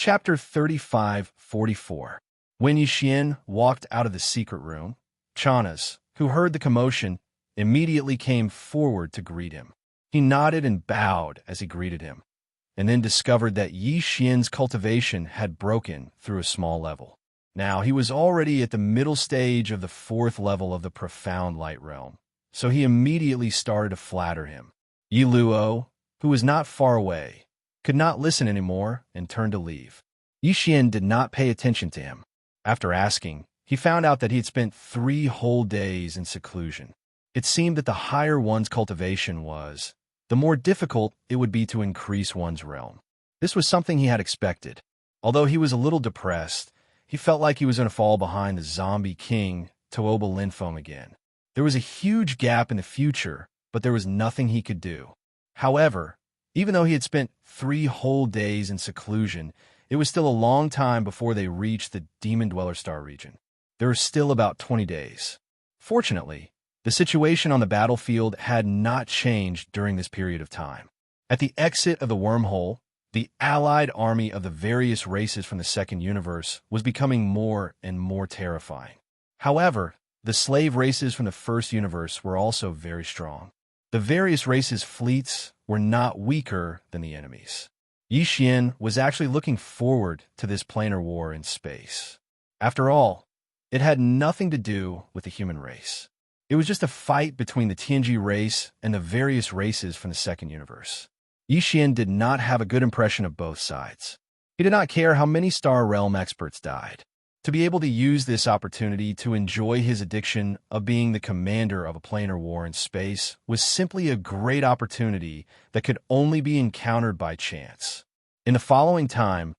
Chapter 35-44. When Yixian walked out of the secret room, Chanas, who heard the commotion, immediately came forward to greet him. He nodded and bowed as he greeted him, and then discovered that Yixian's cultivation had broken through a small level. Now he was already at the middle stage of the 4th level of the profound light realm, so he immediately started to flatter him. Yi Luo, who was not far away, could not listen anymore and turned to leave. Yixian did not pay attention to him. After asking, he found out that he had spent 3 whole days in seclusion. It seemed that the higher one's cultivation was, the more difficult it would be to increase one's realm. This was something he had expected. Although he was a little depressed, he felt like he was going to fall behind the zombie king, Tuoba Linfeng again. There was a huge gap in the future, but there was nothing he could do. However, even though he had spent 3 whole days in seclusion, it was still a long time before they reached the Demon Dweller Star region. There were still about 20 days. Fortunately, the situation on the battlefield had not changed during this period of time. At the exit of the wormhole, the allied army of the various races from the second universe was becoming more and more terrifying. However, the slave races from the first universe were also very strong. The various races' fleets were not weaker than the enemies. Yixian was actually looking forward to this planar war in space. After all, it had nothing to do with the human race. It was just a fight between the Tianji race and the various races from the second universe. Yixian did not have a good impression of both sides. He did not care how many Star Realm experts died. To be able to use this opportunity to enjoy his addiction of being the commander of a planar war in space was simply a great opportunity that could only be encountered by chance. In the following time,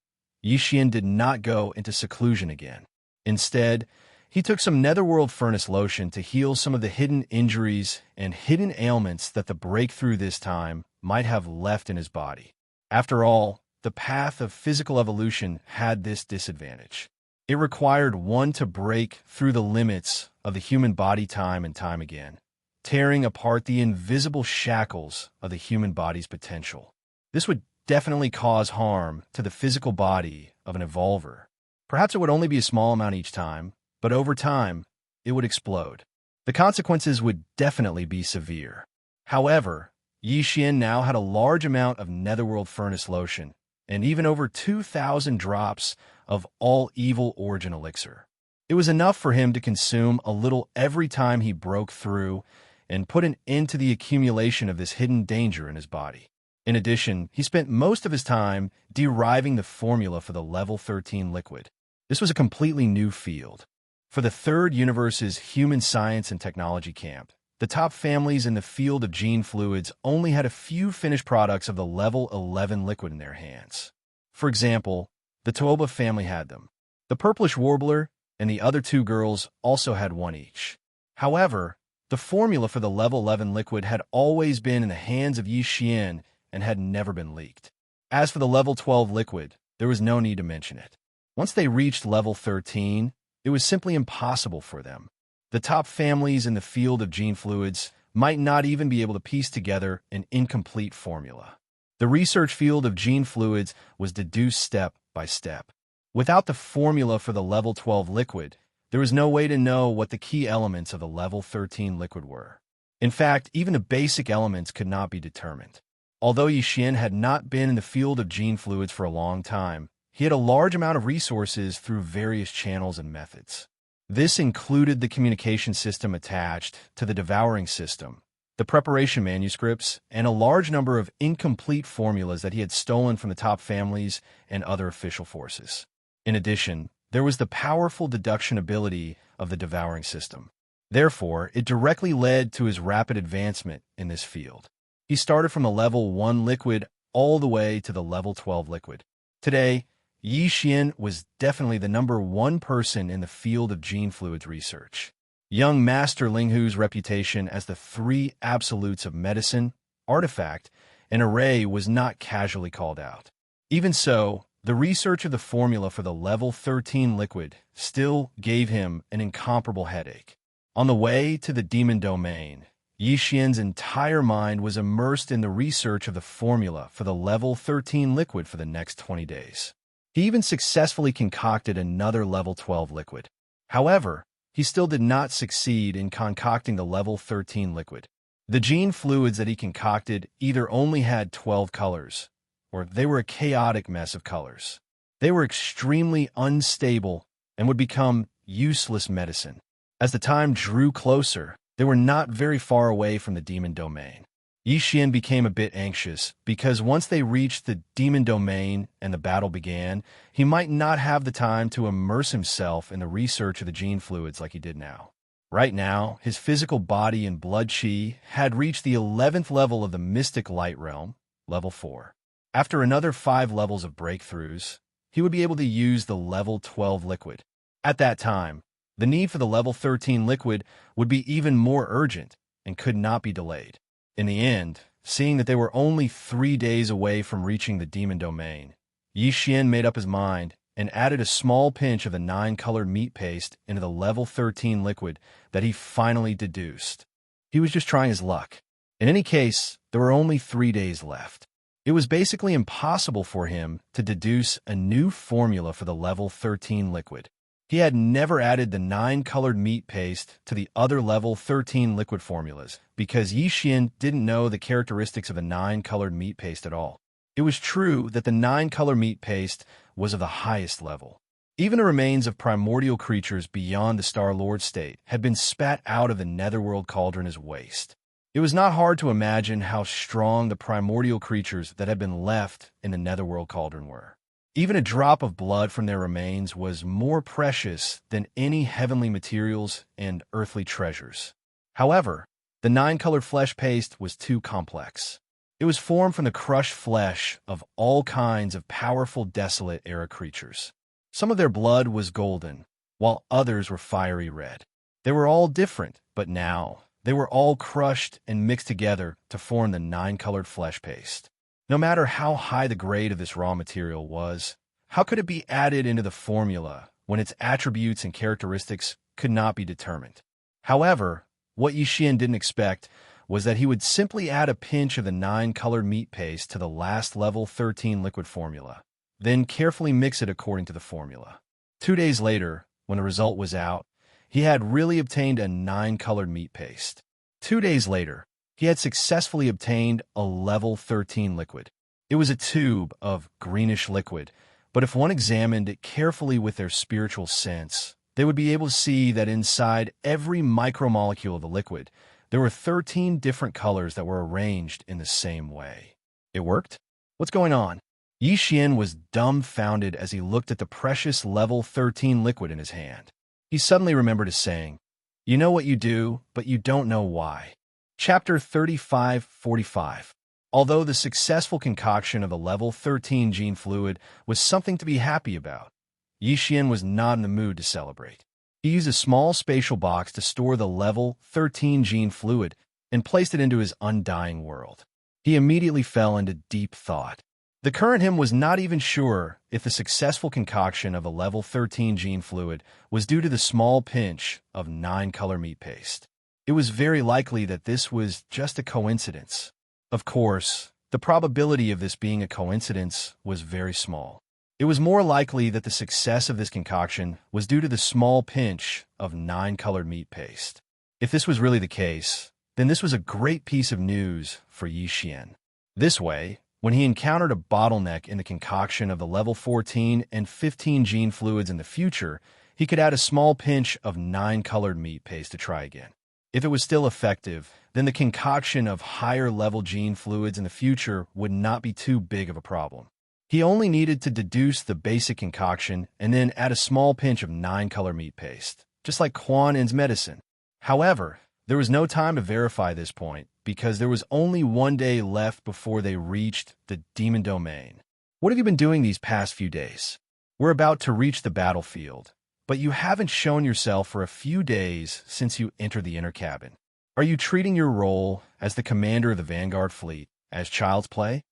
Yixian did not go into seclusion again. Instead, he took some netherworld furnace lotion to heal some of the hidden injuries and hidden ailments that the breakthrough this time might have left in his body. After all, the path of physical evolution had this disadvantage. It required one to break through the limits of the human body time and time again, tearing apart the invisible shackles of the human body's potential. This would definitely cause harm to the physical body of an evolver. Perhaps it would only be a small amount each time, but over time, it would explode. The consequences would definitely be severe. However, Yixian now had a large amount of netherworld furnace lotion, and even over 2,000 drops of all evil origin elixir. It was enough for him to consume a little every time he broke through and put an end to the accumulation of this hidden danger in his body. In addition, he spent most of his time deriving the formula for the level 13 liquid. This was a completely new field. For the third universe's human science and technology camp, the top families in the field of gene fluids only had a few finished products of the level 11 liquid in their hands. For example, the Tuoba family had them. The purplish warbler and the other 2 girls also had one each. However, the formula for the level 11 liquid had always been in the hands of Yixian and had never been leaked. As for the level 12 liquid, there was no need to mention it. Once they reached level 13, it was simply impossible for them. The top families in the field of gene fluids might not even be able to piece together an incomplete formula. The research field of gene fluids was deduced step by step. Without the formula for the level 12 liquid, there was no way to know what the key elements of the level 13 liquid were. In fact, even the basic elements could not be determined. Although Yixian had not been in the field of gene fluids for a long time, he had a large amount of resources through various channels and methods. This included the communication system attached to the devouring system, the preparation manuscripts, and a large number of incomplete formulas that he had stolen from the top families and other official forces. In addition, there was the powerful deduction ability of the devouring system. Therefore, it directly led to his rapid advancement in this field. He started from the level 1 liquid all the way to the level 12 liquid. Today, Yixian was definitely the #1 person in the field of gene fluids research. Young Master Linghu's reputation as the 3 absolutes of medicine, artifact, and array was not casually called out. Even so, the research of the formula for the level 13 liquid still gave him an incomparable headache. On the way to the demon domain, Yixian's entire mind was immersed in the research of the formula for the level 13 liquid for the next 20 days. He even successfully concocted another level 12 liquid. However, he still did not succeed in concocting the level 13 liquid. The gene fluids that he concocted either only had 12 colors, or they were a chaotic mess of colors. They were extremely unstable and would become useless medicine. As the time drew closer, they were not very far away from the demon domain. Yixian became a bit anxious because once they reached the demon domain and the battle began, he might not have the time to immerse himself in the research of the gene fluids like he did now. Right now, his physical body and blood chi had reached the 11th level of the mystic light realm, level 4. After another 5 levels of breakthroughs, he would be able to use the level 12 liquid. At that time, the need for the level 13 liquid would be even more urgent and could not be delayed. In the end, seeing that they were only 3 days away from reaching the demon domain, Yixian made up his mind and added a small pinch of the 9-colored meat paste into the level 13 liquid that he finally deduced. He was just trying his luck. In any case, there were only 3 days left. It was basically impossible for him to deduce a new formula for the level 13 liquid. He had never added the 9-colored meat paste to the other level 13 liquid formulas because Yixian didn't know the characteristics of the 9-colored meat paste at all. It was true that the 9-color meat paste was of the highest level. Even the remains of primordial creatures beyond the Star-Lord state had been spat out of the netherworld cauldron as waste. It was not hard to imagine how strong the primordial creatures that had been left in the netherworld cauldron were. Even a drop of blood from their remains was more precious than any heavenly materials and earthly treasures. However, the 9-colored flesh paste was too complex. It was formed from the crushed flesh of all kinds of powerful desolate-era creatures. Some of their blood was golden, while others were fiery red. They were all different, but now they were all crushed and mixed together to form the 9-colored flesh paste. No matter how high the grade of this raw material was, how could it be added into the formula when its attributes and characteristics could not be determined? However, what Yixian didn't expect was that he would simply add a pinch of the 9-colored meat paste to the last level 13 liquid formula, then carefully mix it according to the formula. 2 days later, when the result was out, he had really obtained a 9-colored meat paste. 2 days later, he had successfully obtained a level 13 liquid. It was a tube of greenish liquid, but if one examined it carefully with their spiritual sense, they would be able to see that inside every micromolecule of the liquid, there were 13 different colors that were arranged in the same way. It worked? What's going on? Yixian was dumbfounded as he looked at the precious level 13 liquid in his hand. He suddenly remembered his saying, "You know what you do, but you don't know why." Chapter 35:45. Although the successful concoction of the level 13 gene fluid was something to be happy about, Yixian was not in the mood to celebrate. He used a small spatial box to store the level 13 gene fluid and placed it into his undying world. He immediately fell into deep thought. The current him was not even sure if the successful concoction of the level 13 gene fluid was due to the small pinch of 9-color meat paste. It was very likely that this was just a coincidence. Of course, the probability of this being a coincidence was very small. It was more likely that the success of this concoction was due to the small pinch of 9-colored meat paste. If this was really the case, then this was a great piece of news for Yixian. This way, when he encountered a bottleneck in the concoction of the level 14 and 15 gene fluids in the future, he could add a small pinch of 9-colored meat paste to try again. If it was still effective, then the concoction of higher-level gene fluids in the future would not be too big of a problem. He only needed to deduce the basic concoction and then add a small pinch of 9-color meat paste, just like Quan Yin's medicine. However, there was no time to verify this point because there was only 1 day left before they reached the demon domain. What have you been doing these past few days? We're about to reach the battlefield, but you haven't shown yourself for a few days since you entered the inner cabin. Are you treating your role as the commander of the Vanguard fleet as child's play?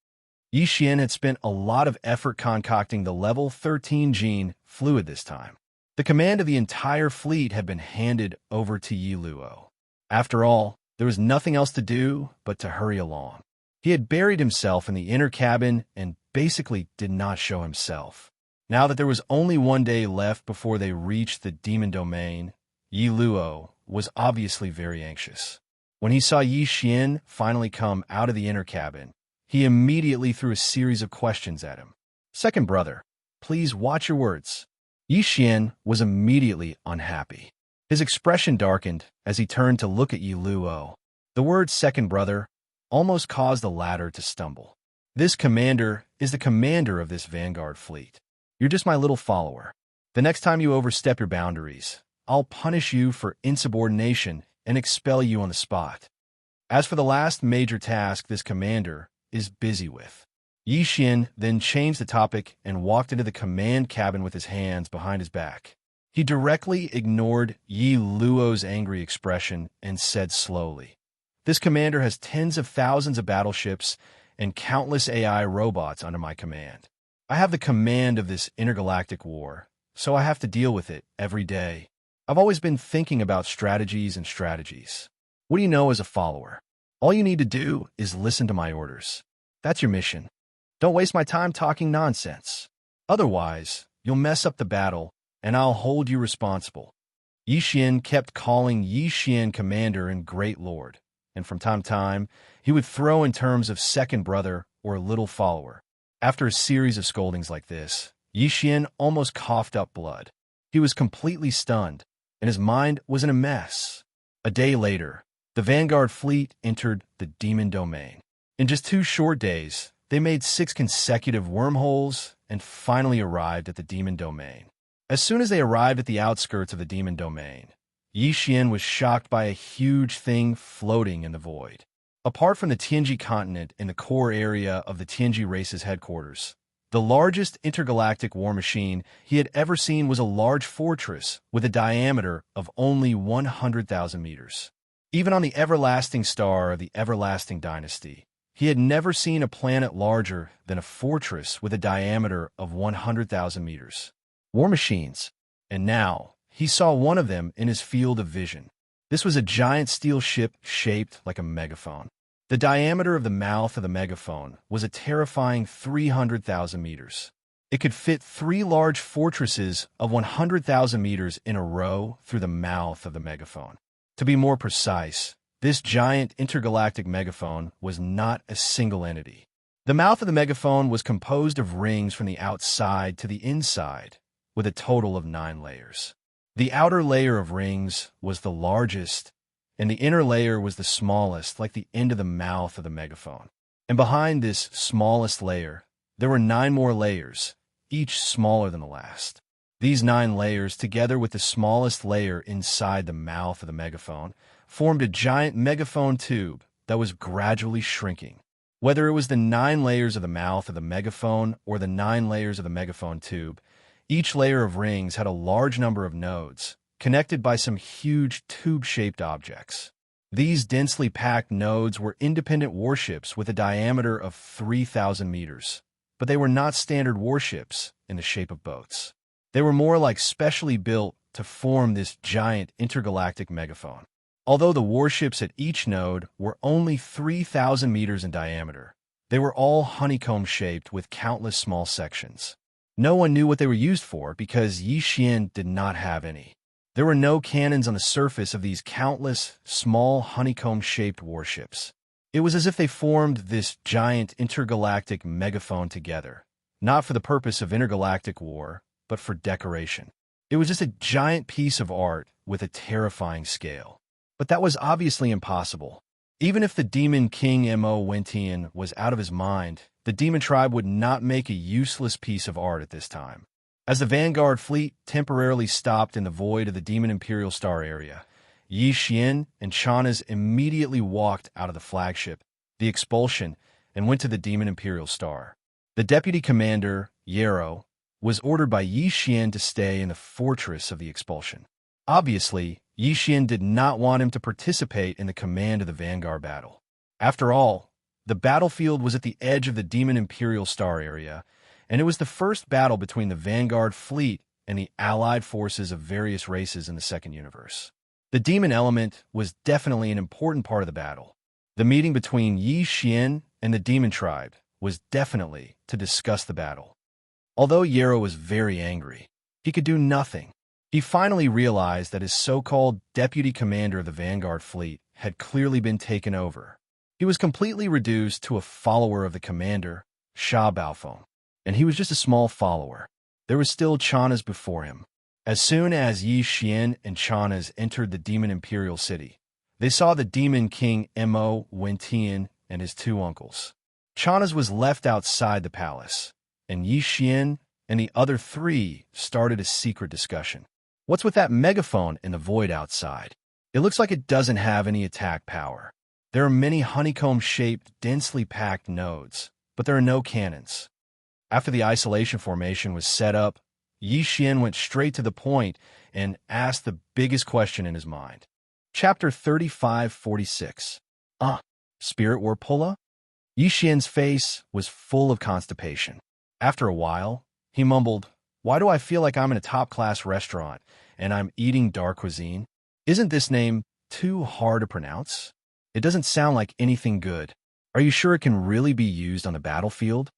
Yixian had spent a lot of effort concocting the level 13 gene fluid this time. The command of the entire fleet had been handed over to Yi Luo. After all, there was nothing else to do but to hurry along. He had buried himself in the inner cabin and basically did not show himself. Now that there was only one day left before they reached the demon domain, Yi Luo was obviously very anxious. When he saw Yi Xian finally come out of the inner cabin, he immediately threw a series of questions at him. Second brother, please watch your words. Yi Xian was immediately unhappy. His expression darkened as he turned to look at Yi Luo. The word second brother almost caused the latter to stumble. This commander is the commander of this vanguard fleet. You're just my little follower. The next time you overstep your boundaries, I'll punish you for insubordination and expel you on the spot. As for the last major task this commander is busy with. Yi Xian then changed the topic and walked into the command cabin with his hands behind his back. He directly ignored Yi Luo's angry expression and said slowly, "This commander has tens of thousands of battleships and countless AI robots under my command. I have the command of this intergalactic war, so I have to deal with it every day. I've always been thinking about strategies and strategies. What do you know as a follower? All you need to do is listen to my orders. That's your mission. Don't waste my time talking nonsense. Otherwise, you'll mess up the battle, and I'll hold you responsible." Yi Xian kept calling Yi Xian Commander and Great Lord, and from time to time, he would throw in terms of second brother or little follower. After a series of scoldings like this, Yi Xian almost coughed up blood. He was completely stunned, and his mind was in a mess. A day later, the Vanguard fleet entered the demon domain. In just 2 short days, they made 6 consecutive wormholes and finally arrived at the demon domain. As soon as they arrived at the outskirts of the demon domain, Yi Xian was shocked by a huge thing floating in the void. Apart from the Tianji continent in the core area of the Tianji race's headquarters, the largest intergalactic war machine he had ever seen was a large fortress with a diameter of only 100,000 meters. Even on the everlasting star of the everlasting dynasty, he had never seen a planet larger than a fortress with a diameter of 100,000 meters. War machines. And now, he saw one of them in his field of vision. This was a giant steel ship shaped like a megaphone. The diameter of the mouth of the megaphone was a terrifying 300,000 meters. It could fit 3 large fortresses of 100,000 meters in a row through the mouth of the megaphone. To be more precise, this giant intergalactic megaphone was not a single entity. The mouth of the megaphone was composed of rings from the outside to the inside, with a total of 9 layers. The outer layer of rings was the largest, and the inner layer was the smallest, like the end of the mouth of the megaphone. And behind this smallest layer, there were 9 more layers, each smaller than the last. These 9 layers, together with the smallest layer inside the mouth of the megaphone, formed a giant megaphone tube that was gradually shrinking. Whether it was the 9 layers of the mouth of the megaphone or the 9 layers of the megaphone tube, each layer of rings had a large number of nodes, connected by some huge tube-shaped objects. These densely packed nodes were independent warships with a diameter of 3,000 meters, but they were not standard warships in the shape of boats. They were more like specially built to form this giant intergalactic megaphone. Although the warships at each node were only 3,000 meters in diameter, they were all honeycomb-shaped with countless small sections. No one knew what they were used for because Yi Xian did not have any. There were no cannons on the surface of these countless, small honeycomb-shaped warships. It was as if they formed this giant intergalactic megaphone together, not for the purpose of intergalactic war, but for decoration. It was just a giant piece of art with a terrifying scale. But that was obviously impossible. Even if the demon king Mo Wentian was out of his mind, the demon tribe would not make a useless piece of art at this time. As the Vanguard fleet temporarily stopped in the void of the Demon Imperial Star area, Yi Xian and Chanas immediately walked out of the flagship, the Expulsion, and went to the Demon Imperial Star. The deputy commander, Yarrow, was ordered by Yi Xian to stay in the fortress of the Expulsion. Obviously, Yi Xian did not want him to participate in the command of the Vanguard battle. After all, the battlefield was at the edge of the Demon Imperial Star area, and it was the first battle between the Vanguard fleet and the allied forces of various races in the Second Universe. The demon element was definitely an important part of the battle. The meeting between Yi Xian and the demon tribe was definitely to discuss the battle. Although Yarrow was very angry, he could do nothing. He finally realized that his so-called deputy commander of the Vanguard fleet had clearly been taken over. He was completely reduced to a follower of the commander, Sha Baofeng, and he was just a small follower. There was still Channas before him. As soon as Yi Xian and Channas entered the Demon Imperial City, they saw the Demon King Mo Wentian and his two uncles. Channas was left outside the palace, and Yi Xian and the other three started a secret discussion. What's with that megaphone in the void outside? It looks like it doesn't have any attack power. There are many honeycomb-shaped, densely packed nodes, but there are no cannons. After the isolation formation was set up, Yi Xian went straight to the point and asked the biggest question in his mind. Chapter 3546. Spirit War Pulla? Yi Xian's face was full of constipation. After a while, he mumbled, "Why do I feel like I'm in a top-class restaurant and I'm eating dark cuisine? Isn't this name too hard to pronounce? It doesn't sound like anything good. Are you sure it can really be used on the battlefield?"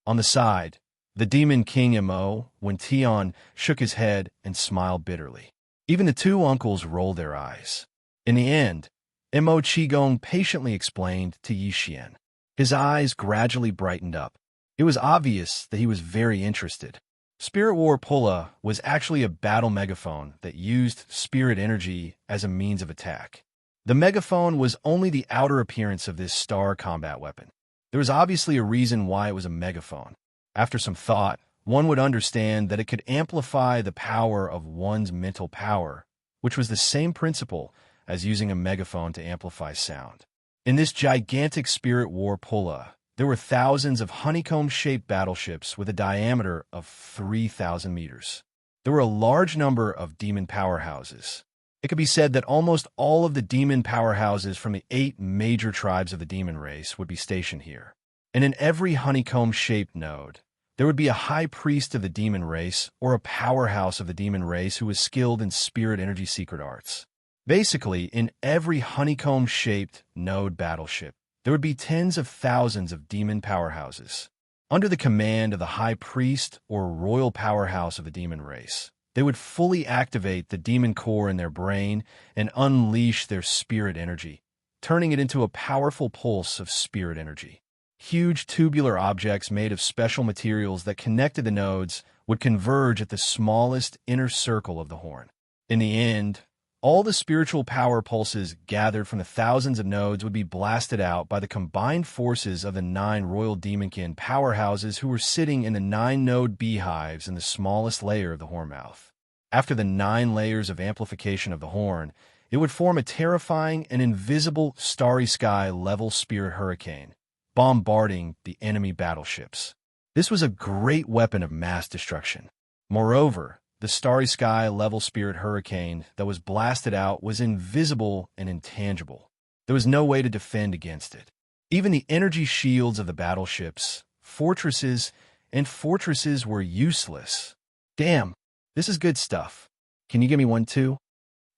On the side, the Demon King Mo Wentian shook his head and smiled bitterly. Even the two uncles rolled their eyes. In the end, Mo Qigong patiently explained to Yi Xian. His eyes gradually brightened up. It was obvious that he was very interested. Spirit War Pulla was actually a battle megaphone that used spirit energy as a means of attack. The megaphone was only the outer appearance of this star combat weapon. There was obviously a reason why it was a megaphone. After some thought, one would understand that it could amplify the power of one's mental power, which was the same principle as using a megaphone to amplify sound. In this gigantic Spirit War Pulla, there were thousands of honeycomb-shaped battleships with a diameter of 3,000 meters. There were a large number of demon powerhouses. It could be said that almost all of the demon powerhouses from the 8 major tribes of the demon race would be stationed here. And in every honeycomb-shaped node, there would be a high priest of the demon race or a powerhouse of the demon race who was skilled in spirit energy secret arts. Basically, in every honeycomb-shaped node battleship, there would be tens of thousands of demon powerhouses. Under the command of the high priest or royal powerhouse of the demon race, they would fully activate the demon core in their brain and unleash their spirit energy, turning it into a powerful pulse of spirit energy. Huge tubular objects made of special materials that connected the nodes would converge at the smallest inner circle of the horn. In the end, all the spiritual power pulses gathered from the thousands of nodes would be blasted out by the combined forces of the 9 royal demonkin powerhouses who were sitting in the 9-node beehives in the smallest layer of the horn mouth. After the 9 layers of amplification of the horn, it would form a terrifying and invisible starry sky-level spirit hurricane, bombarding the enemy battleships. This was a great weapon of mass destruction. Moreover, the starry sky-level spirit hurricane that was blasted out was invisible and intangible. There was no way to defend against it. Even the energy shields of the battleships, fortresses were useless. Damn, this is good stuff. Can you give me one too?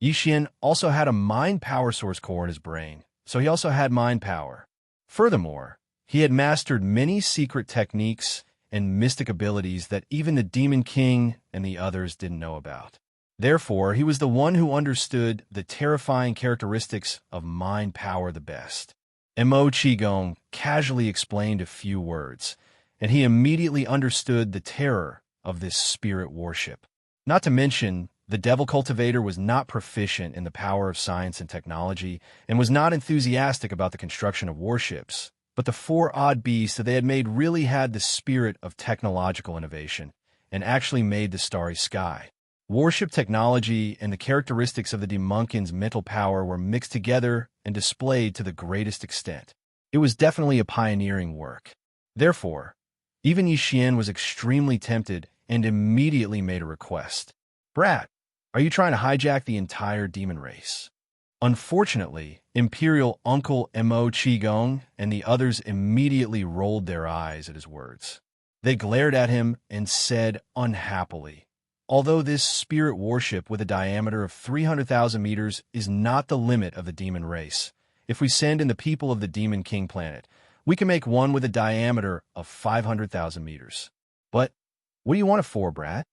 Yi Xian also had a mind power source core in his brain, so he also had mind power. Furthermore, he had mastered many secret techniques and mystic abilities that even the Demon King and the others didn't know about. Therefore, he was the one who understood the terrifying characteristics of mind power the best. Mo Qigong casually explained a few words, and he immediately understood the terror of this spirit warship. Not to mention, the Devil Cultivator was not proficient in the power of science and technology and was not enthusiastic about the construction of warships. But the 4 odd beasts that they had made really had the spirit of technological innovation and actually made the starry sky. Warship technology and the characteristics of the Demonkin's mental power were mixed together and displayed to the greatest extent. It was definitely a pioneering work. Therefore, even Yi Xian was extremely tempted and immediately made a request. "Brat, are you trying to hijack the entire demon race?" Unfortunately, Imperial Uncle Mo Qigong and the others immediately rolled their eyes at his words. They glared at him and said unhappily, "Although this spirit warship with a diameter of 300,000 meters is not the limit of the demon race, if we send in the people of the Demon King planet, we can make one with a diameter of 500,000 meters. But What do you want it for, brat?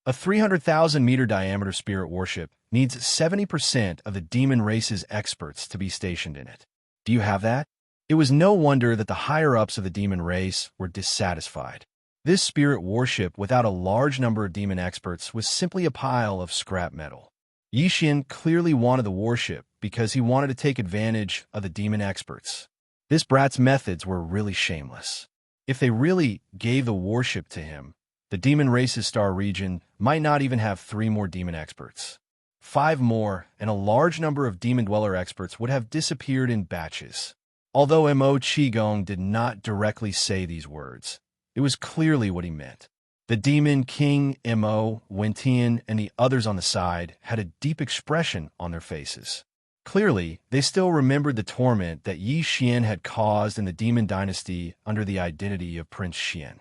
A 300,000-meter diameter spirit warship needs 70% of the demon race's experts to be stationed in it. Do you have that? It was no wonder that the higher-ups of the demon race were dissatisfied. This spirit warship without a large number of demon experts was simply a pile of scrap metal. Yixian clearly wanted the warship because he wanted to take advantage of the demon experts. This brat's methods were really shameless. If they really gave the warship to him, the demon race's star region might not even have 3 more demon experts. 5 more, and a large number of demon dweller experts would have disappeared in batches. Although Mo Qigong did not directly say these words, it was clearly what he meant. The demon king, Mo, Wentian, and the others on the side had a deep expression on their faces. Clearly, they still remembered the torment that Yi Xian had caused in the demon dynasty under the identity of Prince Xian.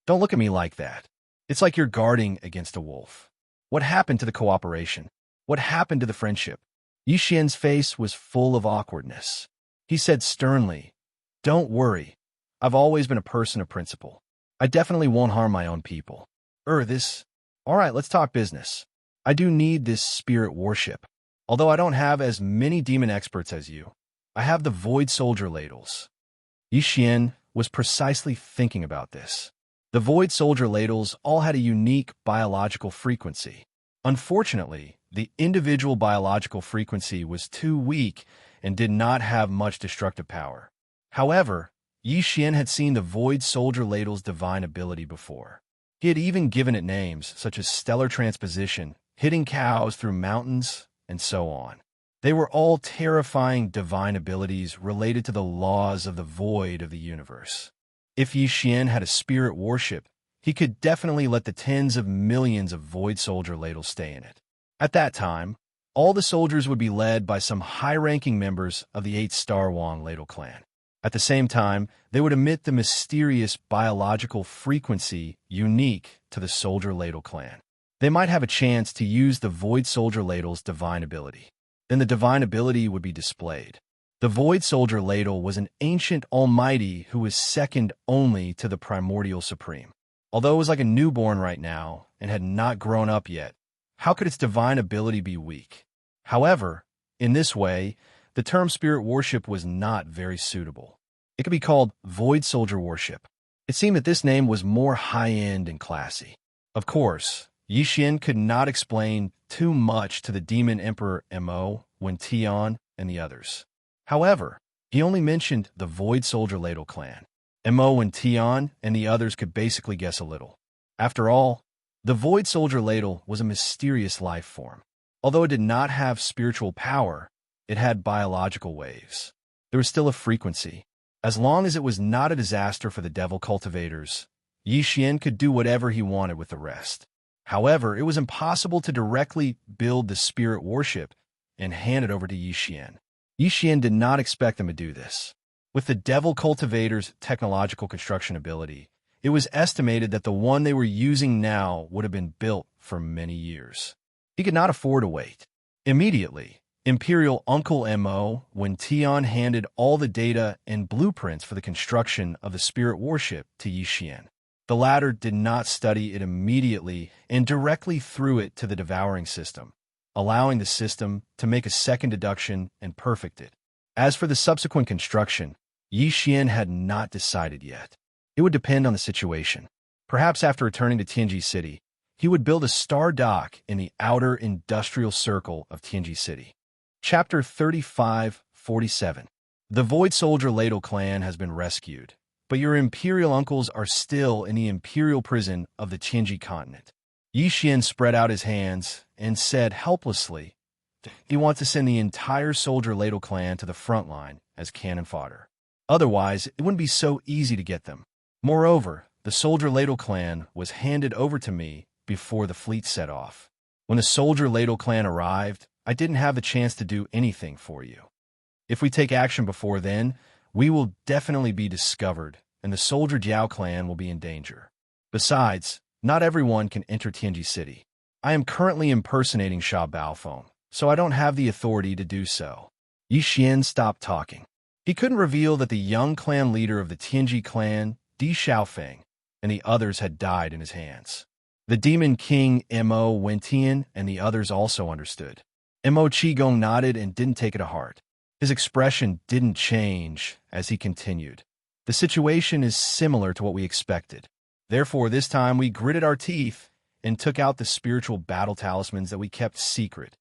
Don't look at me like that. It's like you're guarding against a wolf. What happened to the cooperation? What happened to the friendship? Yi Xian's face was full of awkwardness. He said sternly, "Don't worry. I've always been a person of principle. I definitely won't harm my own people. All right, let's talk business. I do need this spirit warship. Although I don't have as many demon experts as you, I have the Void Soldier ladles." Yi Xian was precisely thinking about this. The Void Soldier ladles all had a unique biological frequency. Unfortunately, the individual biological frequency was too weak and did not have much destructive power. However, Yi Xian had seen the Void Soldier ladle's divine ability before. He had even given it names such as stellar transposition, hitting cows through mountains, and so on. They were all terrifying divine abilities related to the laws of the void of the universe. If Yi Xian had a spirit warship, he could definitely let the tens of millions of Void Soldier ladles stay in it. At that time, all the soldiers would be led by some high-ranking members of the 8-Star Wang ladle clan. At the same time, they would emit the mysterious biological frequency unique to the Soldier Ladle clan. They might have a chance to use the Void Soldier ladle's divine ability. Then the divine ability would be displayed. The Void Soldier ladle was an ancient almighty who was second only to the Primordial Supreme. Although it was like a newborn right now and had not grown up yet, how could its divine ability be weak? However, in this way, the term Spirit Warship was not very suitable. It could be called Void Soldier Warship. It seemed that this name was more high-end and classy. Of course, Yi Xian could not explain too much to the Demon Emperor Mo, Wentian, and the others. However, he only mentioned the Void Soldier Ladle clan. Mo and Tian and the others could basically guess a little. After all, the Void Soldier Ladle was a mysterious life form. Although it did not have spiritual power, it had biological waves. There was still a frequency. As long as it was not a disaster for the devil cultivators, Yi Xian could do whatever he wanted with the rest. However, it was impossible to directly build the spirit warship and hand it over to Yi Xian. Yi Xian did not expect them to do this. With the devil cultivator's technological construction ability, it was estimated that the one they were using now would have been built for many years. He could not afford to wait. Immediately, Imperial Uncle Mo, when Tian handed all the data and blueprints for the construction of the spirit warship to Yi Xian. The latter did not study it immediately and directly threw it to the devouring system, allowing the system to make a second deduction and perfect it. As for the subsequent construction, Yi Xian had not decided yet. It would depend on the situation. Perhaps after returning to Tianji City, he would build a star dock in the outer industrial circle of Tianji City. Chapter 35-47. The Void Soldier Ladle clan has been rescued, but your imperial uncles are still in the imperial prison of the Tianji continent. Yi Xian spread out his hands and said helplessly, he wants to send the entire Soldier Ladle clan to the front line as cannon fodder. Otherwise, it wouldn't be so easy to get them. Moreover, the Soldier Ladle clan was handed over to me before the fleet set off. When the Soldier Ladle clan arrived, I didn't have the chance to do anything for you. If we take action before then, we will definitely be discovered, and the Soldier Jiao clan will be in danger. Besides, not everyone can enter Tianji City. I am currently impersonating Sha Baofeng, so I don't have the authority to do so. Yi Xian stopped talking. He couldn't reveal that the young clan leader of the Tianji clan, Di Xiaofeng, and the others had died in his hands. The Demon King Mo Wentian and the others also understood. Mo Qigong nodded and didn't take it to heart. His expression didn't change as he continued. The situation is similar to what we expected. Therefore, this time we gritted our teeth and took out the spiritual battle talismans that we kept secret.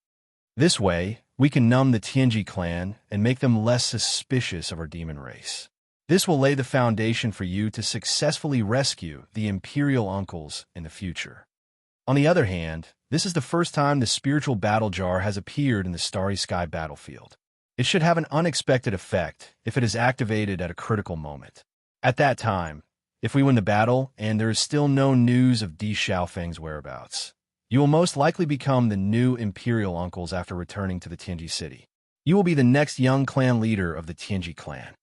This way, we can numb the Tianji clan and make them less suspicious of our demon race. This will lay the foundation for you to successfully rescue the Imperial Uncles in the future. On the other hand, this is the first time the spiritual battle jar has appeared in the Starry Sky battlefield. It should have an unexpected effect if it is activated at a critical moment. At that time, if we win the battle and there is still no news of Di Xiaofeng's whereabouts, you will most likely become the new Imperial Uncles after returning to the Tianji city. You will be the next young clan leader of the Tianji clan.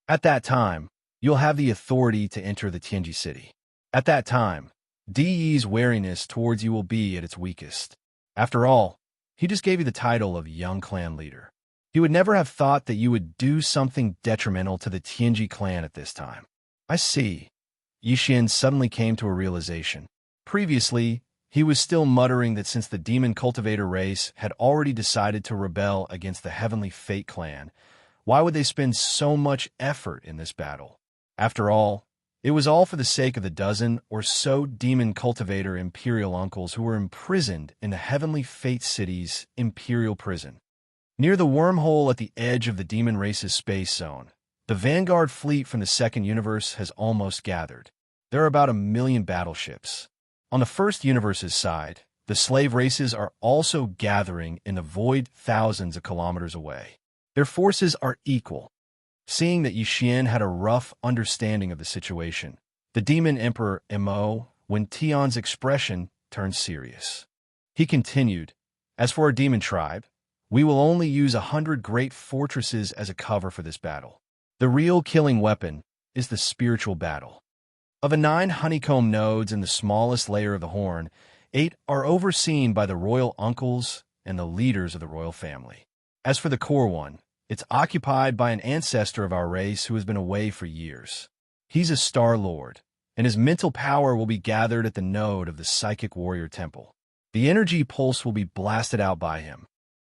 At that time, you'll have the authority to enter the Tianji city. At that time, Di's wariness towards you will be at its weakest. After all, he just gave you the title of young clan leader. He would never have thought that you would do something detrimental to the Tianji clan at this time. I see. Yixian suddenly came to a realization. Previously, he was still muttering that since the demon cultivator race had already decided to rebel against the Heavenly Fate clan, why would they spend so much effort in this battle? After all, it was all for the sake of the dozen or so demon cultivator Imperial Uncles who were imprisoned in the Heavenly Fate City's Imperial Prison. Near the wormhole at the edge of the demon race's space zone, the Vanguard fleet from the Second Universe has almost gathered. There are about 1 million battleships. On the First Universe's side, the slave races are also gathering in the void thousands of kilometers away. Their forces are equal. Seeing that Yixian had a rough understanding of the situation, the Demon Emperor Mo Wentian's expression turned serious. He continued, "As for our demon tribe, we will only use 100 great fortresses as a cover for this battle. The real killing weapon is the spiritual battle. Of the 9 honeycomb nodes in the smallest layer of the horn, 8 are overseen by the royal uncles and the leaders of the royal family. As for the core one, it's occupied by an ancestor of our race who has been away for years. He's a Star Lord, and his mental power will be gathered at the node of the Psychic Warrior Temple. The energy pulse will be blasted out by him.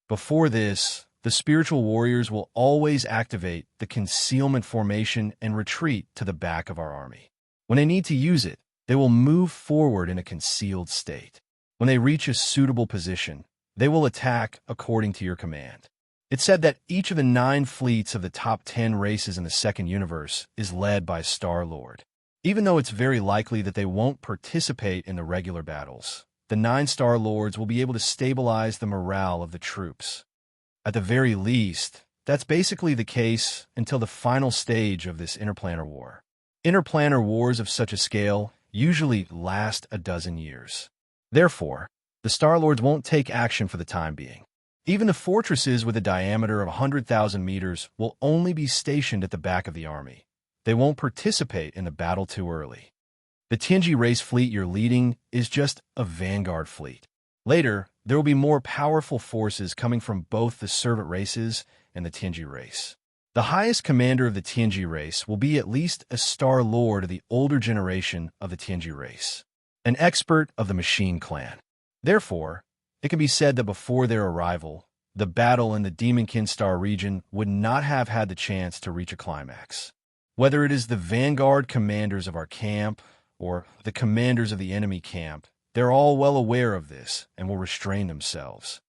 Before this, the spiritual warriors will always activate the concealment formation and retreat to the back of our army. When they need to use it, they will move forward in a concealed state. When they reach a suitable position, they will attack according to your command. It's said that each of the 9 fleets of the top 10 races in the Second Universe is led by a Star Lord. Even though it's very likely that they won't participate in the regular battles, the 9 Star Lords will be able to stabilize the morale of the troops. At the very least, that's basically the case until the final stage of this interplanar war. Interplanar wars of such a scale usually last a dozen years. Therefore, the Star Lords won't take action for the time being. Even the fortresses with a diameter of 100,000 meters will only be stationed at the back of the army. They won't participate in the battle too early. The Tianji race fleet you're leading is just a vanguard fleet. Later, there will be more powerful forces coming from both the servant races and the Tianji race. The highest commander of the Tianji race will be at least a Star Lord of the older generation of the Tianji race, an expert of the Machine Clan. Therefore, it can be said that before their arrival, the battle in the Demonkin Star region would not have had the chance to reach a climax. Whether it is the vanguard commanders of our camp or the commanders of the enemy camp, they're all well aware of this and will restrain themselves.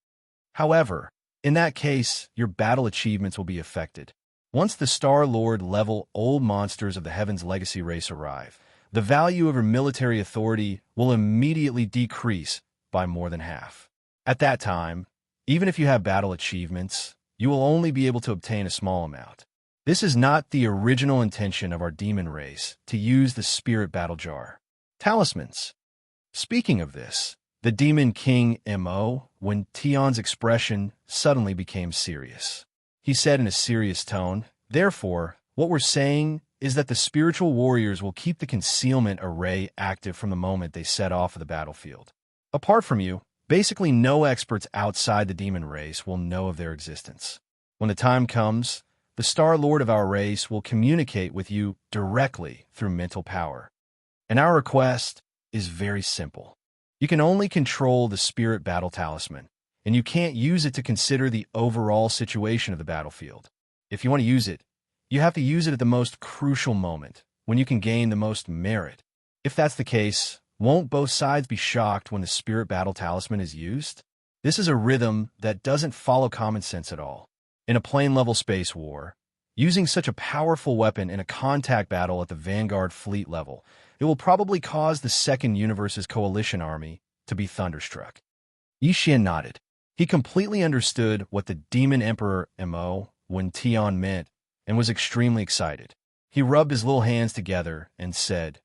However, in that case, your battle achievements will be affected. Once the Star Lord level old monsters of the Heaven's Legacy race arrive, the value of your military authority will immediately decrease by more than half. At that time, even if you have battle achievements, you will only be able to obtain a small amount. This is not the original intention of our demon race to use the Spirit Battle Jar. Talismans. Speaking of this, the Demon King Mo Wentian's expression suddenly became serious. He said in a serious tone, "Therefore, what we're saying is that the spiritual warriors will keep the concealment array active from the moment they set off of the battlefield. Apart from you, basically no experts outside the demon race will know of their existence. When the time comes, the Star Lord of our race will communicate with you directly through mental power. And our request is very simple. You can only control the Spirit Battle Talisman, and you can't use it to consider the overall situation of the battlefield. If you want to use it, you have to use it at the most crucial moment, when you can gain the most merit. If that's the case, won't both sides be shocked when the Spirit Battle Talisman is used? This is a rhythm that doesn't follow common sense at all. In a plane-level space war, using such a powerful weapon in a contact battle at the Vanguard fleet level, it will probably cause the Second Universe's coalition army to be thunderstruck. Yixian nodded. He completely understood what the Demon Emperor Mo when Tian meant and was extremely excited. He rubbed his little hands together and said,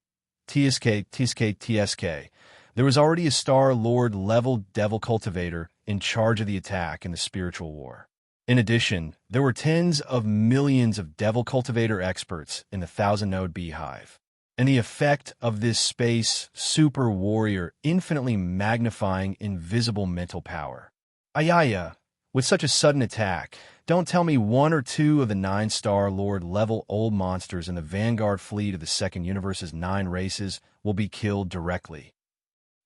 "TSK, TSK, TSK." There was already a Star Lord level Devil Cultivator in charge of the attack in the spiritual war. In addition, there were tens of millions of Devil Cultivator experts in the 1,000-node beehive. And the effect of this space super warrior infinitely magnifying invisible mental power. Ayaya, with such a sudden attack, don't tell me one or two of the 9-star Lord level old monsters in the Vanguard fleet of the Second Universe's 9 races will be killed directly.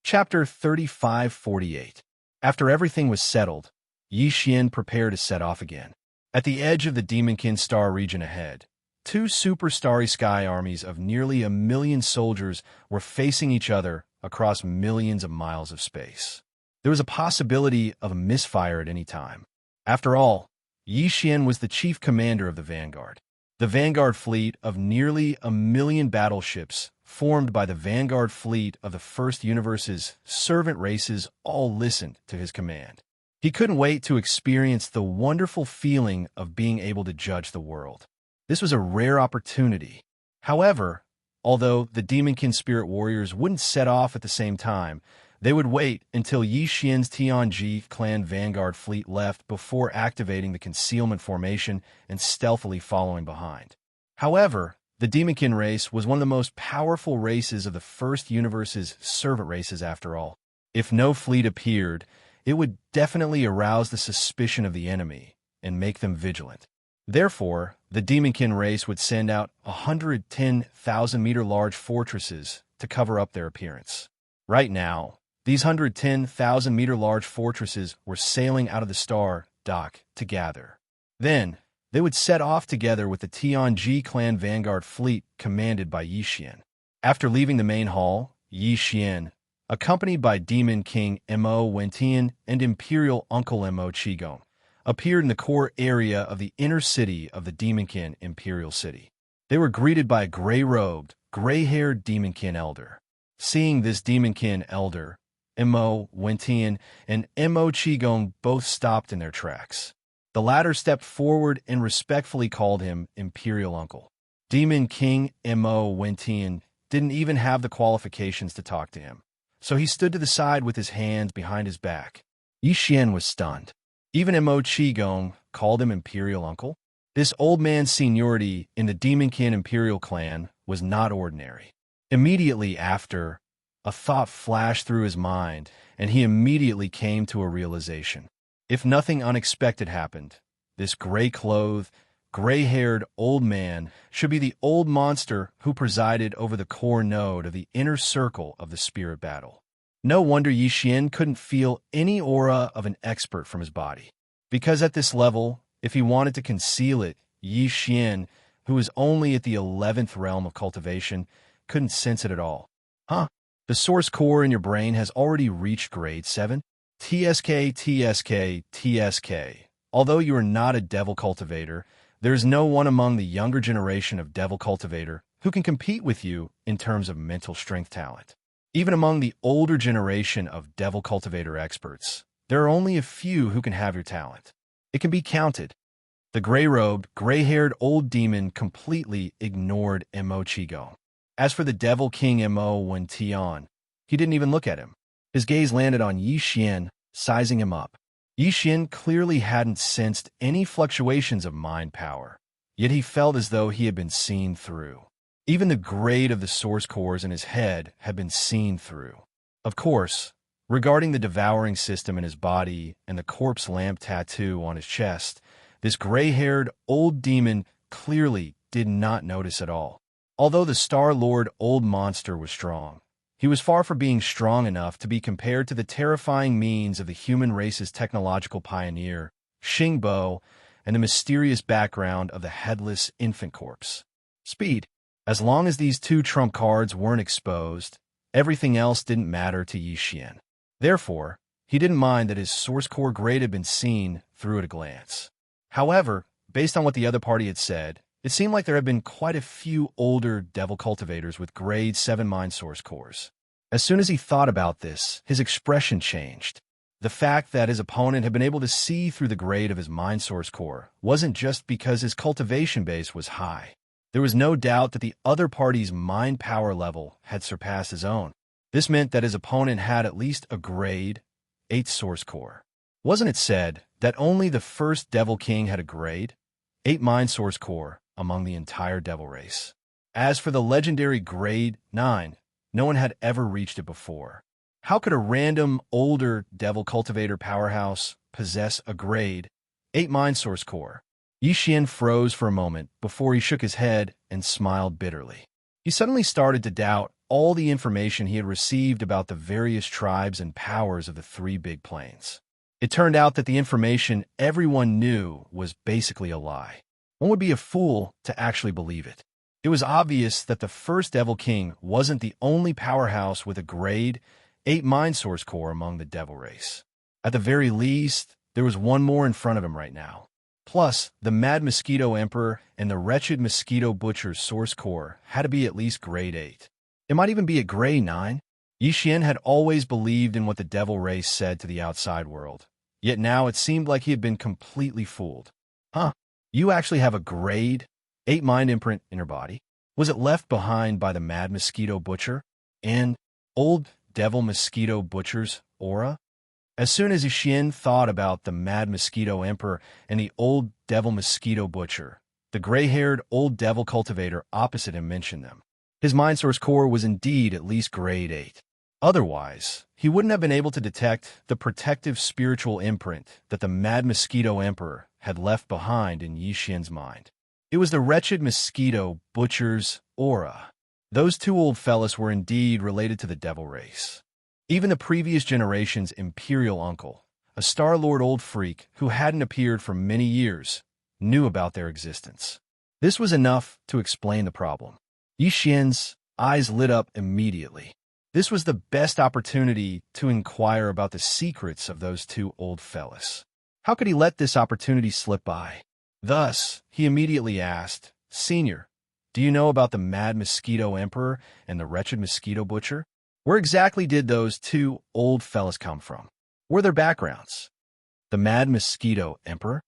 Chapter 3548. After everything was settled, Yixian prepared to set off again. At the edge of the Demonkin star region ahead, 2 super starry sky armies of nearly 1 million soldiers were facing each other across millions of miles of space. There was a possibility of a misfire at any time. After all, Yixian was the chief commander of the Vanguard. The Vanguard fleet of nearly 1 million battleships formed by the Vanguard fleet of the First Universe's servant races all listened to his command. He couldn't wait to experience the wonderful feeling of being able to judge the world. This was a rare opportunity. However, although the Demonkin Spirit Warriors wouldn't set off at the same time, they would wait until Yixian's Tianji clan Vanguard fleet left before activating the concealment formation and stealthily following behind. However, the Demonkin race was one of the most powerful races of the First Universe's servant races after all. If no fleet appeared, it would definitely arouse the suspicion of the enemy and make them vigilant. Therefore, the Demonkin race would send out 110,000-meter large fortresses to cover up their appearance. Right now, these 110,000-meter large fortresses were sailing out of the star dock to gather. Then, they would set off together with the Tianji clan Vanguard fleet commanded by Yixian. After leaving the main hall, Yixian, accompanied by Demon King Mo Wentian and Imperial Uncle Mo Qigong, appeared in the core area of the inner city of the Demonkin Imperial City. They were greeted by a gray-robed, gray-haired Demonkin elder. Seeing this Demonkin elder, Mo Wentian and Mo Qigong both stopped in their tracks. The latter stepped forward and respectfully called him Imperial Uncle. Demon King Mo Wentian didn't even have the qualifications to talk to him, so he stood to the side with his hands behind his back. Yixian was stunned. Even Mo Qigong called him Imperial Uncle. This old man's seniority in the Demonkin Imperial clan was not ordinary. Immediately after, a thought flashed through his mind, and he immediately came to a realization. If nothing unexpected happened, this gray-clothed, gray-haired old man should be the old monster who presided over the core node of the inner circle of the spirit battle. No wonder Yixian couldn't feel any aura of an expert from his body. Because at this level, if he wanted to conceal it, Yixian, who was only at the 11th realm of cultivation, couldn't sense it at all. Huh? The source core in your brain has already reached grade 7? TSK, TSK, TSK. Although you are not a devil cultivator, there is no one among the younger generation of devil cultivator who can compete with you in terms of mental strength talent. Even among the older generation of devil cultivator experts, there are only a few who can have your talent. It can be counted. The gray-robed, gray-haired old demon completely ignored Mo Qigong. As for the Devil King Mo Wentian, he didn't even look at him. His gaze landed on Yixian, sizing him up. Yixian clearly hadn't sensed any fluctuations of mind power, yet he felt as though he had been seen through. Even the grade of the source cores in his head had been seen through. Of course, regarding the devouring system in his body and the corpse lamp tattoo on his chest, this gray-haired old demon clearly did not notice at all. Although the Star-Lord Old Monster was strong, he was far from being strong enough to be compared to the terrifying means of the human race's technological pioneer, Xingbo, and the mysterious background of the headless infant corpse. Speed. As long as these two trump cards weren't exposed, everything else didn't matter to Yi Xian. Therefore, he didn't mind that his source core grade had been seen through at a glance. However, based on what the other party had said, it seemed like there had been quite a few older devil cultivators with grade 7 mind source cores. As soon as he thought about this, his expression changed. The fact that his opponent had been able to see through the grade of his mind source core wasn't just because his cultivation base was high. There was no doubt that the other party's mind power level had surpassed his own. This meant that his opponent had at least a grade 8 source core. Wasn't it said that only the first Devil King had a grade 8 mind source core among the entire devil race? As for the legendary grade 9, no one had ever reached it before. How could a random older devil cultivator powerhouse possess a grade 8 mind source core? Yi Xian froze for a moment before he shook his head and smiled bitterly. He suddenly started to doubt all the information he had received about the various tribes and powers of the 3 big planes. It turned out that the information everyone knew was basically a lie. One would be a fool to actually believe it. It was obvious that the first Devil King wasn't the only powerhouse with a grade 8 mind source core among the devil race. At the very least, there was one more in front of him right now. Plus, the Mad Mosquito Emperor and the Wretched Mosquito Butcher's source core had to be at least grade 8. It might even be a grade 9. Yi Xian had always believed in what the devil race said to the outside world, yet now it seemed like he had been completely fooled. Huh? You actually have a grade 8 mind imprint in your body? Was it left behind by the Mad Mosquito Butcher and Old Devil Mosquito Butcher's aura? As soon as Yi Xian thought about the Mad Mosquito Emperor and the Old Devil Mosquito Butcher, the gray-haired old devil cultivator opposite him mentioned them. His mind source core was indeed at least grade 8. Otherwise, he wouldn't have been able to detect the protective spiritual imprint that the Mad Mosquito Emperor had left behind in Yi Xian's mind. It was the Wretched Mosquito Butcher's aura. Those two old fellas were indeed related to the devil race. Even the previous generation's imperial uncle, a Star-Lord old freak who hadn't appeared for many years, knew about their existence. This was enough to explain the problem. Yi Xian's eyes lit up immediately. This was the best opportunity to inquire about the secrets of those two old fellas. How could he let this opportunity slip by? Thus, he immediately asked, "Senior, do you know about the Mad Mosquito Emperor and the Wretched Mosquito Butcher? Where exactly did those two old fellas come from? What were their backgrounds?" The Mad Mosquito Emperor?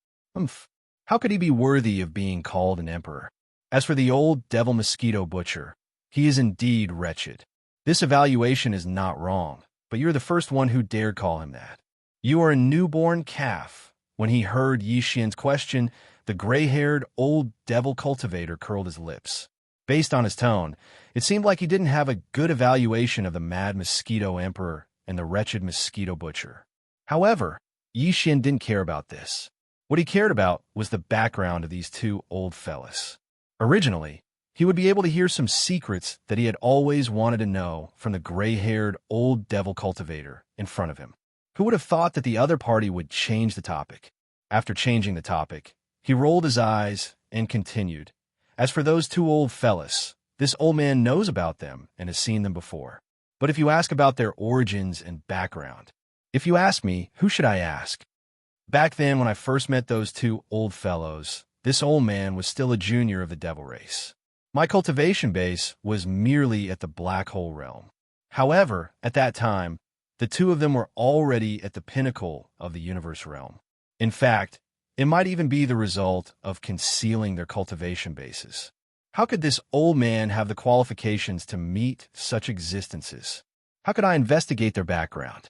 How could he be worthy of being called an emperor? As for the Old Devil Mosquito Butcher, he is indeed wretched. This evaluation is not wrong, but you're the first one who dared call him that. You are a newborn calf. When he heard Yi Xian's question, the gray-haired old devil cultivator curled his lips. Based on his tone, it seemed like he didn't have a good evaluation of the Mad Mosquito Emperor and the Wretched Mosquito Butcher. However, Yi Xian didn't care about this. What he cared about was the background of these two old fellas. Originally, he would be able to hear some secrets that he had always wanted to know from the gray-haired old devil cultivator in front of him. Who would have thought that the other party would change the topic? After changing the topic, he rolled his eyes and continued. As for those two old fellas, this old man knows about them and has seen them before. But if you ask about their origins and background, if you ask me, who should I ask? Back then, when I first met those two old fellows, this old man was still a junior of the devil race. My cultivation base was merely at the black hole realm. However, at that time, the two of them were already at the pinnacle of the universe realm. In fact, it might even be the result of concealing their cultivation bases. How could this old man have the qualifications to meet such existences? How could I investigate their background?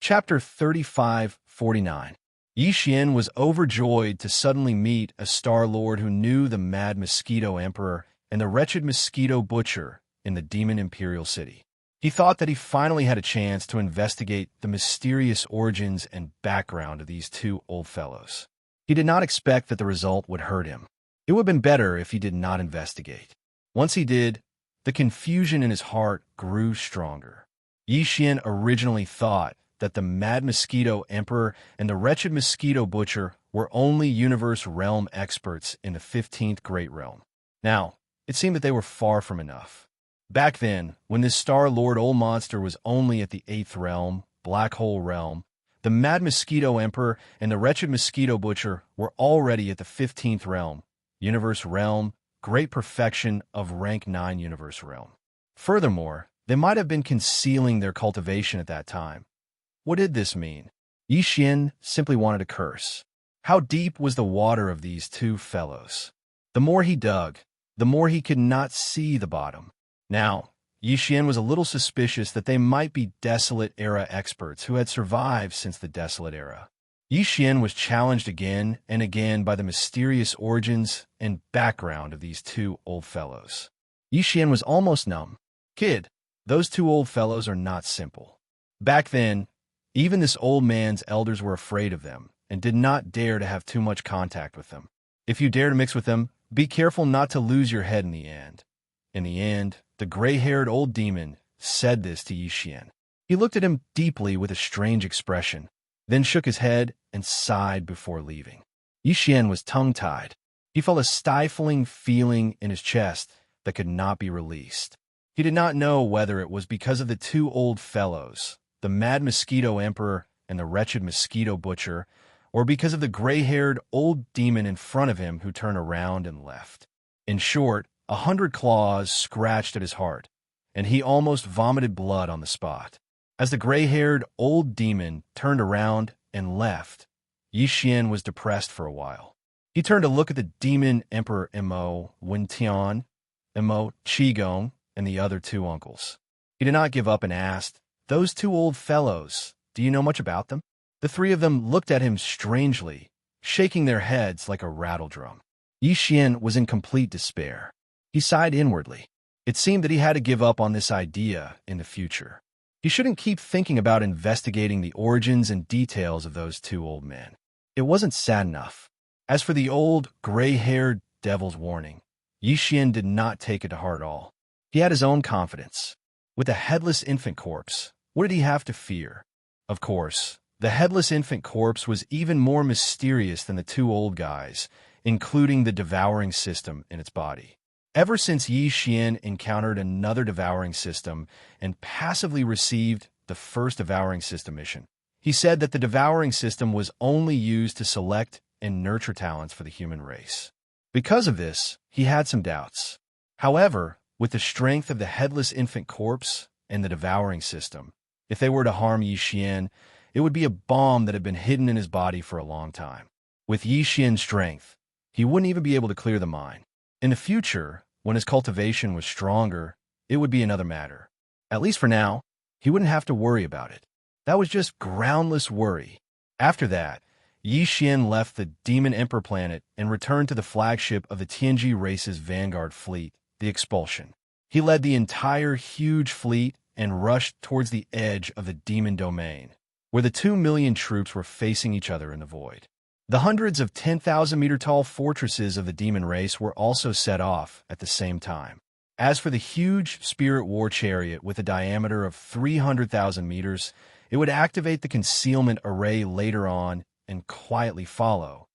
Chapter 3549. Yi Xian was overjoyed to suddenly meet a Star-Lord who knew the Mad Mosquito Emperor and the Wretched Mosquito Butcher in the Demon Imperial City. He thought that he finally had a chance to investigate the mysterious origins and background of these two old fellows. He did not expect that the result would hurt him. It would have been better if he did not investigate. Once he did, the confusion in his heart grew stronger. Xian originally thought that the Mad Mosquito Emperor and the Wretched Mosquito Butcher were only universe realm experts in the 15th Great Realm. Now, it seemed that they were far from enough. Back then, when this Star-Lord old monster was only at the 8th Realm, Black Hole Realm, the Mad Mosquito Emperor and the Wretched Mosquito Butcher were already at the 15th Realm, Universe Realm, Great Perfection of Rank 9 Universe Realm. Furthermore, they might have been concealing their cultivation at that time. What did this mean? Xian simply wanted to curse. How deep was the water of these two fellows? The more he dug, the more he could not see the bottom. Now, Xian was a little suspicious that they might be Desolate Era experts who had survived since the Desolate Era. Xian was challenged again and again by the mysterious origins and background of these two old fellows. Xian was almost numb. Kid, those two old fellows are not simple. Back then, even this old man's elders were afraid of them and did not dare to have too much contact with them. If you dare to mix with them, be careful not to lose your head in the end. In the end, the gray-haired old demon said this to Xian. He looked at him deeply with a strange expression, then shook his head and sighed before leaving. Xian was tongue-tied. He felt a stifling feeling in his chest that could not be released. He did not know whether it was because of the two old fellows, the Mad Mosquito Emperor and the Wretched Mosquito Butcher, or because of the gray-haired old demon in front of him who turned around and left. In short, 100 claws scratched at his heart, and he almost vomited blood on the spot. As the gray-haired old demon turned around and left, Xian was depressed for a while. He turned to look at the demon Emperor Imo Wentian, Imo Qigong, and the other two uncles. He did not give up and asked, "Those two old fellows, do you know much about them?" The three of them looked at him strangely, shaking their heads like a rattledrum. Xian was in complete despair. He sighed inwardly. It seemed that he had to give up on this idea in the future. He shouldn't keep thinking about investigating the origins and details of those two old men. It wasn't sad enough. As for the old, gray-haired devil's warning, Xian did not take it to heart at all. He had his own confidence. With a headless infant corpse, what did he have to fear? Of course, the headless infant corpse was even more mysterious than the two old guys, including the devouring system in its body. Ever since Xian encountered another devouring system and passively received the first devouring system mission, he said that the devouring system was only used to select and nurture talents for the human race. Because of this, he had some doubts. However, with the strength of the headless infant corpse and the devouring system, if they were to harm Xian, it would be a bomb that had been hidden in his body for a long time. With Xian's strength, he wouldn't even be able to clear the mine. In the future, when his cultivation was stronger, it would be another matter. At least for now, he wouldn't have to worry about it. That was just groundless worry. After that, Xian left the Demon Emperor planet and returned to the flagship of the Tianji race's vanguard fleet, the Expulsion. He led the entire huge fleet and rushed towards the edge of the Demon Domain, where the 2 million troops were facing each other in the void. The hundreds of 10,000-meter-tall fortresses of the demon race were also set off at the same time. As for the huge Spirit War Chariot with a diameter of 300,000 meters, it would activate the concealment array later on and quietly follow.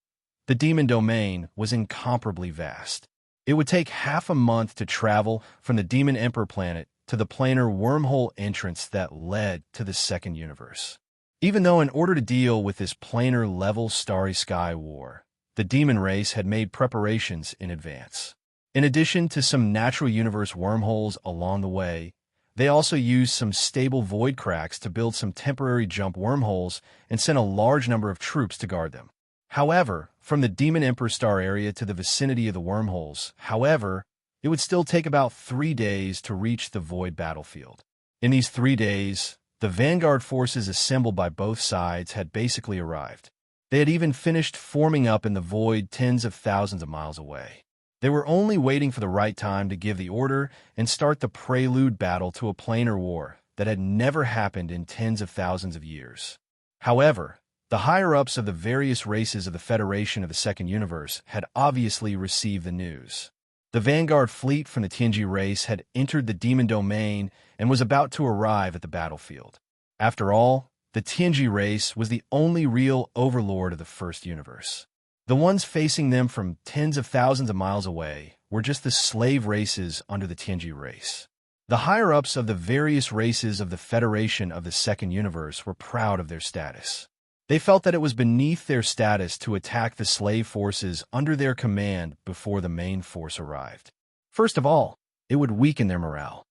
The demon domain was incomparably vast. It would take half a month to travel from the Demon Emperor planet to the planar wormhole entrance that led to the second universe. Even though in order to deal with this planar-level starry sky war, the demon race had made preparations in advance. In addition to some natural universe wormholes along the way, they also used some stable void cracks to build some temporary jump wormholes and sent a large number of troops to guard them. However, from the Demon Emperor star area to the vicinity of the wormholes, it would still take about 3 days to reach the void battlefield. In these 3 days, the vanguard forces assembled by both sides had basically arrived. They had even finished forming up in the void tens of thousands of miles away. They were only waiting for the right time to give the order and start the prelude battle to a planar war that had never happened in tens of thousands of years. However, the higher-ups of the various races of the Federation of the Second Universe had obviously received the news. The vanguard fleet from the Tianji race had entered the demon domain and was about to arrive at the battlefield. After all, the Tianji race was the only real overlord of the first universe. The ones facing them from tens of thousands of miles away were just the slave races under the Tianji race. The higher-ups of the various races of the Federation of the Second Universe were proud of their status. They felt that it was beneath their status to attack the slave forces under their command before the main force arrived. First of all, it would weaken their morale.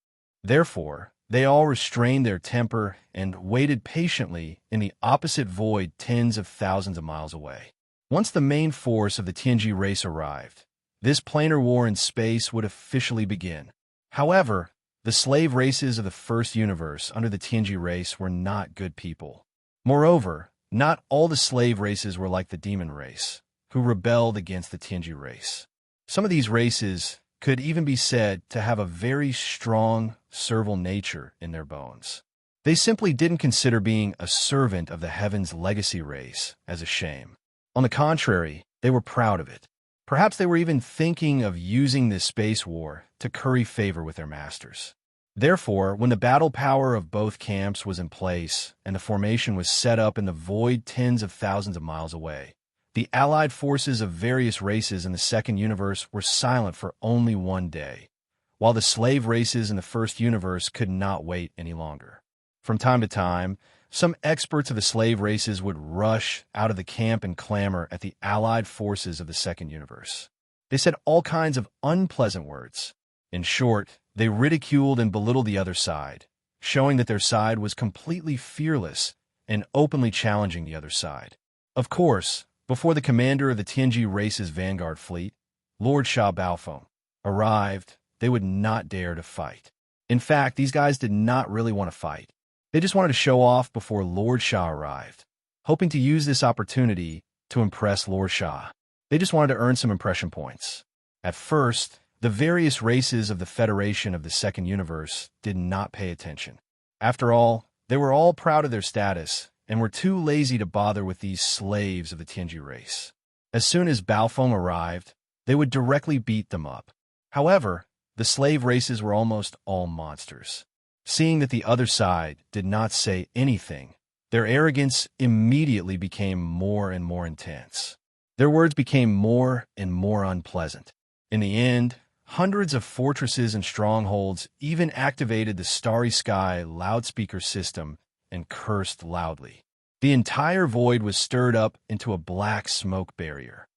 Therefore, they all restrained their temper and waited patiently in the opposite void tens of thousands of miles away. Once the main force of the Tianji race arrived, this planar war in space would officially begin. However, the slave races of the first universe under the Tianji race were not good people. Moreover, not all the slave races were like the demon race, who rebelled against the Tianji race. Some of these races could even be said to have a very strong servile nature in their bones. They simply didn't consider being a servant of the Heaven's legacy race as a shame. On the contrary, they were proud of it. Perhaps they were even thinking of using this space war to curry favor with their masters. Therefore, when the battle power of both camps was in place and the formation was set up in the void tens of thousands of miles away, the allied forces of various races in the second universe were silent for only one day, while the slave races in the first universe could not wait any longer. From time to time, some experts of the slave races would rush out of the camp and clamor at the allied forces of the second universe. They said all kinds of unpleasant words. In short, they ridiculed and belittled the other side, showing that their side was completely fearless and openly challenging the other side. Of course, before the commander of the Tianji race's vanguard fleet, Lord Xia Baofeng, arrived, they would not dare to fight. In fact, these guys did not really want to fight. They just wanted to show off before Lord Xia arrived, hoping to use this opportunity to impress Lord Xia. They just wanted to earn some impression points. At first, the various races of the Federation of the Second Universe did not pay attention. After all, they were all proud of their status and were too lazy to bother with these slaves of the Tianji race. As soon as Baofeng arrived, they would directly beat them up. However, the slave races were almost all monsters. Seeing that the other side did not say anything, their arrogance immediately became more and more intense. Their words became more and more unpleasant. In the end, hundreds of fortresses and strongholds even activated the Starry Sky loudspeaker system and cursed loudly. The entire void was stirred up into a black smoke barrier.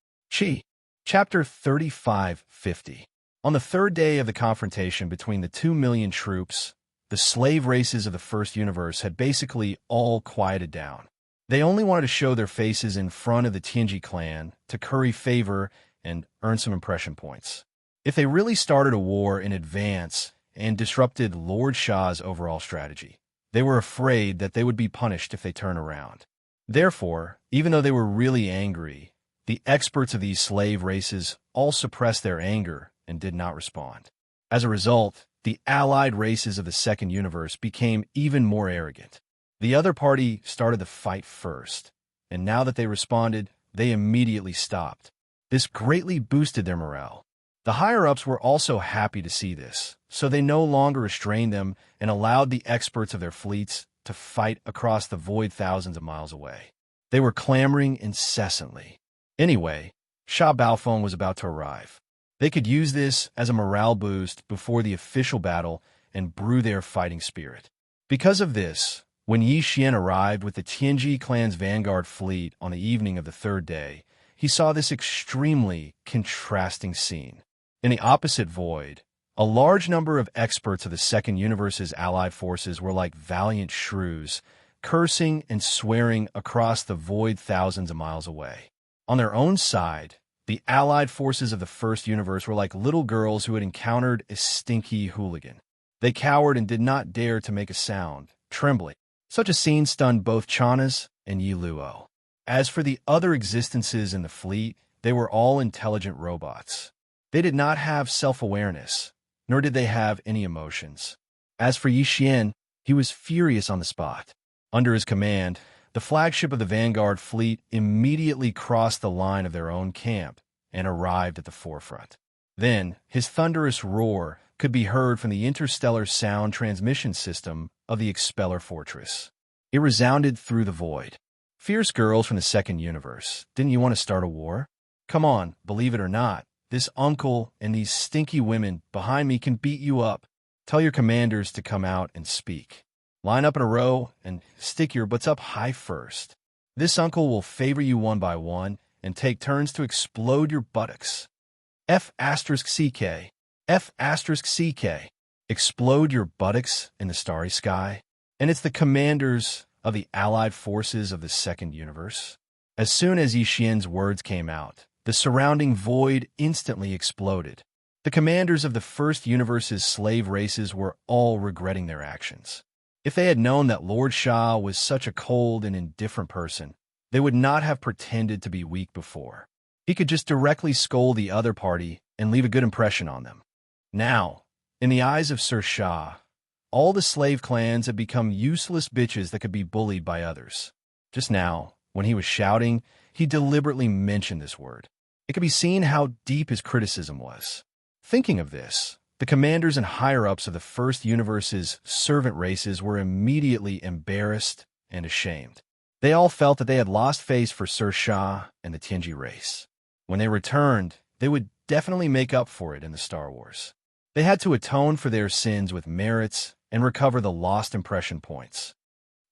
Chapter 3550. On the third day of the confrontation between the 2 million troops, the slave races of the first universe had basically all quieted down. They only wanted to show their faces in front of the Tianji clan to curry favor and earn some impression points. If they really started a war in advance and disrupted Lord Xia's overall strategy, they were afraid that they would be punished if they turned around. Therefore, even though they were really angry, the experts of these slave races all suppressed their anger and did not respond. As a result, the allied races of the second universe became even more arrogant. The other party started the fight first, and now that they responded, they immediately stopped. This greatly boosted their morale. The higher-ups were also happy to see this, so they no longer restrained them and allowed the experts of their fleets to fight across the void thousands of miles away. They were clamoring incessantly. Anyway, Xia Baofeng was about to arrive. They could use this as a morale boost before the official battle and brew their fighting spirit. Because of this, when Yi Xian arrived with the Tianji clan's vanguard fleet on the evening of the third day, he saw this extremely contrasting scene. In the opposite void, a large number of experts of the second universe's allied forces were like valiant shrews, cursing and swearing across the void thousands of miles away. On their own side, the allied forces of the first universe were like little girls who had encountered a stinky hooligan. They cowered and did not dare to make a sound, trembling. Such a scene stunned both Chanas and Yi Luo. As for the other existences in the fleet, they were all intelligent robots. They did not have self-awareness, nor did they have any emotions. As for Yi Xian, he was furious on the spot. Under his command, the flagship of the vanguard fleet immediately crossed the line of their own camp and arrived at the forefront. Then, his thunderous roar could be heard from the interstellar sound transmission system of the Expeller Fortress. It resounded through the void. Fierce girls from the second universe, didn't you want to start a war? Come on, believe it or not, this uncle and these stinky women behind me can beat you up. Tell your commanders to come out and speak. Line up in a row and stick your butts up high first. This uncle will favor you one by one and take turns to explode your buttocks. F*CK. F*CK. Explode your buttocks in the starry sky. And it's the commanders of the allied forces of the second universe. As soon as Yi Xian's words came out, the surrounding void instantly exploded. The commanders of the first universe's slave races were all regretting their actions. If they had known that Lord Xia was such a cold and indifferent person, they would not have pretended to be weak before. He could just directly scold the other party and leave a good impression on them. Now, in the eyes of Sir Xia, all the slave clans had become useless bitches that could be bullied by others. Just now, when he was shouting, he deliberately mentioned this word. It could be seen how deep his criticism was. Thinking of this, the commanders and higher-ups of the first universe's servant races were immediately embarrassed and ashamed. They all felt that they had lost face for Sir Xia and the Tianji race. When they returned, they would definitely make up for it in the Star Wars. They had to atone for their sins with merits and recover the lost impression points.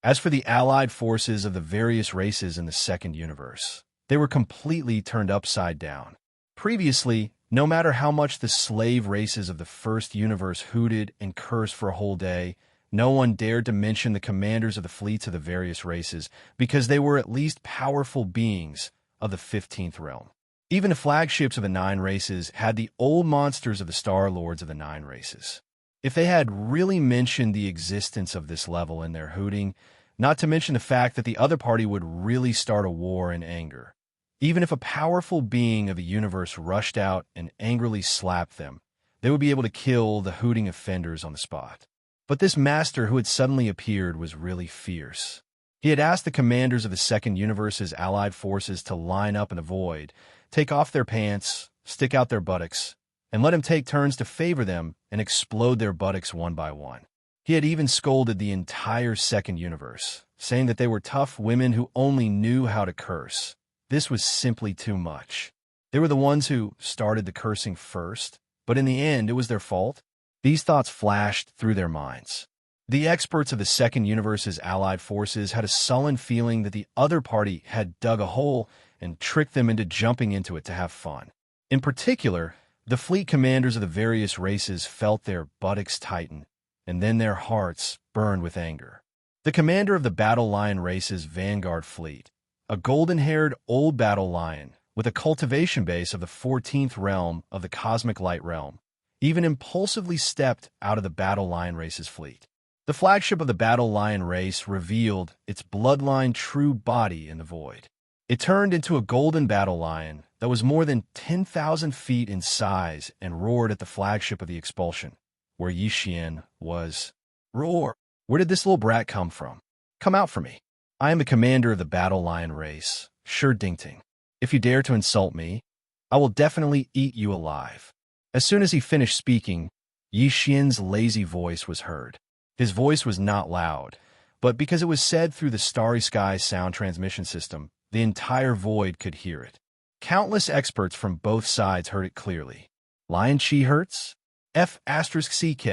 As for the allied forces of the various races in the second universe, they were completely turned upside down. Previously, no matter how much the slave races of the first universe hooted and cursed for a whole day, no one dared to mention the commanders of the fleets of the various races because they were at least powerful beings of the 15th realm. Even the flagships of the 9 races had the old monsters of the Star Lords of the 9 races. If they had really mentioned the existence of this level in their hooting, not to mention the fact that the other party would really start a war in anger, even if a powerful being of the universe rushed out and angrily slapped them, they would be able to kill the hooting offenders on the spot. But this master who had suddenly appeared was really fierce. He had asked the commanders of the second universe's allied forces to line up in the void, take off their pants, stick out their buttocks, and let him take turns to favor them and explode their buttocks one by one. He had even scolded the entire second universe, saying that they were tough women who only knew how to curse. This was simply too much. They were the ones who started the cursing first, but in the end, it was their fault. These thoughts flashed through their minds. The experts of the second universe's allied forces had a sullen feeling that the other party had dug a hole and tricked them into jumping into it to have fun. In particular, the fleet commanders of the various races felt their buttocks tighten, and then their hearts burned with anger. The commander of the Battle Lion race's vanguard fleet, a golden-haired old battle lion with a cultivation base of the 14th realm of the cosmic light realm, even impulsively stepped out of the Battle Lion race's fleet. The flagship of the Battle Lion race revealed its bloodline true body in the void. It turned into a golden battle lion that was more than 10,000 feet in size and roared at the flagship of the expulsion, where Yi Xian was. Roar! Where did this little brat come from? Come out for me. I am the commander of the Battle Lion race, Shi Dingting. If you dare to insult me, I will definitely eat you alive. As soon as he finished speaking, Yi Xian's lazy voice was heard. His voice was not loud, but because it was said through the starry sky sound transmission system, the entire void could hear it. Countless experts from both sides heard it clearly. Lion chi hurts? F*CK.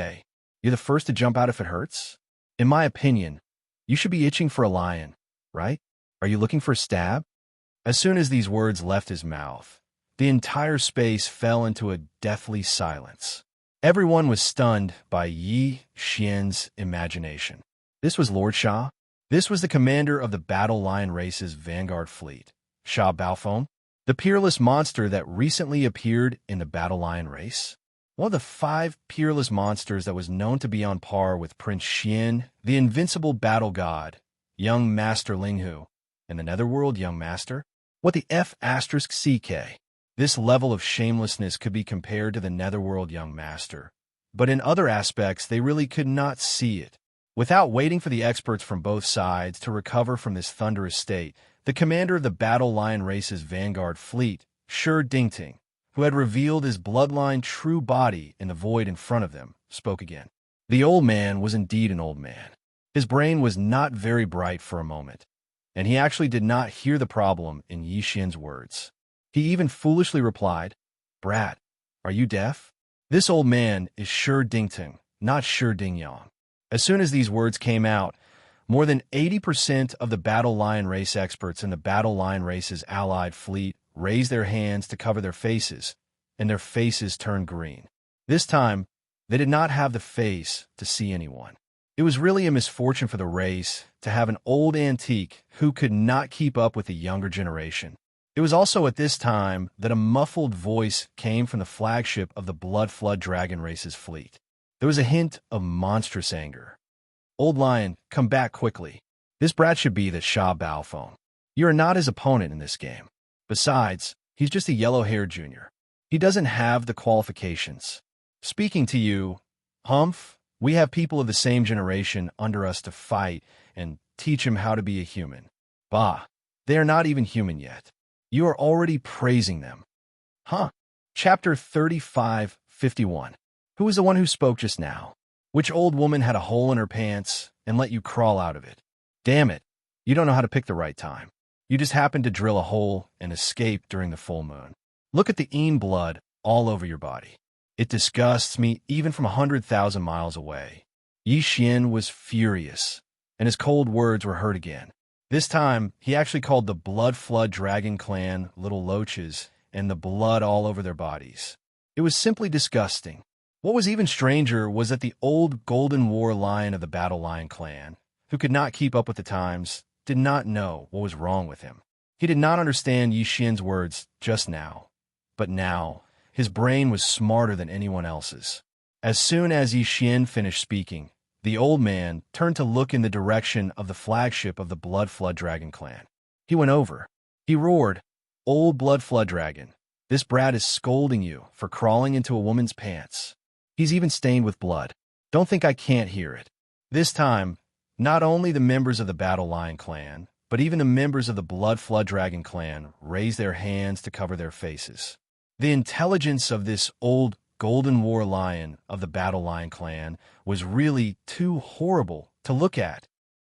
You're the first to jump out if it hurts? In my opinion, you should be itching for a lion, right? Are you looking for a stab? As soon as these words left his mouth, the entire space fell into a deathly silence. Everyone was stunned by Yi Xian's imagination. This was Lord Xia. This was the commander of the Battle Lion race's vanguard fleet, Xia Baofeng, the peerless monster that recently appeared in the Battle Lion race. One of the 5 peerless monsters that was known to be on par with Prince Xian, the invincible battle god, young Master Linghu, and the Netherworld young master. What the F*CK? This level of shamelessness could be compared to the Netherworld young master, but in other aspects they really could not see it. Without waiting for the experts from both sides to recover from this thunderous state, the commander of the Battle Lion race's vanguard fleet, Shi Dingting, who had revealed his bloodline true body in the void in front of them, spoke again. The old man was indeed an old man. His brain was not very bright for a moment, and he actually did not hear the problem in Yi Xian's words. He even foolishly replied, "Brat, are you deaf? This old man is Shi Dingting, not Shi Dingyang." As soon as these words came out, more than 80% of the Battle Lion race experts in the Battle Lion race's allied fleet raised their hands to cover their faces, and their faces turned green. This time, they did not have the face to see anyone. It was really a misfortune for the race to have an old antique who could not keep up with the younger generation. It was also at this time that a muffled voice came from the flagship of the Blood Flood Dragon race's fleet. There was a hint of monstrous anger. "Old Lion, come back quickly. This brat should be the Sha Bao phone. You are not his opponent in this game. Besides, he's just a yellow-haired junior. He doesn't have the qualifications. Speaking to you, Humph, we have people of the same generation under us to fight and teach him how to be a human. Bah, they are not even human yet. You are already praising them." Huh. Chapter 35:51. Who was the one who spoke just now? Which old woman had a hole in her pants and let you crawl out of it? Damn it, you don't know how to pick the right time. You just happened to drill a hole and escape during the full moon. Look at the blood all over your body. It disgusts me even from 100,000 miles away. Yi Xian was furious, and his cold words were heard again. This time, he actually called the Blood Flood Dragon clan little loaches and the blood all over their bodies. It was simply disgusting. What was even stranger was that the old Golden War Lion of the Battle Lion clan, who could not keep up with the times, did not know what was wrong with him. He did not understand Yi Xian's words just now, but now his brain was smarter than anyone else's. As soon as Yi Xian finished speaking, the old man turned to look in the direction of the flagship of the Blood Flood Dragon clan. He went over. He roared, "Old Blood Flood Dragon, this brat is scolding you for crawling into a woman's pants. He's even stained with blood. Don't think I can't hear it." This time, not only the members of the Battle Lion clan, but even the members of the Blood Flood Dragon clan raised their hands to cover their faces. The intelligence of this old Golden War Lion of the Battle Lion clan was really too horrible to look at.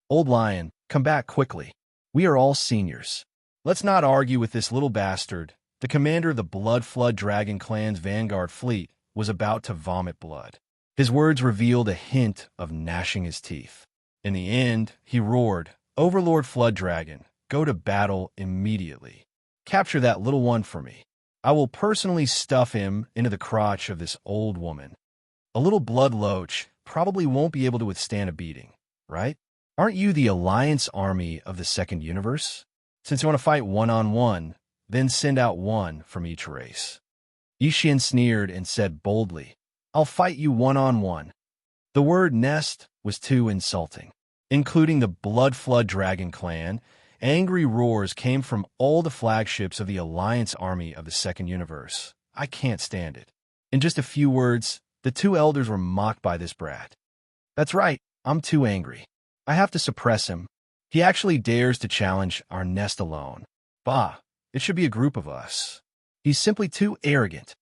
"Old Lion, come back quickly. We are all seniors. Let's not argue with this little bastard." The commander of the Blood Flood Dragon clan's vanguard fleet was about to vomit blood. His words revealed a hint of gnashing his teeth. In the end, he roared, "Overlord Flood Dragon, go to battle immediately. Capture that little one for me. I will personally stuff him into the crotch of this old woman. A little blood loach probably won't be able to withstand a beating, right? Aren't you the Alliance Army of the Second Universe? Since you want to fight one-on-one, then send out one from each race." Yi Xian sneered and said boldly, "I'll fight you one-on-one." The word nest was too insulting. Including the Blood Flood Dragon clan, angry roars came from all the flagships of the Alliance Army of the Second Universe. I can't stand it. In just a few words, the two elders were mocked by this brat. "That's right, I'm too angry. I have to suppress him. He actually dares to challenge our nest alone. Bah, it should be a group of us. He's simply too arrogant.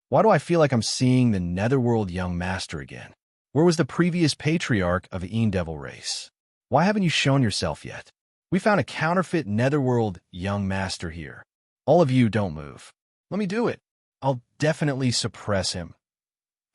Why do I feel like I'm seeing the Netherworld young master again? Where was the previous patriarch of the Devil race? Why haven't you shown yourself yet? We found a counterfeit Netherworld young master here. All of you don't move. Let me do it. I'll definitely suppress him."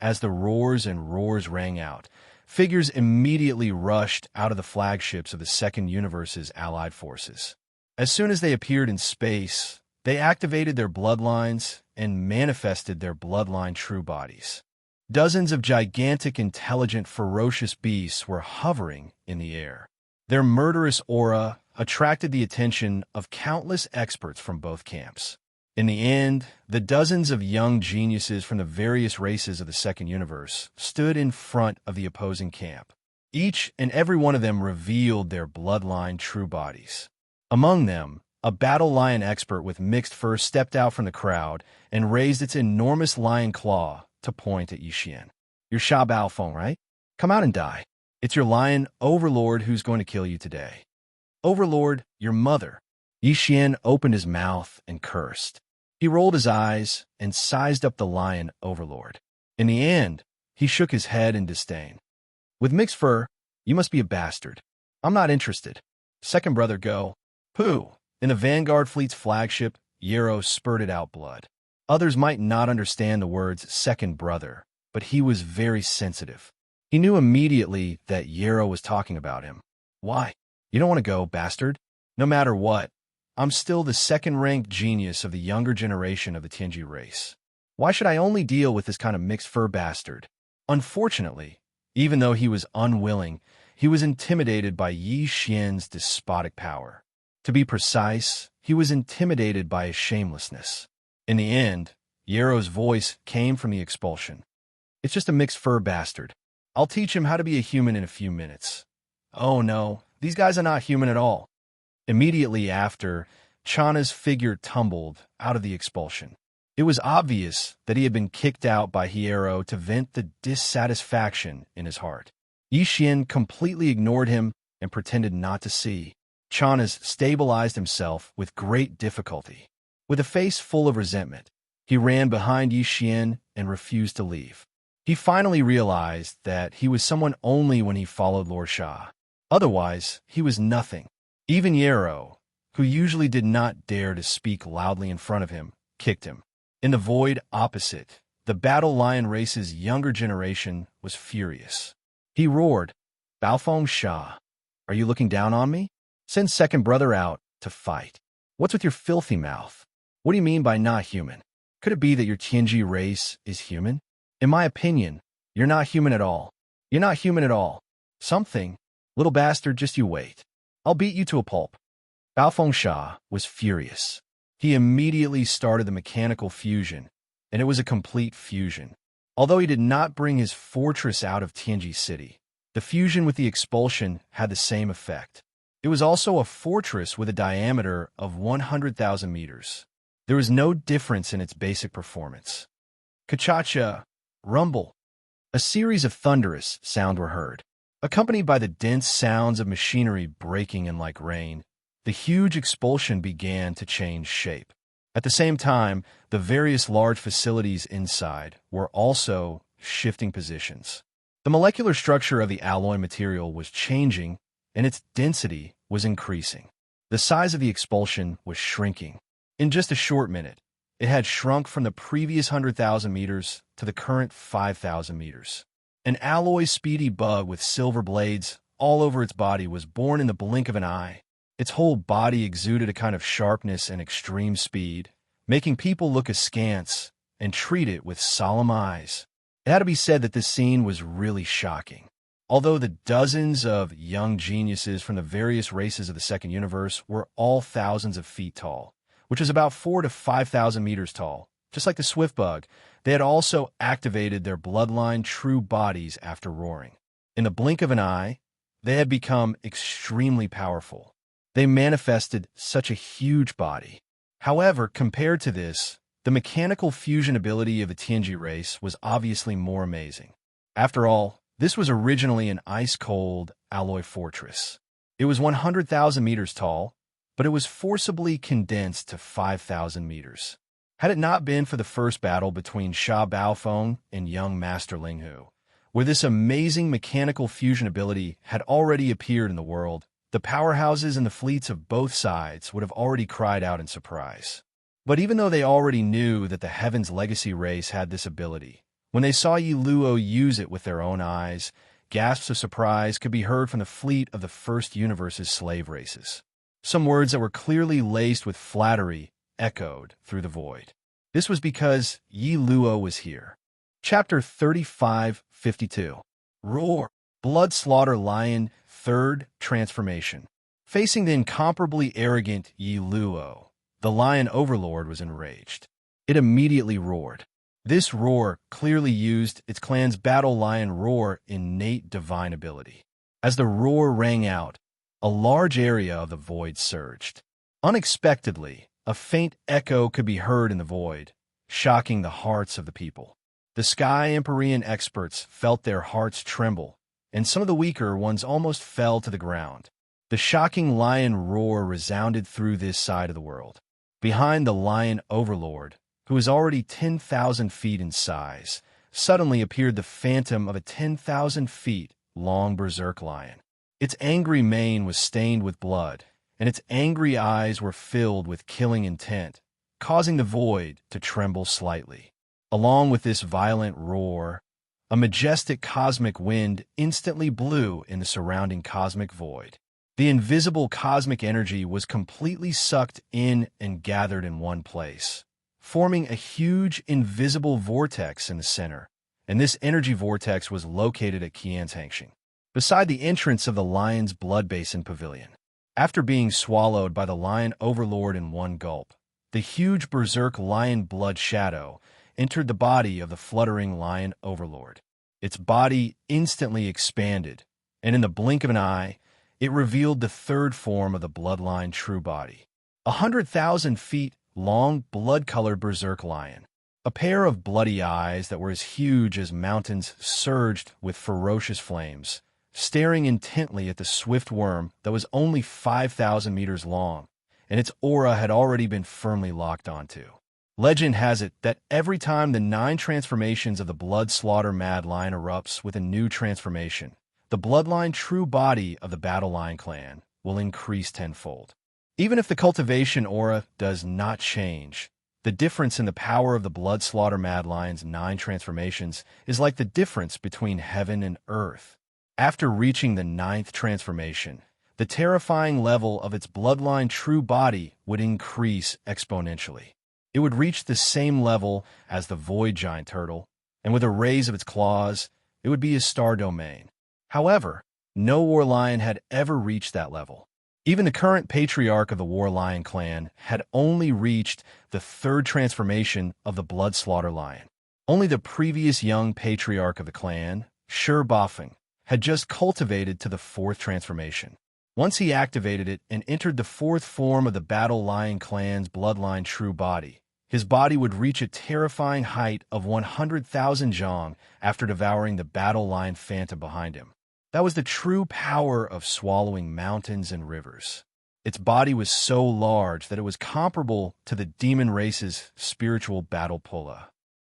As the roars and roars rang out, figures immediately rushed out of the flagships of the Second Universe's allied forces. As soon as they appeared in space, they activated their bloodlines and manifested their bloodline true bodies. Dozens of gigantic, intelligent, ferocious beasts were hovering in the air. Their murderous aura attracted the attention of countless experts from both camps. In the end, the dozens of young geniuses from the various races of the Second Universe stood in front of the opposing camp. Each and every one of them revealed their bloodline true bodies. Among them, a Battle Lion expert with mixed fur stepped out from the crowd and raised its enormous lion claw to point at Yi Xian. "You're Sha Bao Feng, right? Come out and die. It's your lion overlord who's going to kill you today." "Overlord, your mother." Yi Xian opened his mouth and cursed. He rolled his eyes and sized up the lion overlord. In the end, he shook his head in disdain. With mixed fur, you must be a bastard. I'm not interested. Second brother, go. Pooh. In the Vanguard fleet's flagship, Yarrow spurted out blood. Others might not understand the words second brother, but he was very sensitive. He knew immediately that Yarrow was talking about him. Why? You don't want to go, bastard? No matter what, I'm still the second-ranked genius of the younger generation of the Tianji race. Why should I only deal with this kind of mixed-fur bastard? Unfortunately, even though he was unwilling, he was intimidated by Yi Xian's despotic power. To be precise, he was intimidated by his shamelessness. In the end, Yarrow's voice came from the expulsion. It's just a mixed-fur bastard. I'll teach him how to be a human in a few minutes. Oh no, these guys are not human at all. Immediately after, Chana's figure tumbled out of the expulsion. It was obvious that he had been kicked out by Yarrow to vent the dissatisfaction in his heart. Yi Xian completely ignored him and pretended not to see. Chana's stabilized himself with great difficulty. With a face full of resentment, he ran behind Yi Xian and refused to leave. He finally realized that he was someone only when he followed Lord Sha. Otherwise, he was nothing. Even Yarrow, who usually did not dare to speak loudly in front of him, kicked him. In the void opposite, the Battle Lion race's younger generation was furious. He roared, Baofeng Sha, are you looking down on me? Send second brother out to fight. What's with your filthy mouth? What do you mean by not human? Could it be that your Tianji race is human? In my opinion, you're not human at all. You're not human at all. Something. Little bastard, just you wait. I'll beat you to a pulp. Baofeng Sha was furious. He immediately started the mechanical fusion, and it was a complete fusion. Although he did not bring his fortress out of Tianji City, the fusion with the expulsion had the same effect. It was also a fortress with a diameter of 100,000 meters. There was no difference in its basic performance. Ka-cha-cha, rumble. A series of thunderous sounds were heard. Accompanied by the dense sounds of machinery breaking in like rain, the huge expulsion began to change shape. At the same time, the various large facilities inside were also shifting positions. The molecular structure of the alloy material was changing, and its density was increasing. The size of the expulsion was shrinking. In just a short minute, it had shrunk from the previous 100,000 meters to the current 5,000 meters. An alloy speedy bug with silver blades all over its body was born in the blink of an eye. Its whole body exuded a kind of sharpness and extreme speed, making people look askance and treat it with solemn eyes. It had to be said that this scene was really shocking. Although the dozens of young geniuses from the various races of the Second Universe were all thousands of feet tall, which is about 4,000 to 5,000 meters tall, just like the swift bug, they had also activated their bloodline true bodies after roaring. In the blink of an eye, they had become extremely powerful. They manifested such a huge body. However, compared to this, the mechanical fusion ability of the Tianji race was obviously more amazing. After all, this was originally an ice-cold alloy fortress. It was 100,000 meters tall, but it was forcibly condensed to 5,000 meters. Had it not been for the first battle between Sha Baofeng and young Master Linghu, where this amazing mechanical fusion ability had already appeared in the world, the powerhouses and the fleets of both sides would have already cried out in surprise. But even though they already knew that the Heaven's Legacy race had this ability, when they saw Yi Luo use it with their own eyes, gasps of surprise could be heard from the fleet of the First Universe's slave races. Some words that were clearly laced with flattery echoed through the void. This was because Yi Luo was here. Chapter 35:52. Roar. Blood Slaughter Lion, Third Transformation. Facing the incomparably arrogant Yi Luo, the Lion Overlord was enraged. It immediately roared. This roar clearly used its clan's Battle Lion Roar innate divine ability. As the roar rang out, a large area of the void surged. Unexpectedly, a faint echo could be heard in the void, shocking the hearts of the people. The Sky Empyrean experts felt their hearts tremble, and some of the weaker ones almost fell to the ground. The shocking lion roar resounded through this side of the world. Behind the lion overlord, who was already 10,000 feet in size, suddenly appeared the phantom of a 10,000 feet long berserk lion. Its angry mane was stained with blood, and its angry eyes were filled with killing intent, causing the void to tremble slightly. Along with this violent roar, a majestic cosmic wind instantly blew in the surrounding cosmic void. The invisible cosmic energy was completely sucked in and gathered in one place, forming a huge invisible vortex in the center, and this energy vortex was located at Xianxia, beside the entrance of the lion's blood basin pavilion. After being swallowed by the lion overlord in one gulp, the huge berserk lion blood shadow entered the body of the fluttering lion overlord. Its body instantly expanded, and in the blink of an eye, it revealed the third form of the bloodline true body. 100,000 feet long blood-colored berserk lion. A pair of bloody eyes that were as huge as mountains surged with ferocious flames, staring intently at the swift worm that was only 5,000 meters long, and its aura had already been firmly locked onto. Legend has it that every time the 9 transformations of the blood slaughter mad lion erupts with a new transformation, the bloodline true body of the Battle Lion clan will increase tenfold. Even if the cultivation aura does not change, the difference in the power of the blood slaughter mad lion's 9 transformations is like the difference between heaven and earth. After reaching the 9th transformation, the terrifying level of its bloodline true body would increase exponentially. It would reach the same level as the void giant turtle, and with a raise of its claws, it would be a star domain. However, no war lion had ever reached that level. Even the current patriarch of the war lion clan had only reached the 3rd transformation of the blood slaughter lion. Only the previous young patriarch of the clan, Bafeng, had just cultivated to the 4th transformation. Once he activated it and entered the 4th form of the Battle Lion clan's bloodline true body, his body would reach a terrifying height of 100,000 zhong after devouring the Battle Lion phantom behind him. That was the true power of swallowing mountains and rivers. Its body was so large that it was comparable to the demon race's spiritual battle pulla.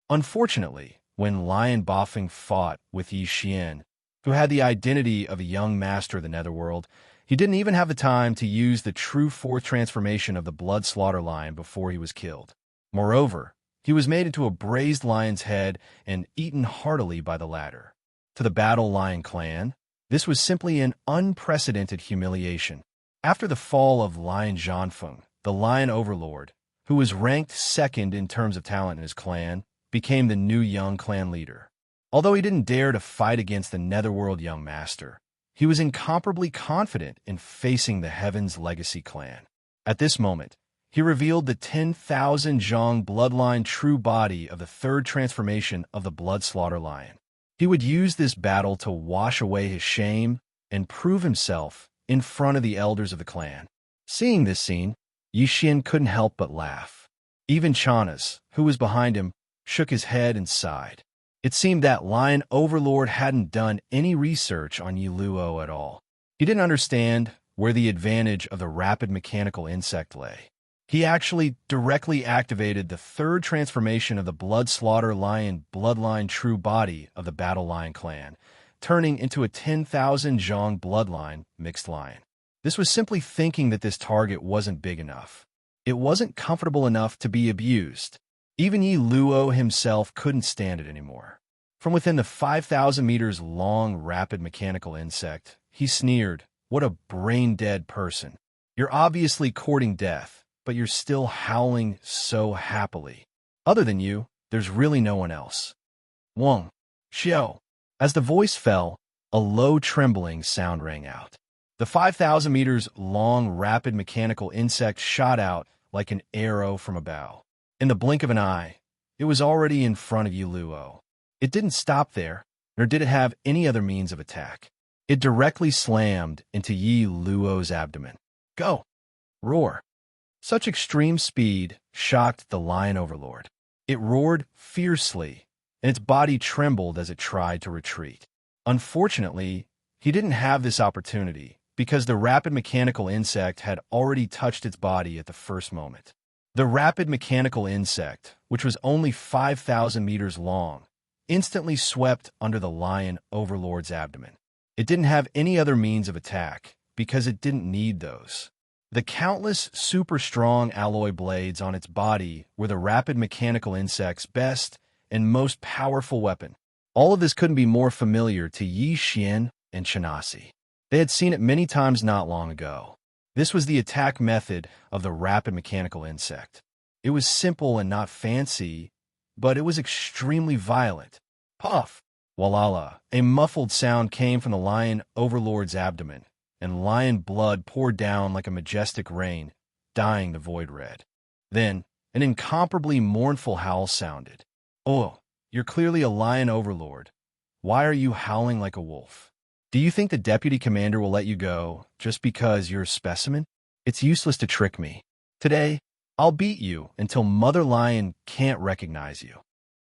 Unfortunately, when Lion Bafeng fought with Yi Xian, who had the identity of a young master of the netherworld, he didn't even have the time to use the true 4th transformation of the blood slaughter lion before he was killed. Moreover, he was made into a braised lion's head and eaten heartily by the latter. To the Battle Lion clan, this was simply an unprecedented humiliation. After the fall of Lion Zhanfeng, the lion overlord, who was ranked 2nd in terms of talent in his clan, became the new young clan leader. Although he didn't dare to fight against the netherworld young master, he was incomparably confident in facing the Heaven's Legacy clan. At this moment, he revealed the 10,000 zhong bloodline true body of the 3rd transformation of the blood slaughter lion. He would use this battle to wash away his shame and prove himself in front of the elders of the clan. Seeing this scene, Yi Xian couldn't help but laugh. Even Xianxia, who was behind him, shook his head and sighed. It seemed that Lion Overlord hadn't done any research on Yi Luo at all. He didn't understand where the advantage of the rapid mechanical insect lay. He actually directly activated the 3rd transformation of the blood slaughter lion bloodline true body of the Battle Lion clan, turning into a 10,000 zhong bloodline mixed lion. This was simply thinking that this target wasn't big enough. It wasn't comfortable enough to be abused. Even Yi Luo himself couldn't stand it anymore. From within the 5,000 meters long rapid mechanical insect, he sneered, "What a brain-dead person. You're obviously courting death, but you're still howling so happily. Other than you, there's really no one else." Wang, Xiao. As the voice fell, a low trembling sound rang out. The 5,000 meters long rapid mechanical insect shot out like an arrow from a bow. In the blink of an eye, it was already in front of Yi Luo. It didn't stop there, nor did it have any other means of attack. It directly slammed into Yi Luo's abdomen. "Go!" Roar. Such extreme speed shocked the lion overlord. It roared fiercely, and its body trembled as it tried to retreat. Unfortunately, he didn't have this opportunity because the rapid mechanical insect had already touched its body at the first moment. The rapid mechanical insect, which was only 5,000 meters long, instantly swept under the lion overlord's abdomen. It didn't have any other means of attack, because it didn't need those. The countless super-strong alloy blades on its body were the rapid mechanical insect's best and most powerful weapon. All of this couldn't be more familiar to Yi Xian and Xianxia. They had seen it many times not long ago. This was the attack method of the rapid mechanical insect. It was simple and not fancy, but it was extremely violent. Puff! Walala! A muffled sound came from the lion overlord's abdomen, and lion blood poured down like a majestic rain, dyeing the void red. Then, an incomparably mournful howl sounded. "Oh, you're clearly a lion overlord. Why are you howling like a wolf? Do you think the deputy commander will let you go just because you're a specimen? It's useless to trick me. Today, I'll beat you until Mother Lion can't recognize you."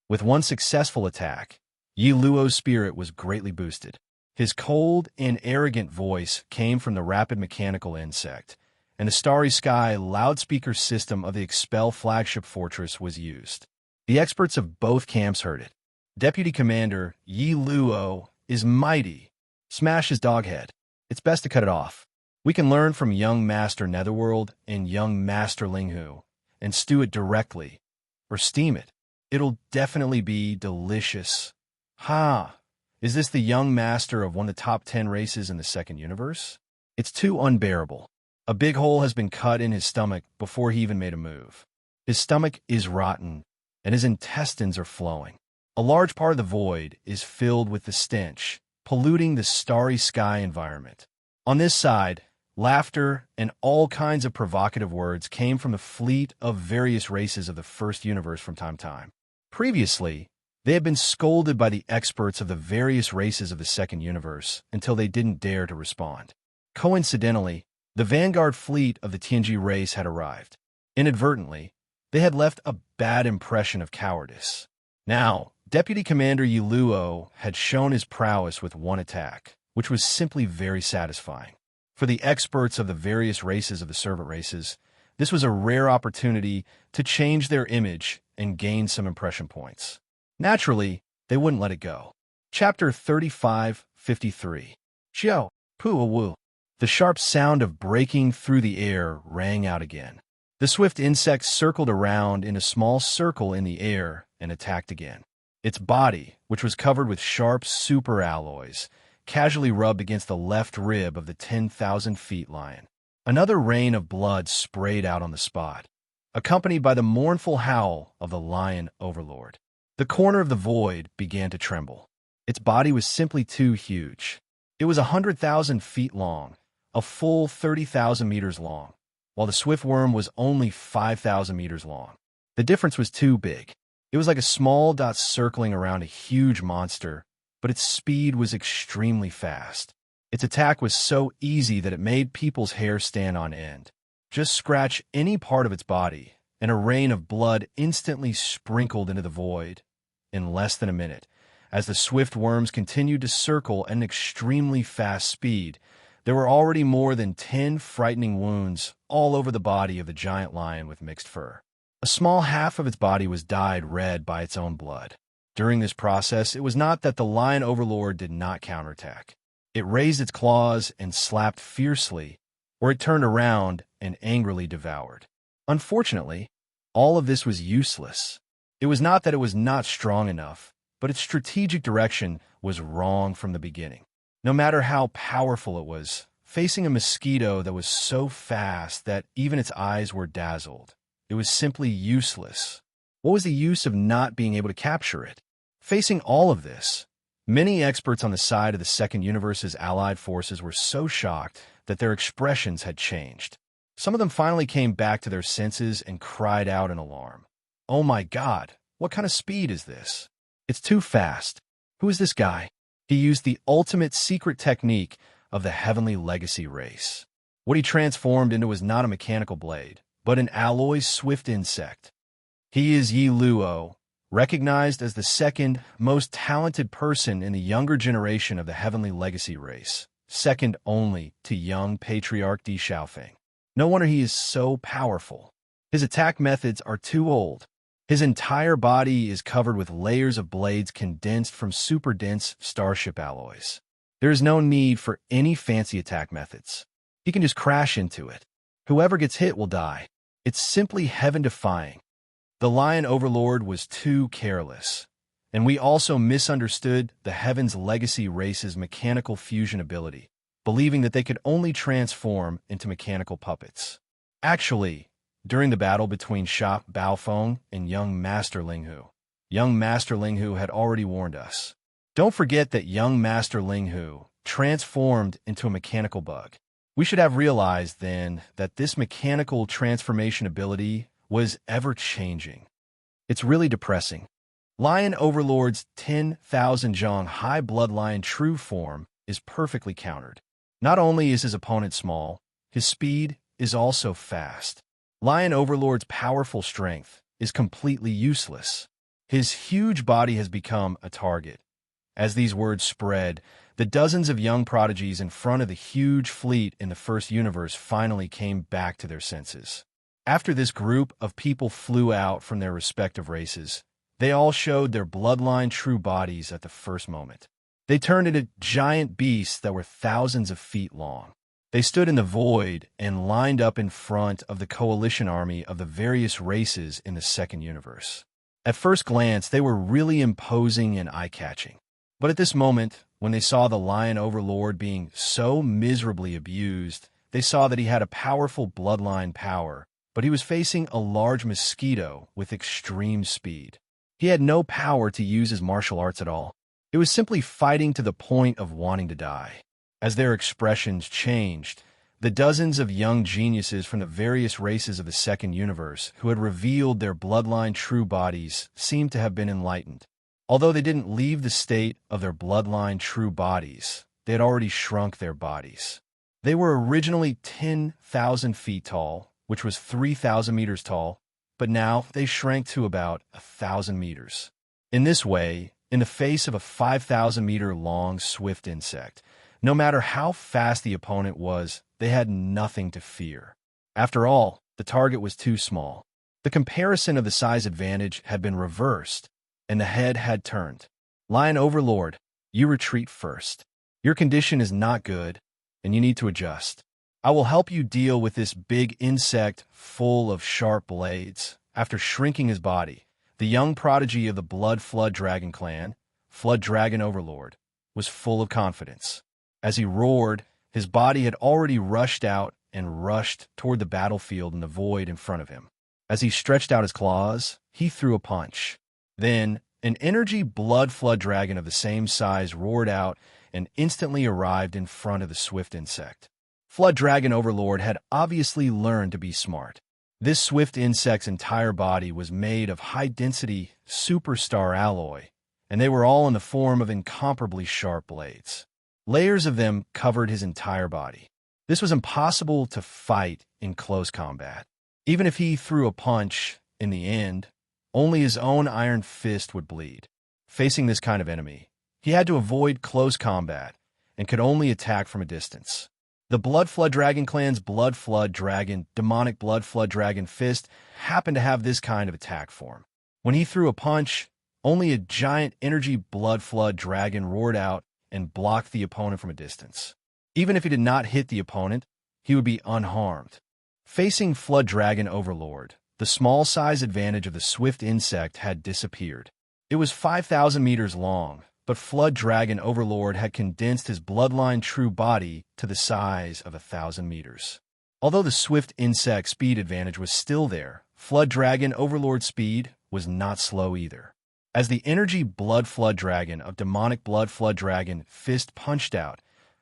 With one successful attack, Yi Luo's spirit was greatly boosted. His cold and arrogant voice came from the rapid mechanical insect, and the Starry Sky loudspeaker system of the Expel flagship fortress was used. The experts of both camps heard it. Deputy Commander Yi Luo is mighty. Smash his dog head. It's best to cut it off. We can learn from young Master Netherworld and young Master Linghu, and stew it directly, or steam it. It'll definitely be delicious. Ha! Is this the young master of one of the top 10 races in the second universe? It's too unbearable. A big hole has been cut in his stomach before he even made a move. His stomach is rotten, and his intestines are flowing. A large part of the void is filled with the stench, polluting the Starry Sky environment. On this side, laughter and all kinds of provocative words came from the fleet of various races of the first universe from time to time. Previously, they had been scolded by the experts of the various races of the second universe until they didn't dare to respond. Coincidentally, the vanguard fleet of the Tianji race had arrived. Inadvertently, they had left a bad impression of cowardice. Now, Deputy Commander Yi Luo had shown his prowess with one attack, which was simply very satisfying. For the experts of the various races of the servant races, this was a rare opportunity to change their image and gain some impression points. Naturally, they wouldn't let it go. Chapter 35:53. Xiao, Pu Wu. The sharp sound of breaking through the air rang out again. The swift insect circled around in a small circle in the air and attacked again. Its body, which was covered with sharp superalloys, casually rubbed against the left rib of the 10,000 feet lion. Another rain of blood sprayed out on the spot, accompanied by the mournful howl of the lion overlord. The corner of the void began to tremble. Its body was simply too huge. It was 100,000 feet long, a full 30,000 meters long, while the swift worm was only 5,000 meters long. The difference was too big. It was like a small dot circling around a huge monster, but its speed was extremely fast. Its attack was so easy that it made people's hair stand on end. Just scratch any part of its body, and a rain of blood instantly sprinkled into the void. In less than a minute, as the swift worms continued to circle at an extremely fast speed, there were already more than 10 frightening wounds all over the body of the giant lion with mixed fur. A small half of its body was dyed red by its own blood. During this process, it was not that the lion overlord did not counterattack. It raised its claws and slapped fiercely, or it turned around and angrily devoured. Unfortunately, all of this was useless. It was not that it was not strong enough, but its strategic direction was wrong from the beginning. No matter how powerful it was, facing a mosquito that was so fast that even its eyes were dazzled, it was simply useless. What was the use of not being able to capture it? Facing all of this, many experts on the side of the Second Universe's allied forces were so shocked that their expressions had changed. Some of them finally came back to their senses and cried out in alarm. "Oh my God, what kind of speed is this? It's too fast. Who is this guy?" He used the ultimate secret technique of the Heavenly Legacy race. What he transformed into was not a mechanical blade, but an alloy swift insect. He is Yi Luo, recognized as the second most talented person in the younger generation of the Heavenly Legacy race, second only to young Patriarch Di Xiaofeng. No wonder he is so powerful. His attack methods are too old. His entire body is covered with layers of blades condensed from super dense starship alloys. There is no need for any fancy attack methods. He can just crash into it. Whoever gets hit will die. It's simply heaven-defying. The Lion Overlord was too careless, and we also misunderstood the Heaven's Legacy race's mechanical fusion ability, believing that they could only transform into mechanical puppets. Actually, during the battle between Sha Baofeng and young Master Linghu had already warned us. Don't forget that young Master Linghu transformed into a mechanical bug. We should have realized then that this mechanical transformation ability was ever-changing. It's really depressing. Lion Overlord's 10,000 Zhang High Bloodline true form is perfectly countered. Not only is his opponent small, his speed is also fast. Lion Overlord's powerful strength is completely useless. His huge body has become a target. As these words spread, the dozens of young prodigies in front of the huge fleet in the first universe finally came back to their senses. After this group of people flew out from their respective races, they all showed their bloodline true bodies at the first moment. They turned into giant beasts that were thousands of feet long. They stood in the void and lined up in front of the coalition army of the various races in the second universe. At first glance, they were really imposing and eye-catching. But at this moment, when they saw the Lion Overlord being so miserably abused, they saw that he had a powerful bloodline power, but he was facing a large mosquito with extreme speed. He had no power to use his martial arts at all. It was simply fighting to the point of wanting to die. As their expressions changed, the dozens of young geniuses from the various races of the second universe who had revealed their bloodline true bodies seemed to have been enlightened. Although they didn't leave the state of their bloodline true bodies, they had already shrunk their bodies. They were originally 10,000 feet tall, which was 3,000 meters tall, but now they shrank to about 1,000 meters. In this way, in the face of a 5,000-meter-long swift insect, no matter how fast the opponent was, they had nothing to fear. After all, the target was too small. The comparison of the size advantage had been reversed, and the head had turned. Lion Overlord, you retreat first. Your condition is not good, and you need to adjust. I will help you deal with this big insect full of sharp blades. After shrinking his body, the young prodigy of the Blood Flood Dragon clan, Flood Dragon Overlord, was full of confidence. As he roared, his body had already rushed out and rushed toward the battlefield in the void in front of him. As he stretched out his claws, he threw a punch. Then, an energy Blood Flood Dragon of the same size roared out and instantly arrived in front of the swift insect. Flood Dragon Overlord had obviously learned to be smart. This swift insect's entire body was made of high-density superstar alloy, and they were all in the form of incomparably sharp blades. Layers of them covered his entire body. This was impossible to fight in close combat. Even if he threw a punch, in the end, only his own iron fist would bleed. Facing this kind of enemy, he had to avoid close combat and could only attack from a distance. The Blood Flood Dragon clan's Blood Flood Dragon, demonic Blood Flood Dragon fist happened to have this kind of attack form. When he threw a punch, only a giant energy Blood Flood Dragon roared out and blocked the opponent from a distance. Even if he did not hit the opponent, he would be unharmed. Facing Flood Dragon Overlord, the small size advantage of the swift insect had disappeared. It was 5,000 meters long, but Flood Dragon Overlord had condensed his bloodline true body to the size of 1,000 meters. Although the swift insect speed advantage was still there, Flood Dragon Overlord's speed was not slow either. As the energy Blood Flood Dragon of demonic Blood Flood Dragon fist punched out,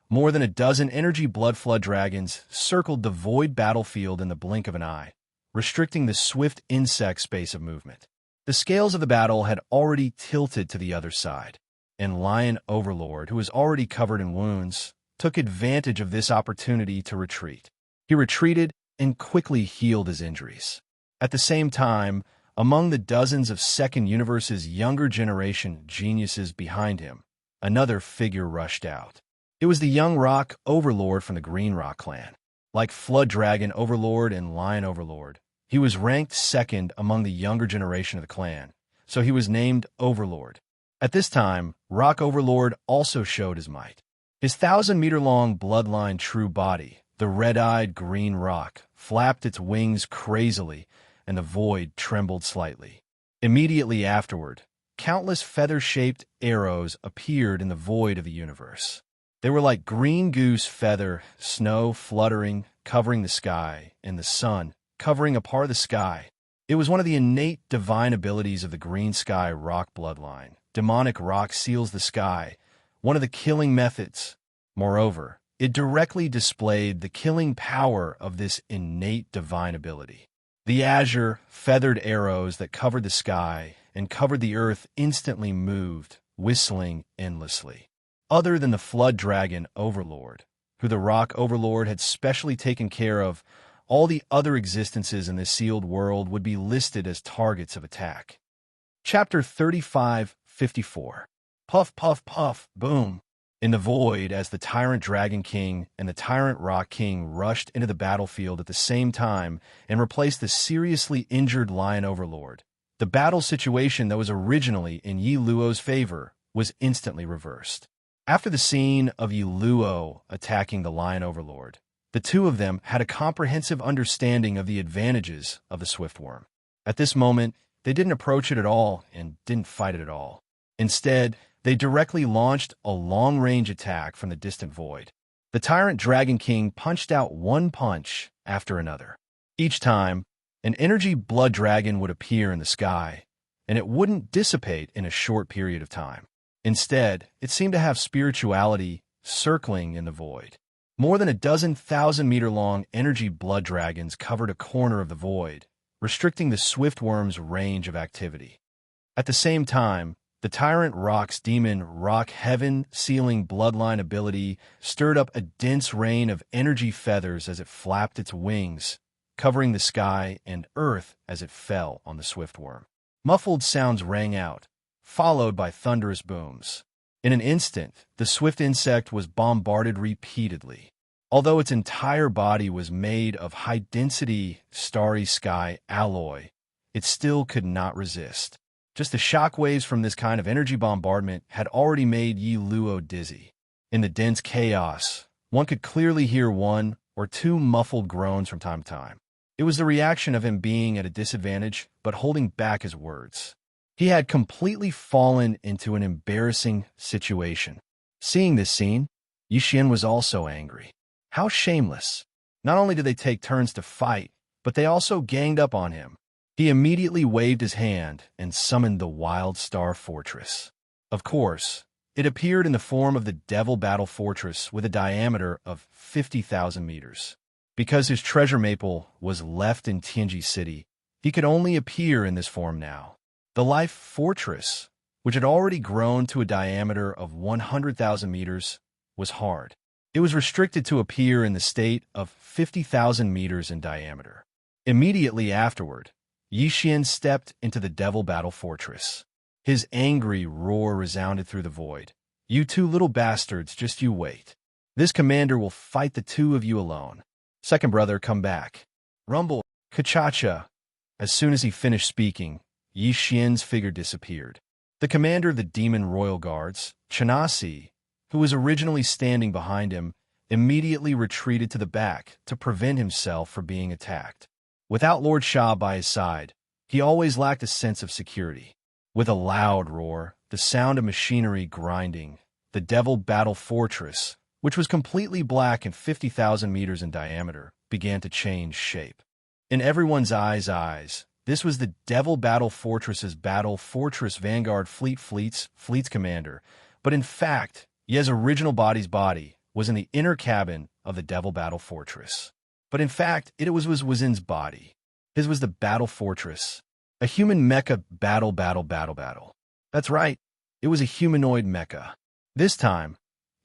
more than a dozen energy Blood Flood Dragons circled the void battlefield in the blink of an eye, restricting the swift insect space of movement. The scales of the battle had already tilted to the other side, and Lion Overlord, who was already covered in wounds, took advantage of this opportunity to retreat. He retreated and quickly healed his injuries. At the same time, among the dozens of Second Universe's younger generation geniuses behind him, another figure rushed out. It was the young Rock Overlord from the Green Rock clan. Like Flood Dragon Overlord and Lion Overlord, He was ranked second among the younger generation of the clan, so he was named Overlord. At this time, Rock Overlord also showed his might. His 1,000-meter-long bloodline true body, the red-eyed green rock, flapped its wings crazily, and the void trembled slightly. Immediately afterward, countless feather-shaped arrows appeared in the void of the universe. They were like green goose feather, snow fluttering, covering the sky, and the sun covering a part of the sky. It was one of the innate divine abilities of the green sky rock bloodline. Demonic rock seals the sky, one of the killing methods. Moreover, it directly displayed the killing power of this innate divine ability. The azure, feathered arrows that covered the sky and covered the earth instantly moved, whistling endlessly. Other than the flood dragon Overlord, who the Rock Overlord had specially taken care of, all the other existences in this sealed world would be listed as targets of attack. Chapter 35:54. Puff, puff, puff, boom. In the void, as the Tyrant Dragon King and the Tyrant Rock King rushed into the battlefield at the same time and replaced the seriously injured Lion Overlord, the battle situation that was originally in Yi Luo's favor was instantly reversed. After the scene of Yi Luo attacking the Lion Overlord, the two of them had a comprehensive understanding of the advantages of the Swiftworm. At this moment, they didn't approach it at all and didn't fight it at all. Instead, they directly launched a long-range attack from the distant void. The Tyrant Dragon King punched out one punch after another. Each time, an energy blood dragon would appear in the sky, and it wouldn't dissipate in a short period of time. Instead, it seemed to have spirituality circling in the void. More than a dozen 1,000-meter-long energy blood dragons covered a corner of the void, restricting the Swiftworm's range of activity. At the same time, the Tyrant Rock's demon Rock Heaven sealing bloodline ability stirred up a dense rain of energy feathers as it flapped its wings, covering the sky and earth as it fell on the Swiftworm. Muffled sounds rang out, followed by thunderous booms. In an instant, the swift insect was bombarded repeatedly. Although its entire body was made of high-density, starry sky alloy, it still could not resist. Just the shockwaves from this kind of energy bombardment had already made Yi Luo dizzy. In the dense chaos, one could clearly hear one or two muffled groans from time to time. It was the reaction of him being at a disadvantage but holding back his words. He had completely fallen into an embarrassing situation. Seeing this scene, Yixian was also angry. How shameless! Not only did they take turns to fight, but they also ganged up on him. He immediately waved his hand and summoned the Wild Star Fortress. Of course, it appeared in the form of the Devil Battle Fortress with a diameter of 50,000 meters. Because his treasure maple was left in Tianji City, he could only appear in this form now. The Life Fortress, which had already grown to a diameter of 100,000 meters, was hard. It was restricted to appear in the state of 50,000 meters in diameter. Immediately afterward, Yixian stepped into the Devil Battle Fortress. His angry roar resounded through the void. "You two little bastards, just you wait. This commander will fight the two of you alone. Second brother, come back. Rumble, Kachacha." As soon as he finished speaking, Yixian's figure disappeared. The commander of the Demon Royal Guards, Xianxia, who was originally standing behind him, immediately retreated to the back to prevent himself from being attacked. Without Lord Sha by his side, he always lacked a sense of security. With a loud roar, the sound of machinery grinding, the Devil Battle Fortress, which was completely black and 50,000 meters in diameter, began to change shape. In everyone's eyes, this was the Devil Battle Fortress's Battle Fortress Vanguard Fleet's commander, but in fact, Ye's original body's body was in the inner cabin of the Devil Battle Fortress. But in fact, it was Wizin's body. His was the Battle Fortress, a human mecha battle. That's right, it was a humanoid mecha. This time,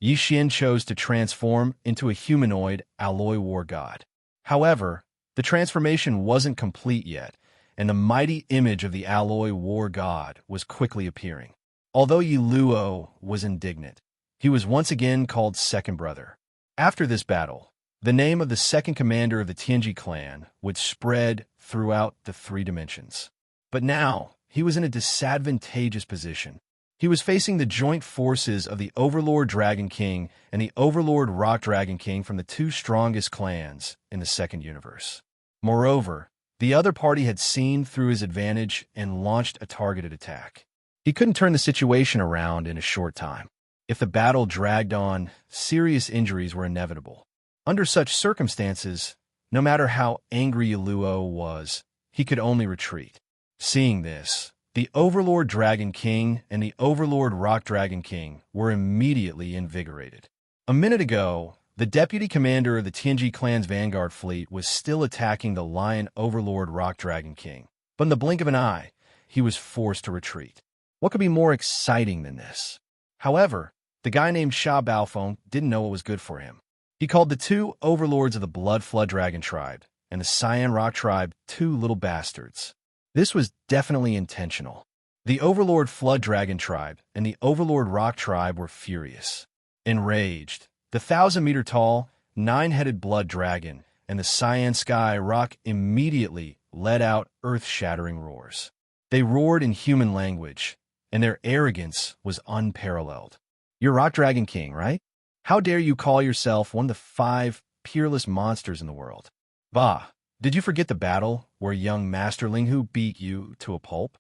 Yixian chose to transform into a humanoid alloy war god. However, the transformation wasn't complete yet, and the mighty image of the alloy war god was quickly appearing. Although Yi Luo was indignant, he was once again called Second Brother. After this battle, The name of the second commander of the Tianji clan would spread throughout the three dimensions. But now, he was in a disadvantageous position. He was facing the joint forces of the Overlord Dragon King and the Overlord Rock Dragon King from the two strongest clans in the second universe. Moreover, the other party had seen through his advantage and launched a targeted attack. He couldn't turn the situation around in a short time. If the battle dragged on, serious injuries were inevitable. Under such circumstances, no matter how angry Yuluo was, he could only retreat. Seeing this, the Overlord Dragon King and the Overlord Rock Dragon King were immediately invigorated. A minute ago, the deputy commander of the Tianji clan's vanguard fleet was still attacking the Lion Overlord Rock Dragon King, but in the blink of an eye, he was forced to retreat. What could be more exciting than this? However, the guy named Sha Baofeng didn't know what was good for him. He called the two overlords of the Blood Flood Dragon tribe and the Cyan Rock tribe two little bastards. This was definitely intentional. The Overlord Flood Dragon tribe and the Overlord Rock tribe were furious. Enraged, the 1,000-meter-tall, 9-headed Blood Dragon and the Cyan Sky Rock immediately let out earth-shattering roars. They roared in human language, and their arrogance was unparalleled. You're Rock Dragon King, right? How dare you call yourself one of the 5 peerless monsters in the world? Bah, did you forget the battle where young Master Linghu beat you to a pulp?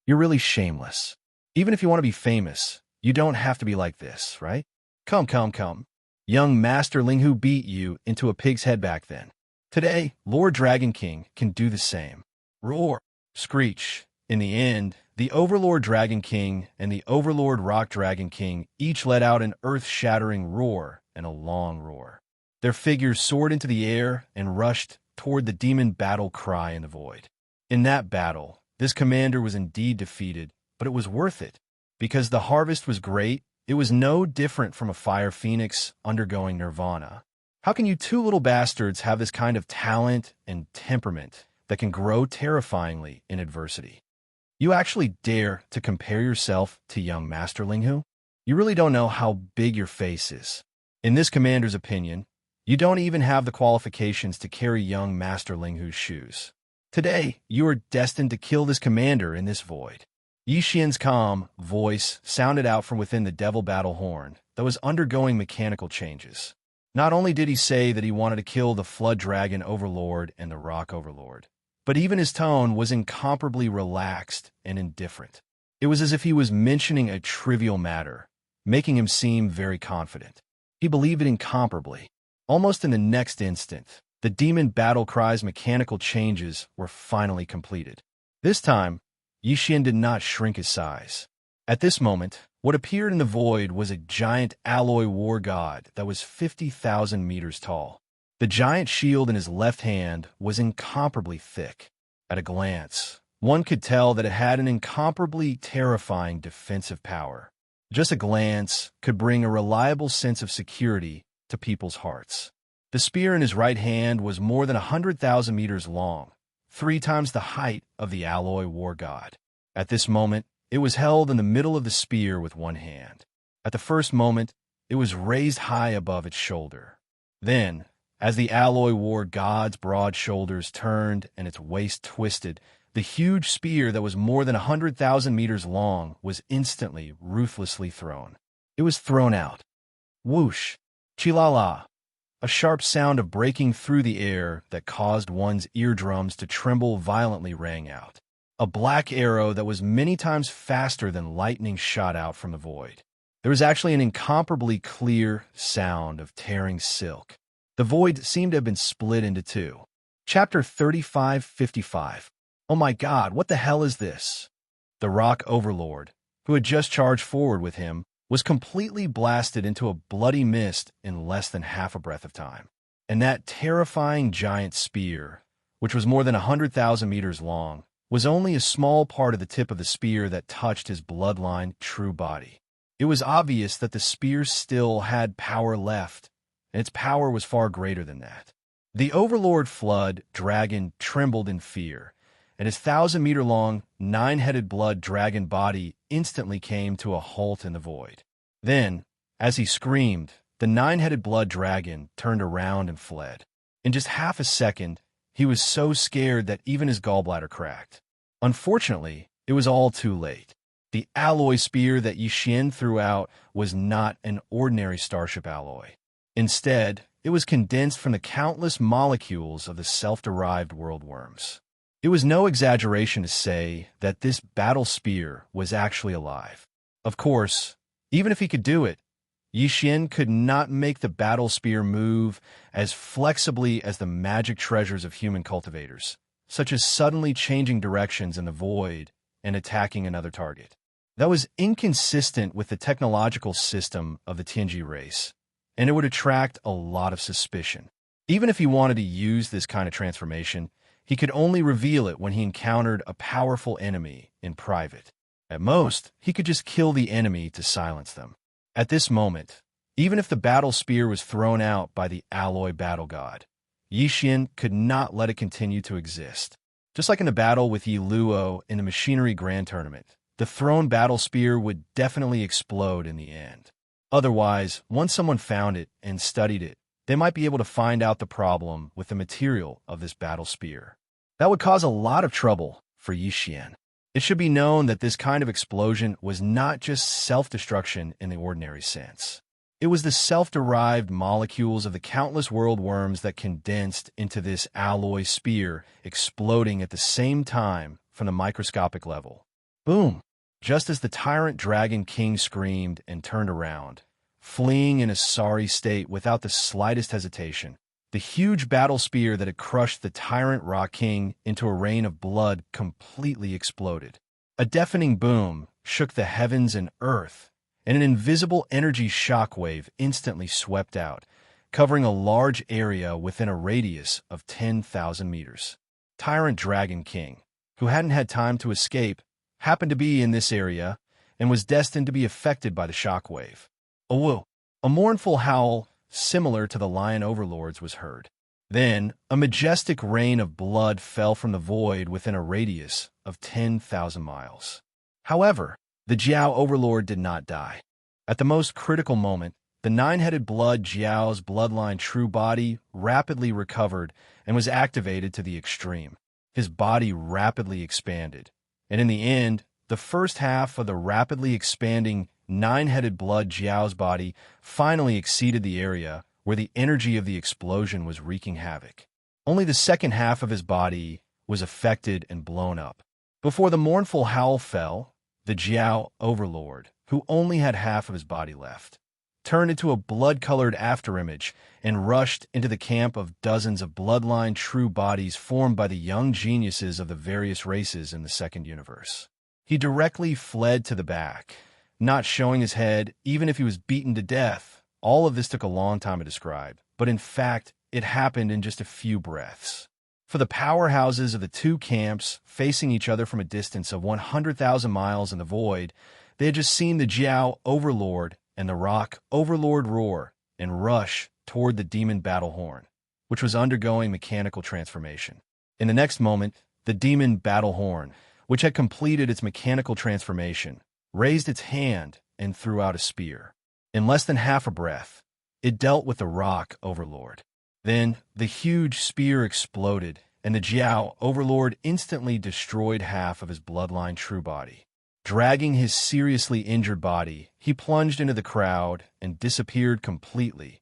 You're really shameless. Even if you want to be famous, you don't have to be like this, right? Come. Young Master Linghu beat you into a pig's head back then. Today, Lord Dragon King can do the same. Roar, screech. In the end, the Overlord Dragon King and the Overlord Rock Dragon King each let out an earth-shattering roar and a long roar. Their figures soared into the air and rushed toward the demon battle cry in the void. In that battle, this commander was indeed defeated, but it was worth it. Because the harvest was great, it was no different from a fire phoenix undergoing nirvana. How can you two little bastards have this kind of talent and temperament that can grow terrifyingly in adversity? You actually dare to compare yourself to young Master Linghu? You really don't know how big your face is. In this commander's opinion, you don't even have the qualifications to carry young Master Linghu's shoes. Today, you are destined to kill this commander in this void. Yi Xian's calm voice sounded out from within the devil battle horn that was undergoing mechanical changes. Not only did he say that he wanted to kill the Flood Dragon Overlord and the Rock Overlord, but even his tone was incomparably relaxed and indifferent. It was as if he was mentioning a trivial matter, making him seem very confident. He believed it incomparably. Almost in the next instant, the demon battle cry's mechanical changes were finally completed. This time, Yi Xian did not shrink his size. At this moment, what appeared in the void was a giant alloy war god that was 50,000 meters tall. The giant shield in his left hand was incomparably thick. At a glance, one could tell that it had an incomparably terrifying defensive power. Just a glance could bring a reliable sense of security to people's hearts. The spear in his right hand was more than 100,000 meters long, 3 times the height of the alloy war god. At this moment, it was held in the middle of the spear with one hand. At the first moment, it was raised high above its shoulder. Then, as the alloy war god's broad shoulders turned and its waist twisted, the huge spear that was more than 100,000 meters long was instantly, ruthlessly thrown. It was thrown out. Whoosh! Chilala! A sharp sound of breaking through the air that caused one's eardrums to tremble violently rang out. A black arrow that was many times faster than lightning shot out from the void. There was actually an incomparably clear sound of tearing silk. The void seemed to have been split into 2. Chapter 35:55. Oh my God, what the hell is this? The Rock Overlord, who had just charged forward with him, was completely blasted into a bloody mist in less than half a breath of time. And that terrifying giant spear, which was more than 100,000 meters long, was only a small part of the tip of the spear that touched his bloodline true body. It was obvious that the spear still had power left, and its power was far greater than that. The Overlord Flood Dragon trembled in fear, and his 1,000-meter-long, 9-headed blood dragon body instantly came to a halt in the void. Then, as he screamed, the nine-headed blood dragon turned around and fled. In just half a second, he was so scared that even his gallbladder cracked. Unfortunately, it was all too late. The alloy spear that Yixian threw out was not an ordinary starship alloy. Instead, it was condensed from the countless molecules of the self-derived worldworms. It was no exaggeration to say that this battle spear was actually alive. Of course, even if he could do it, Yixian could not make the battle spear move as flexibly as the magic treasures of human cultivators, such as suddenly changing directions in the void and attacking another target. That was inconsistent with the technological system of the Tianji race, and it would attract a lot of suspicion. Even if he wanted to use this kind of transformation, he could only reveal it when he encountered a powerful enemy in private. At most, he could just kill the enemy to silence them. At this moment, even if the battle spear was thrown out by the alloy battle god, Yixian could not let it continue to exist. Just like in the battle with Yi Luo in the Machinery Grand Tournament, the thrown battle spear would definitely explode in the end. Otherwise, once someone found it and studied it, they might be able to find out the problem with the material of this battle spear. That would cause a lot of trouble for Yixian. It should be known that this kind of explosion was not just self-destruction in the ordinary sense. It was the self-derived molecules of the countless worldworms that condensed into this alloy spear, exploding at the same time from the microscopic level. Boom! Just as the tyrant dragon king screamed and turned around, fleeing in a sorry state without the slightest hesitation, the huge battle spear that had crushed the tyrant rock king into a rain of blood completely exploded. A deafening boom shook the heavens and earth, and an invisible energy shockwave instantly swept out, covering a large area within a radius of 10,000 meters. Tyrant Dragon King, who hadn't had time to escape, happened to be in this area and was destined to be affected by the shockwave. A mournful howl similar to the lion overlords was heard. Then, a majestic rain of blood fell from the void within a radius of 10,000 miles. However, the Jiao overlord did not die. At the most critical moment, the nine-headed blood Jiao's bloodline true body rapidly recovered and was activated to the extreme. His body rapidly expanded, and in the end, the first half of the rapidly expanding nine-headed blood Jiao's body finally exceeded the area where the energy of the explosion was wreaking havoc. Only the second half of his body was affected and blown up. Before the mournful howl fell, the Jiao overlord, who only had half of his body left, turned into a blood-colored afterimage and rushed into the camp of dozens of bloodline true bodies formed by the young geniuses of the various races in the second universe. He directly fled to the back, not showing his head even if he was beaten to death. All of this took a long time to describe, but in fact, it happened in just a few breaths. For the powerhouses of the two camps facing each other from a distance of 100,000 miles in the void, they had just seen the Jiao Overlord and the Rock Overlord roar and rush toward the demon battle horn, which was undergoing mechanical transformation. In the next moment, the demon battle horn, which had completed its mechanical transformation, raised its hand and threw out a spear. In less than half a breath, it dealt with the Rock Overlord. Then, the huge spear exploded, and the Jiao Overlord instantly destroyed half of his bloodline true body. Dragging his seriously injured body, he plunged into the crowd and disappeared completely.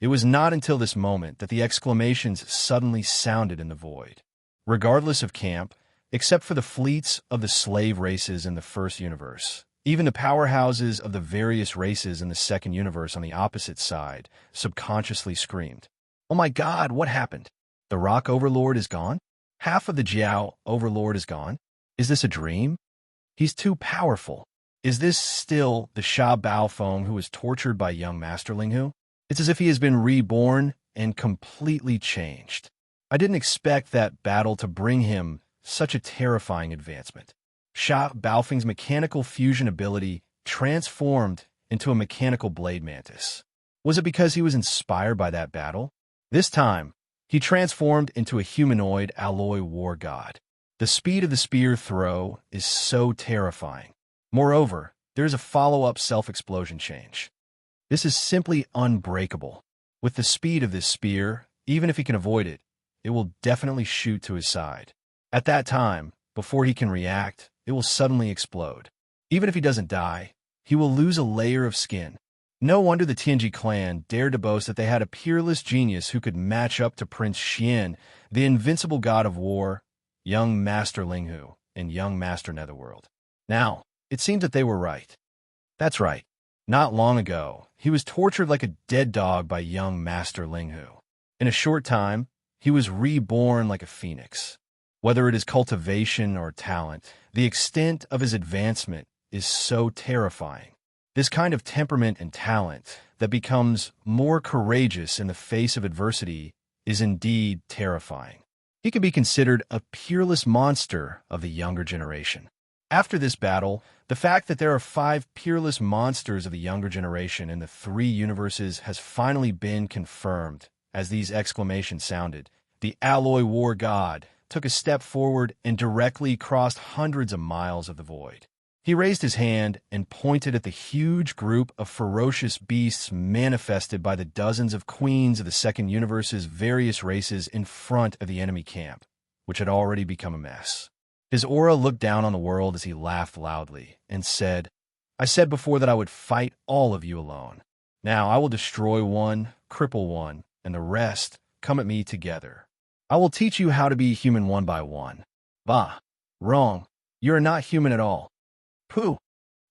It was not until this moment that the exclamations suddenly sounded in the void. Regardless of camp, except for the fleets of the slave races in the first universe, even the powerhouses of the various races in the second universe on the opposite side subconsciously screamed, "Oh my God, what happened? The Rock Overlord is gone? Half of the Jiao Overlord is gone? Is this a dream? He's too powerful. Is this still the Sha Baofeng who was tortured by young Master Linghu? It's as if he has been reborn and completely changed. I didn't expect that battle to bring him such a terrifying advancement." Sha Baofeng's mechanical fusion ability transformed into a mechanical blade mantis. Was it because he was inspired by that battle? This time, he transformed into a humanoid alloy war god. The speed of the spear throw is so terrifying. Moreover, there is a follow-up self-explosion change. This is simply unbreakable. With the speed of this spear, even if he can avoid it, it will definitely shoot to his side. At that time, before he can react, it will suddenly explode. Even if he doesn't die, he will lose a layer of skin. No wonder the Tianji clan dared to boast that they had a peerless genius who could match up to Prince Xian, the invincible god of war, young Master Linghu, and young Master Netherworld. Now, it seems that they were right. That's right. Not long ago, he was tortured like a dead dog by young Master Linghu. In a short time, he was reborn like a phoenix. Whether it is cultivation or talent, the extent of his advancement is so terrifying. This kind of temperament and talent that becomes more courageous in the face of adversity is indeed terrifying. He can be considered a peerless monster of the younger generation. After this battle, the fact that there are 5 peerless monsters of the younger generation in the 3 universes has finally been confirmed. As these exclamations sounded, the alloy war god took a step forward and directly crossed hundreds of miles of the void. He raised his hand and pointed at the huge group of ferocious beasts manifested by the dozens of queens of the second universe's various races in front of the enemy camp, which had already become a mess. His aura looked down on the world as he laughed loudly and said, "I said before that I would fight all of you alone. Now I will destroy one, cripple one, and the rest come at me together. I will teach you how to be human one by one." Bah! Wrong. You are not human at all. Pooh!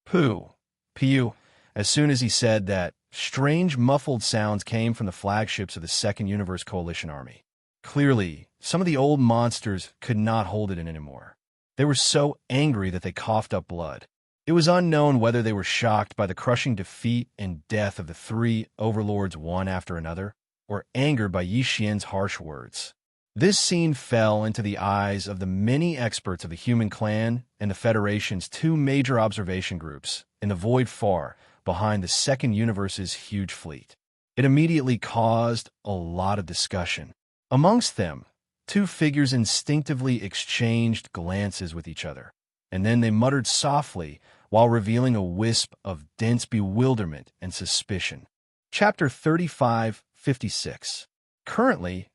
Pooh! Pew! As soon as he said that, strange muffled sounds came from the flagships of the Second Universe Coalition Army. Clearly, some of the old monsters could not hold it in anymore. They were so angry that they coughed up blood. It was unknown whether they were shocked by the crushing defeat and death of the 3 overlords one after another, or angered by Yi Xian's harsh words. This scene fell into the eyes of the many experts of the human clan and the Federation's 2 major observation groups in the void far behind the Second Universe's huge fleet. It immediately caused a lot of discussion. Amongst them, 2 figures instinctively exchanged glances with each other, and then they muttered softly while revealing a wisp of dense bewilderment and suspicion. Chapter 3556. Currently,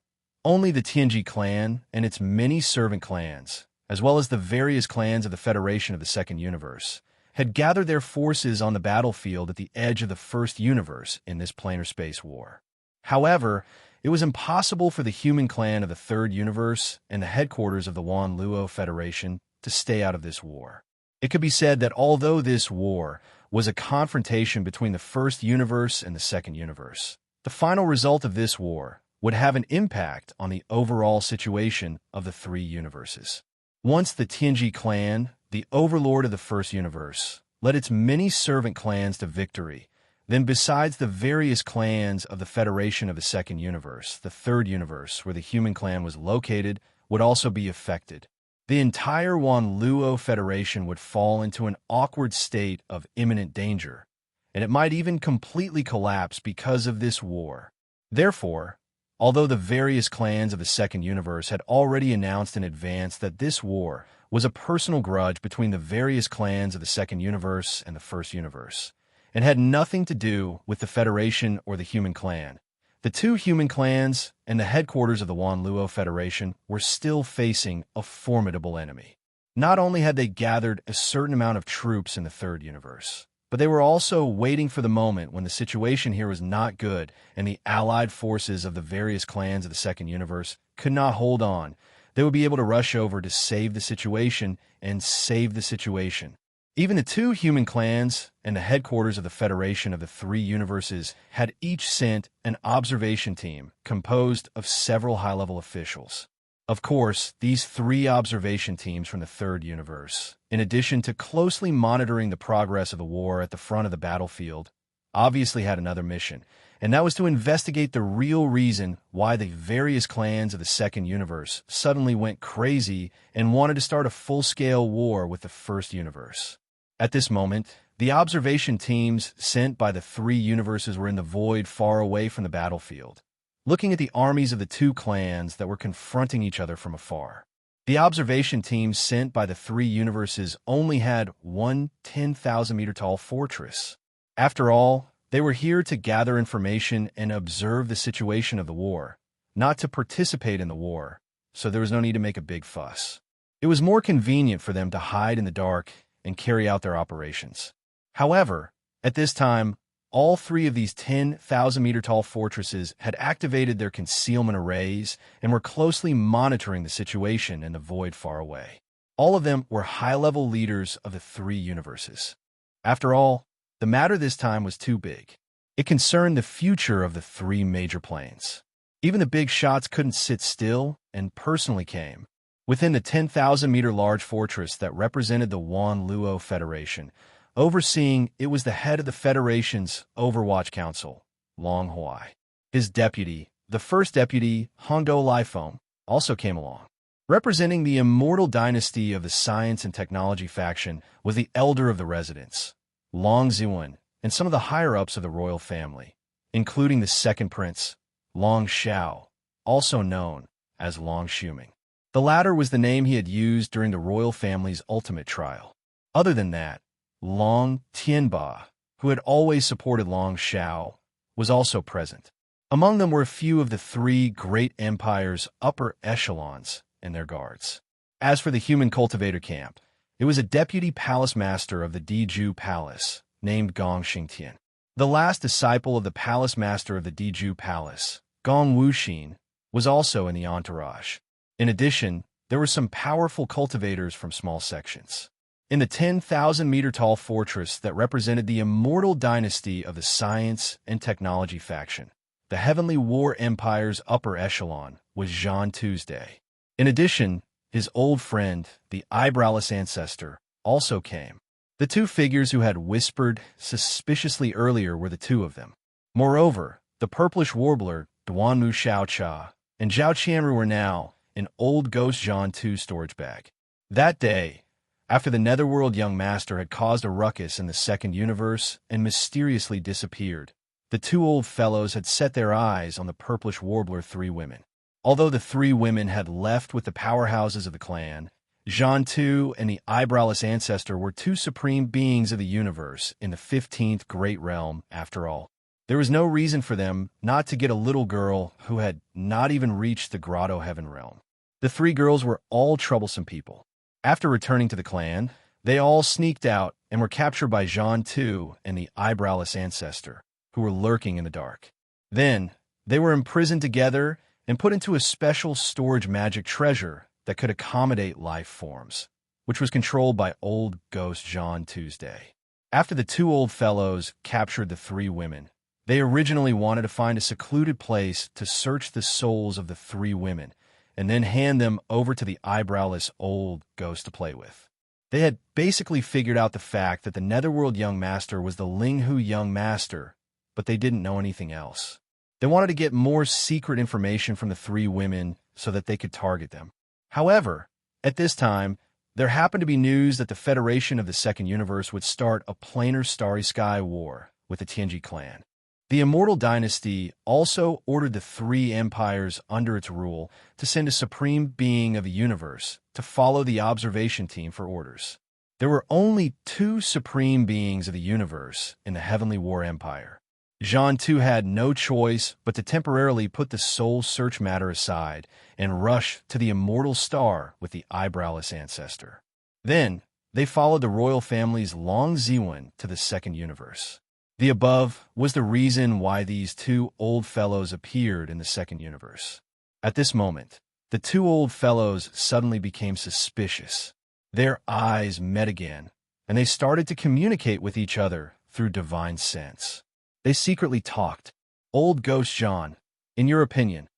only the Tianji clan and its many servant clans, as well as the various clans of the Federation of the Second Universe, had gathered their forces on the battlefield at the edge of the First Universe in this planar space war. However, it was impossible for the human clan of the Third Universe and the headquarters of the Wan Luo Federation to stay out of this war. It could be said that although this war was a confrontation between the First Universe and the Second Universe, the final result of this war would have an impact on the overall situation of the 3 universes. Once the Tianji clan, the overlord of the First Universe, led its many servant clans to victory, then besides the various clans of the Federation of the Second Universe, the Third Universe, where the human clan was located, would also be affected. The entire Wan Luo Federation would fall into an awkward state of imminent danger, and it might even completely collapse because of this war. Therefore, although the various clans of the Second Universe had already announced in advance that this war was a personal grudge between the various clans of the Second Universe and the First Universe, and had nothing to do with the Federation or the human clan, the 2 human clans and the headquarters of the Wan Luo Federation were still facing a formidable enemy. Not only had they gathered a certain amount of troops in the Third Universe, but they were also waiting for the moment when the situation here was not good and the allied forces of the various clans of the Second Universe could not hold on. They would be able to rush over to save the situation and save the situation. Even the 2 human clans and the headquarters of the Federation of the 3 universes had each sent an observation team composed of several high-level officials. Of course, these 3 observation teams from the Third Universe, in addition to closely monitoring the progress of the war at the front of the battlefield, obviously had another mission, and that was to investigate the real reason why the various clans of the Second Universe suddenly went crazy and wanted to start a full-scale war with the First Universe. At this moment, the observation teams sent by the 3 universes were in the void far away from the battlefield, looking at the armies of the 2 clans that were confronting each other from afar. The observation teams sent by the 3 universes only had one 10,000-meter-tall fortress. After all, They were here to gather information and observe the situation of the war, not to participate in the war, so there was no need to make a big fuss. It was more convenient for them to hide in the dark and carry out their operations. However, at this time, all three of these 10,000-meter-tall fortresses had activated their concealment arrays and were closely monitoring the situation in the void far away. All of them were high-level leaders of the three universes. After all, the matter this time was too big. It concerned the future of the three major planes. Even the big shots couldn't sit still and personally came. Within the 10,000-meter large fortress that represented the Wan Luo Federation, overseeing it was the head of the Federation's Overwatch Council, Long Huai. His deputy, the first deputy, Hondo Lifeng, also came along. Representing the immortal dynasty of the science and technology faction was the elder of the residents, Long Ziwen, and some of the higher-ups of the royal family, including the second prince, Long Xiao, also known as Long Shuming. The latter was the name he had used during the royal family's ultimate trial. Other than that, Long Tianba, who had always supported Long Xiao, was also present. Among them were a few of the three great empire's upper echelons and their guards. As for the human cultivator camp, it was a deputy palace master of the Diju Palace, named Gong Xingtian. The last disciple of the palace master of the Diju Palace, Gong Wuxin, was also in the entourage. In addition, there were some powerful cultivators from small sections. In the 10,000-meter-tall fortress that represented the immortal dynasty of the science and technology faction, the Heavenly War Empire's upper echelon was Zhan Tuesday. In addition, his old friend, the eyebrowless ancestor, also came. The two figures who had whispered suspiciously earlier were the two of them. Moreover, the purplish warbler, Duanmu Xiaocha, and Zhao Qianru were now in old Ghost Zhan 2 storage bag. That day, after the Netherworld young master had caused a ruckus in the second universe and mysteriously disappeared, the two old fellows had set their eyes on the purplish warbler three women. Although the three women had left with the powerhouses of the clan, Zhan 2 and the eyebrowless ancestor were two supreme beings of the universe in the 15th Great Realm, after all. There was no reason for them not to get a little girl who had not even reached the Grotto Heaven realm. The three girls were all troublesome people. After returning to the clan, they all sneaked out and were captured by Zhan 2 and the eyebrowless ancestor, who were lurking in the dark. Then, they were imprisoned together and put into a special storage magic treasure that could accommodate life forms, which was controlled by old Ghost Zhan Tuesday. After the two old fellows captured the three women, they originally wanted to find a secluded place to search the souls of the three women and then hand them over to the eyebrowless old ghost to play with. They had basically figured out the fact that the Netherworld young master was the Linghu young master, but they didn't know anything else. They wanted to get more secret information from the three women so that they could target them. However, at this time, there happened to be news that the Federation of the Second Universe would start a planar starry sky war with the Tianji clan. The Immortal Dynasty also ordered the three empires under its rule to send a supreme being of the universe to follow the observation team for orders. There were only two supreme beings of the universe in the Heavenly War Empire. Zhan 2 had no choice but to temporarily put the soul search matter aside and rush to the immortal star with the eyebrowless ancestor. Then, they followed the royal family's Long Ziwen to the second universe. The above was the reason why these two old fellows appeared in the second universe. At this moment, the two old fellows suddenly became suspicious. Their eyes met again, and they started to communicate with each other through divine sense. They secretly talked. Old Ghost Zhan, in your opinion,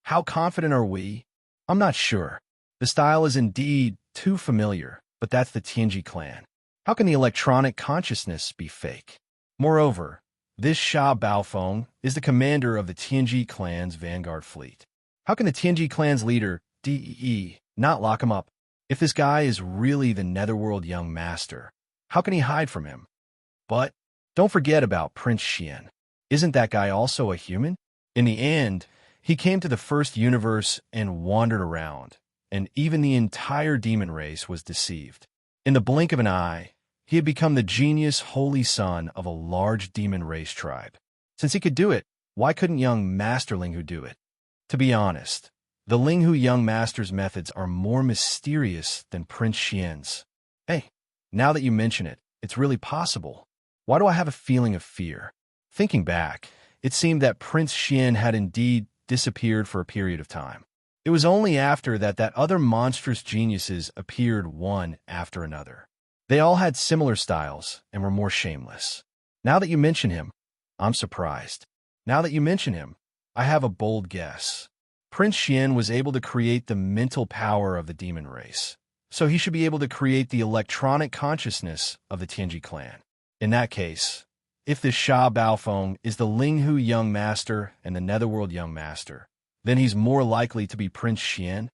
how confident are we? I'm not sure. The style is indeed too familiar, but that's the Tianji clan. How can the electronic consciousness be fake? Moreover, this Sha Baofeng is the commander of the Tianji clan's vanguard fleet. How can the Tianji clan's leader, Dee, not lock him up? If this guy is really the Netherworld young master, how can he hide from him? But don't forget about Prince Xian. Isn't that guy also a human? In the end, he came to the first universe and wandered around, and even the entire demon race was deceived. In the blink of an eye, He had become the genius holy son of a large demon race tribe. Since he could do it, why couldn't young Master Linghu do it? To be honest, the Linghu young master's methods are more mysterious than Prince Xian's. Hey, now that you mention it, it's really possible. Why do I have a feeling of fear? Thinking back, it seemed that Prince Xian had indeed disappeared for a period of time. It was only after that other monstrous geniuses appeared one after another. They all had similar styles and were more shameless. Now that you mention him, I'm surprised. Now that you mention him, I have a bold guess. Prince Xian was able to create the mental power of the demon race, so he should be able to create the electronic consciousness of the Tianji clan. In that case, if this Sha Baofeng is the Linghu young master and the Netherworld young master, then he's more likely to be Prince Xian.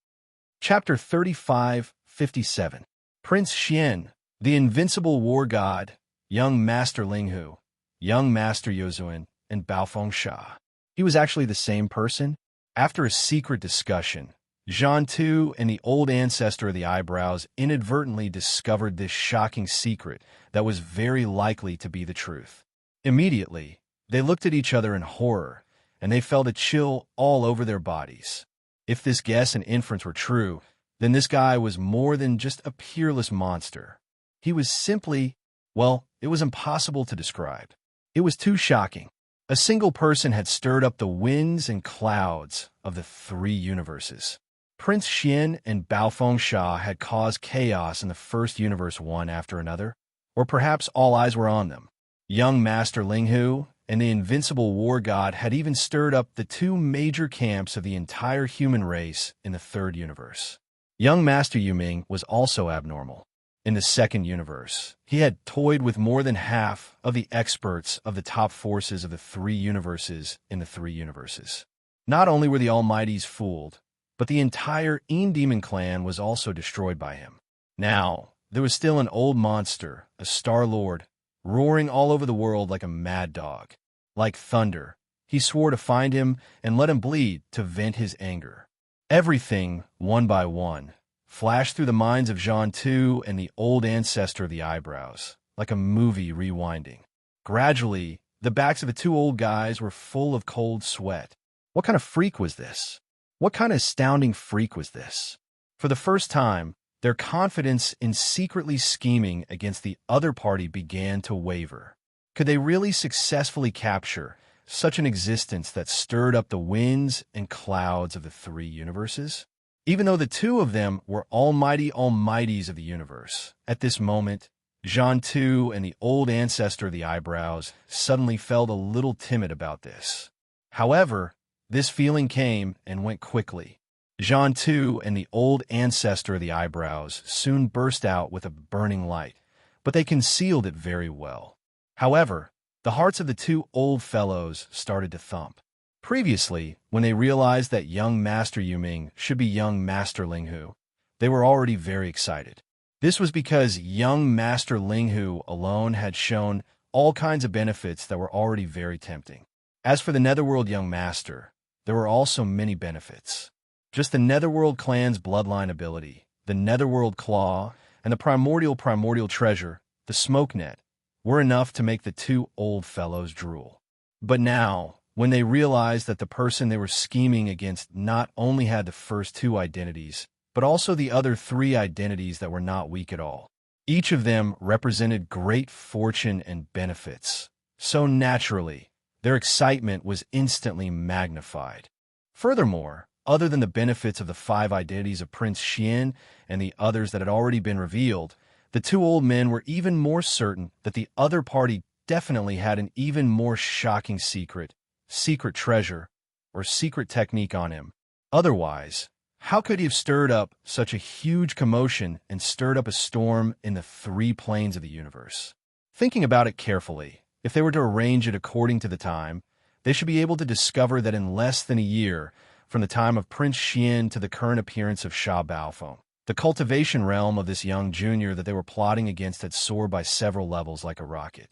Chapter 35:57. Prince Xian, the invincible war god, young Master Linghu, young Master Yozuan, and Baofeng Sha. He was actually the same person. After a secret discussion, Zhan Tu and the old ancestor of the eyebrows inadvertently discovered this shocking secret that was very likely to be the truth. Immediately, they looked at each other in horror, and they felt a chill all over their bodies. If this guess and inference were true, then this guy was more than just a peerless monster. He was simply, well, it was impossible to describe. It was too shocking. A single person had stirred up the winds and clouds of the three universes. Prince Xian and Baofeng Sha had caused chaos in the first universe one after another, or perhaps all eyes were on them. Young Master Linghu and the invincible war god had even stirred up the two major camps of the entire human race in the third universe. Young Master Yuming was also abnormal. In the second universe, he had toyed with more than half of the experts of the top forces of the three universes in the three universes. Not only were the Almighties fooled, but the entire Demon clan was also destroyed by him. Now, there was still an old monster, a Star-Lord, roaring all over the world like a mad dog. Like thunder, he swore to find him and let him bleed to vent his anger. Everything, one by one, flashed through the minds of Zhan Tu and the old ancestor of the eyebrows, like a movie rewinding. Gradually, the backs of the two old guys were full of cold sweat. What kind of freak was this? What kind of astounding freak was this? For the first time, their confidence in secretly scheming against the other party began to waver. Could they really successfully capture such an existence that stirred up the winds and clouds of the three universes? Even though the two of them were almighty almighties of the universe, at this moment, Zhan Tu and the old ancestor of the eyebrows suddenly felt a little timid about this. However, this feeling came and went quickly. Zhan Tu and the old ancestor of the eyebrows soon burst out with a burning light, but they concealed it very well. However, the hearts of the two old fellows started to thump. Previously, when they realized that young Master Yuming should be young Master Linghu, they were already very excited. This was because young Master Linghu alone had shown all kinds of benefits that were already very tempting. As for the Netherworld young master, there were also many benefits. Just the Netherworld clan's bloodline ability, the Netherworld claw, and the primordial treasure, the smoke net, were enough to make the two old fellows drool. But now, when they realized that the person they were scheming against not only had the first two identities, but also the other three identities that were not weak at all. Each of them represented great fortune and benefits. So naturally, their excitement was instantly magnified. Furthermore, other than the benefits of the five identities of Prince Xian and the others that had already been revealed, the two old men were even more certain that the other party definitely had an even more shocking secret treasure, or secret technique on him. Otherwise, how could he have stirred up such a huge commotion and stirred up a storm in the three planes of the universe? Thinking about it carefully, if they were to arrange it according to the time, they should be able to discover that in less than a year, from the time of Prince Xian to the current appearance of Sha Baofeng, the cultivation realm of this young junior that they were plotting against had soared by several levels like a rocket.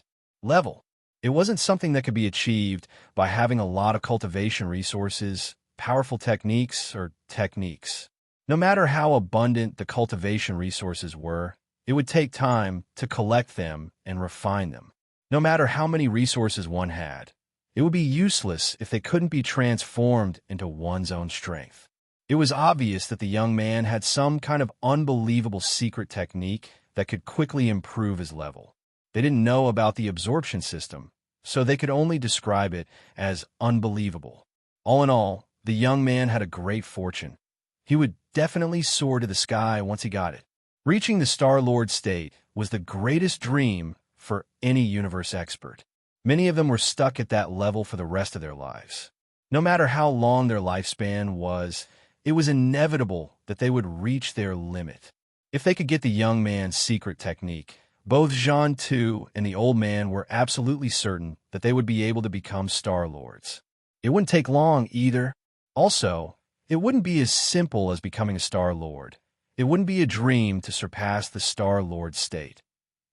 It wasn't something that could be achieved by having a lot of cultivation resources, powerful techniques, or techniques. No matter how abundant the cultivation resources were, It would take time to collect them and refine them. No matter how many resources one had, it would be useless if they couldn't be transformed into one's own strength. It was obvious that the young man had some kind of unbelievable secret technique that could quickly improve his level. They didn't know about the absorption system, so they could only describe it as unbelievable. All in all, the young man had a great fortune. He would definitely soar to the sky once he got it. Reaching the Star-Lord state was the greatest dream for any universe expert. Many of them were stuck at that level for the rest of their lives. No matter how long their lifespan was, it was inevitable that they would reach their limit. If they could get the young man's secret technique, both Jean Tu and the old man were absolutely certain that they would be able to become Star-Lords. It wouldn't take long either. Also, it wouldn't be as simple as becoming a Star-Lord. It wouldn't be a dream to surpass the Star-Lord state.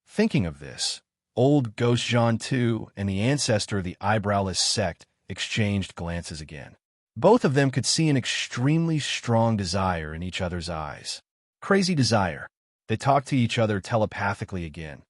Thinking of this, old Ghost Jean Tu and the ancestor of the eyebrowless sect exchanged glances again. Both of them could see an extremely strong desire in each other's eyes. Crazy desire. They talked to each other telepathically again.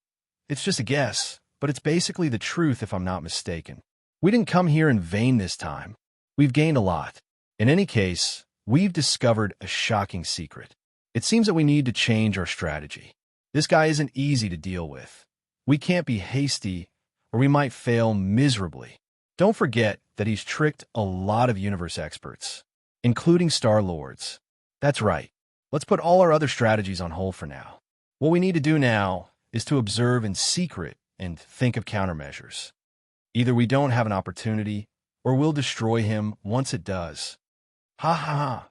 It's just a guess, but it's basically the truth if I'm not mistaken. We didn't come here in vain this time. We've gained a lot. In any case, we've discovered a shocking secret. It seems that we need to change our strategy. This guy isn't easy to deal with. We can't be hasty, or we might fail miserably. Don't forget that he's tricked a lot of universe experts, including Star-Lords. That's right. Let's put all our other strategies on hold for now. What we need to do now is to observe in secret and think of countermeasures. Either we don't have an opportunity, or we'll destroy him once it does. Ha ha ha.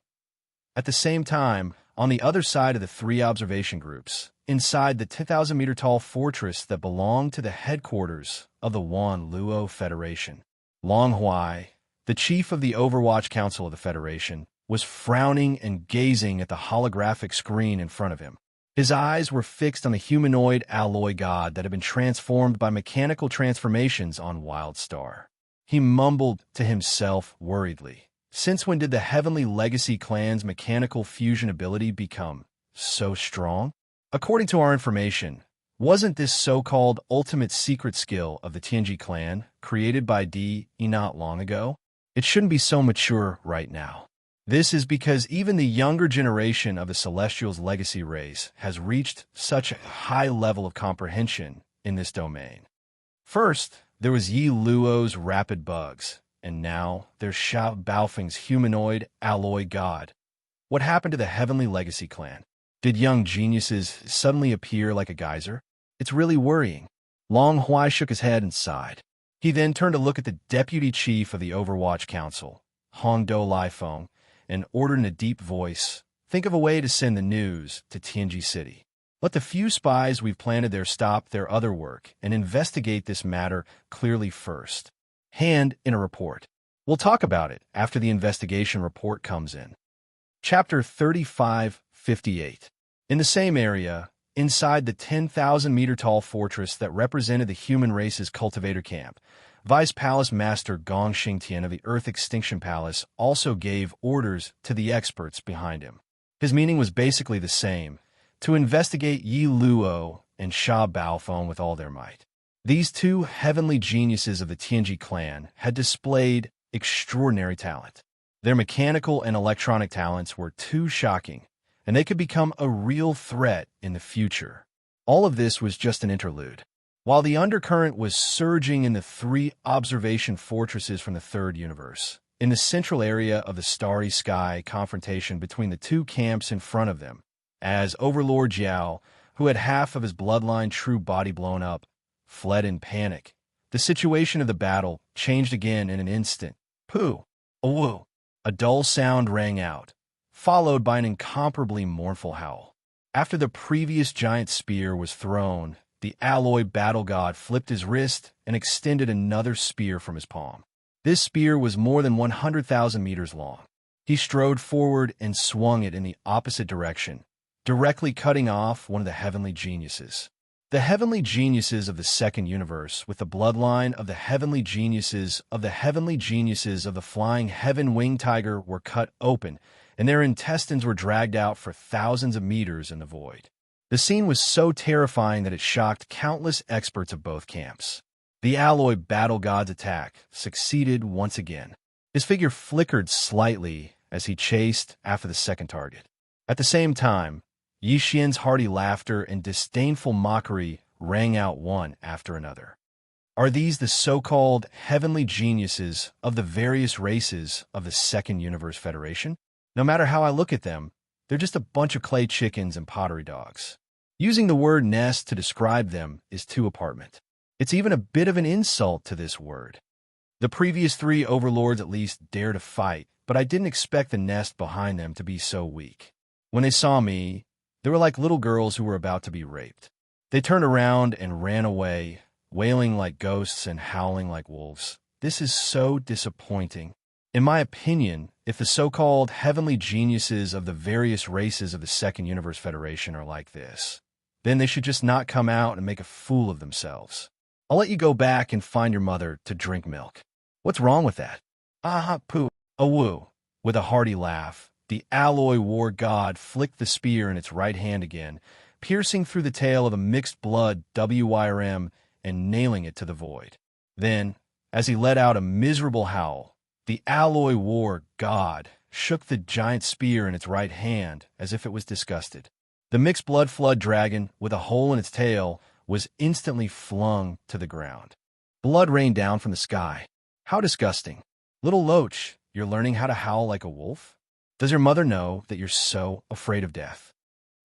At the same time, on the other side of the three observation groups, inside the 10,000-meter-tall fortress that belonged to the headquarters of the Wan Luo Federation, Long Huai, the chief of the Overwatch Council of the Federation, was frowning and gazing at the holographic screen in front of him. His eyes were fixed on the humanoid alloy god that had been transformed by mechanical transformations on Wildstar. He mumbled to himself worriedly. Since when did the Heavenly Legacy clan's mechanical fusion ability become so strong? According to our information, wasn't this so-called ultimate secret skill of the Tianji clan created by Di not long ago? It shouldn't be so mature right now. This is because even the younger generation of the Celestials' legacy race has reached such a high level of comprehension in this domain. First, there was Yi Luo's rapid bugs, and now there's Xiao Baofeng's humanoid alloy god. What happened to the Heavenly Legacy clan? Did young geniuses suddenly appear like a geyser? It's really worrying. Long Huai shook his head and sighed. He then turned to look at the deputy chief of the Overwatch Council, Hong Do Laifeng, and ordered in a deep voice, think of a way to send the news to Tianji City. Let the few spies we've planted there stop their other work and investigate this matter clearly first. Hand in a report. We'll talk about it after the investigation report comes in. Chapter 3558. In the same area, inside the 10,000-meter-tall fortress that represented the human race's cultivator camp, Vice Palace Master Gong Xingtian of the Earth Extinction Palace also gave orders to the experts behind him. His meaning was basically the same, to investigate Yi Luo and Sha Baofeng with all their might. These two heavenly geniuses of the Tianji clan had displayed extraordinary talent. Their mechanical and electronic talents were too shocking, and they could become a real threat in the future. All of this was just an interlude. While the undercurrent was surging in the three observation fortresses from the third universe, in the central area of the starry sky confrontation between the two camps in front of them, as Overlord Jiao, who had half of his bloodline true body blown up, fled in panic, the situation of the battle changed again in an instant. Pooh! Awoo! A dull sound rang out, followed by an incomparably mournful howl. After the previous giant spear was thrown, the alloy battle god flipped his wrist and extended another spear from his palm. This spear was more than 100,000 meters long. He strode forward and swung it in the opposite direction, directly cutting off one of the heavenly geniuses. The heavenly geniuses of the second universe, with the bloodline of the heavenly geniuses of the flying heaven winged tiger, were cut open, and their intestines were dragged out for thousands of meters in the void. The scene was so terrifying that it shocked countless experts of both camps. The alloy battle god's attack succeeded once again. His figure flickered slightly as he chased after the second target. At the same time, Yixian's hearty laughter and disdainful mockery rang out one after another. Are these the so-called heavenly geniuses of the various races of the Second Universe Federation? No matter how I look at them, they're just a bunch of clay chickens and pottery dogs. Using the word nest to describe them is too apparent. It's even a bit of an insult to this word. The previous three overlords at least dare to fight, but I didn't expect the nest behind them to be so weak. When they saw me, they were like little girls who were about to be raped. They turned around and ran away, wailing like ghosts and howling like wolves. This is so disappointing. In my opinion, if the so-called heavenly geniuses of the various races of the Second Universe Federation are like this, then they should just not come out and make a fool of themselves. I'll let you go back and find your mother to drink milk. What's wrong with that? Ah, poo, woo. With a hearty laugh, the alloy war god flicked the spear in its right hand again, piercing through the tail of the mixed blood WYRM and nailing it to the void. Then, as he let out a miserable howl, the alloy war god shook the giant spear in its right hand as if it was disgusted. The mixed blood flood dragon, with a hole in its tail, was instantly flung to the ground. Blood rained down from the sky. How disgusting. Little Loach, you're learning how to howl like a wolf? Does your mother know that you're so afraid of death?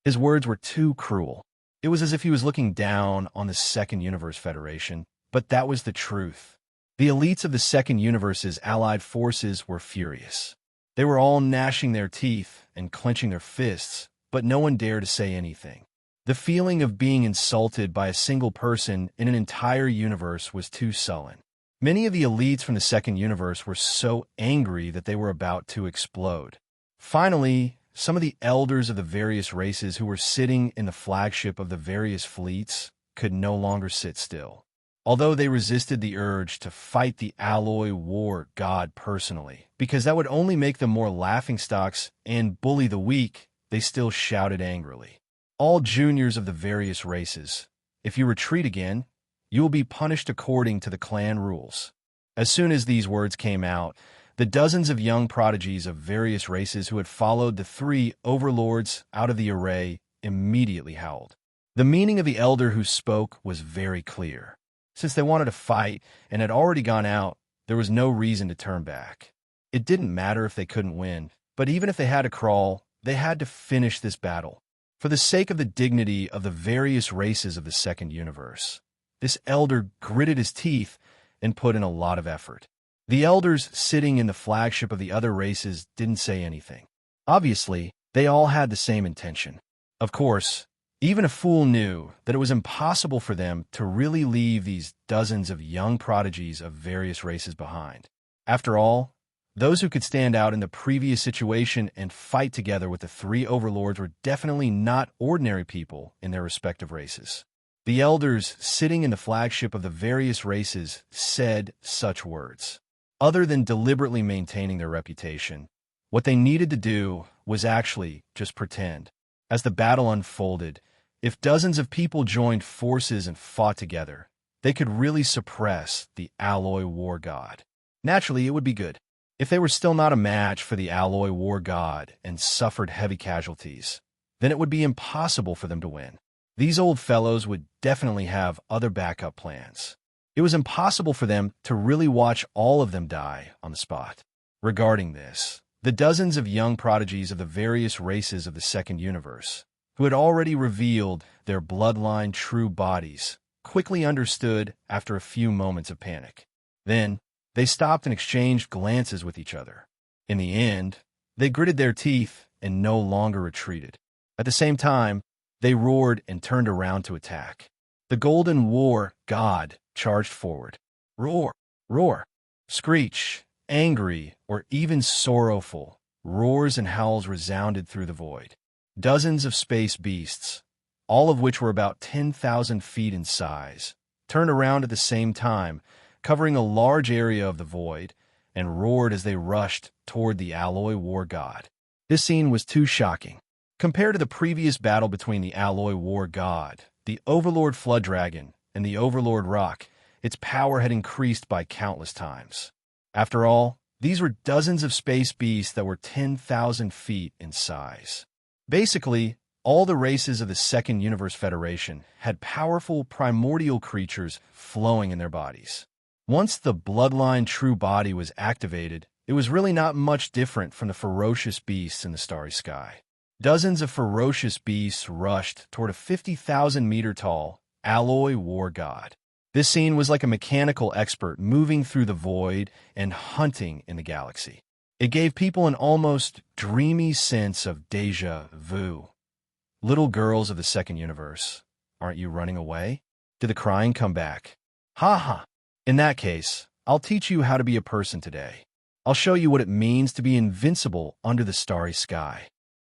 His words were too cruel. It was as if he was looking down on the Second Universe Federation, but that was the truth. The elites of the Second Universe's allied forces were furious. They were all gnashing their teeth and clenching their fists, but no one dared to say anything. The feeling of being insulted by a single person in an entire universe was too sullen. Many of the elites from the Second Universe were so angry that they were about to explode. Finally, some of the elders of the various races who were sitting in the flagship of the various fleets could no longer sit still. Although they resisted the urge to fight the alloy war god personally, because that would only make them more laughingstocks and bully the weak, they still shouted angrily. All juniors of the various races, if you retreat again, you will be punished according to the clan rules. As soon as these words came out, the dozens of young prodigies of various races who had followed the three overlords out of the array immediately howled. The meaning of the elder who spoke was very clear. Since they wanted to fight and had already gone out, there was no reason to turn back. It didn't matter if they couldn't win, but even if they had to crawl, they had to finish this battle. For the sake of the dignity of the various races of the Second Universe, this elder gritted his teeth and put in a lot of effort. The elders sitting in the flagship of the other races didn't say anything. Obviously, they all had the same intention. Of course, even a fool knew that it was impossible for them to really leave these dozens of young prodigies of various races behind. After all, those who could stand out in the previous situation and fight together with the three overlords were definitely not ordinary people in their respective races. The elders sitting in the flagship of the various races said such words. Other than deliberately maintaining their reputation, what they needed to do was actually just pretend. As the battle unfolded, if dozens of people joined forces and fought together, they could really suppress the alloy war god. Naturally, it would be good. If they were still not a match for the alloy war god and suffered heavy casualties, then it would be impossible for them to win. These old fellows would definitely have other backup plans. It was impossible for them to really watch all of them die on the spot. Regarding this, the dozens of young prodigies of the various races of the Second Universe, who had already revealed their bloodline true bodies, quickly understood after a few moments of panic. Then, they stopped and exchanged glances with each other. In the end, they gritted their teeth and no longer retreated. At the same time, they roared and turned around to attack. The Golden War god charged forward. Roar, roar, screech, angry, or even sorrowful, roars and howls resounded through the void. Dozens of space beasts, all of which were about 10,000 feet in size, turned around at the same time, covering a large area of the void, and roared as they rushed toward the alloy war god. This scene was too shocking. Compared to the previous battle between the Alloy War God, the Overlord Flood Dragon, and the Overlord Rock, its power had increased by countless times. After all, these were dozens of space beasts that were 10,000 feet in size. Basically, all the races of the Second Universe Federation had powerful primordial creatures flowing in their bodies. Once the Bloodline True Body was activated, it was really not much different from the ferocious beasts in the starry sky. Dozens of ferocious beasts rushed toward a 50,000-meter-tall Alloy War God. This scene was like a mechanical expert moving through the void and hunting in the galaxy. It gave people an almost dreamy sense of déjà vu. Little girls of the Second Universe, aren't you running away? Did the crying come back? Ha ha! In that case, I'll teach you how to be a person today. I'll show you what it means to be invincible under the starry sky.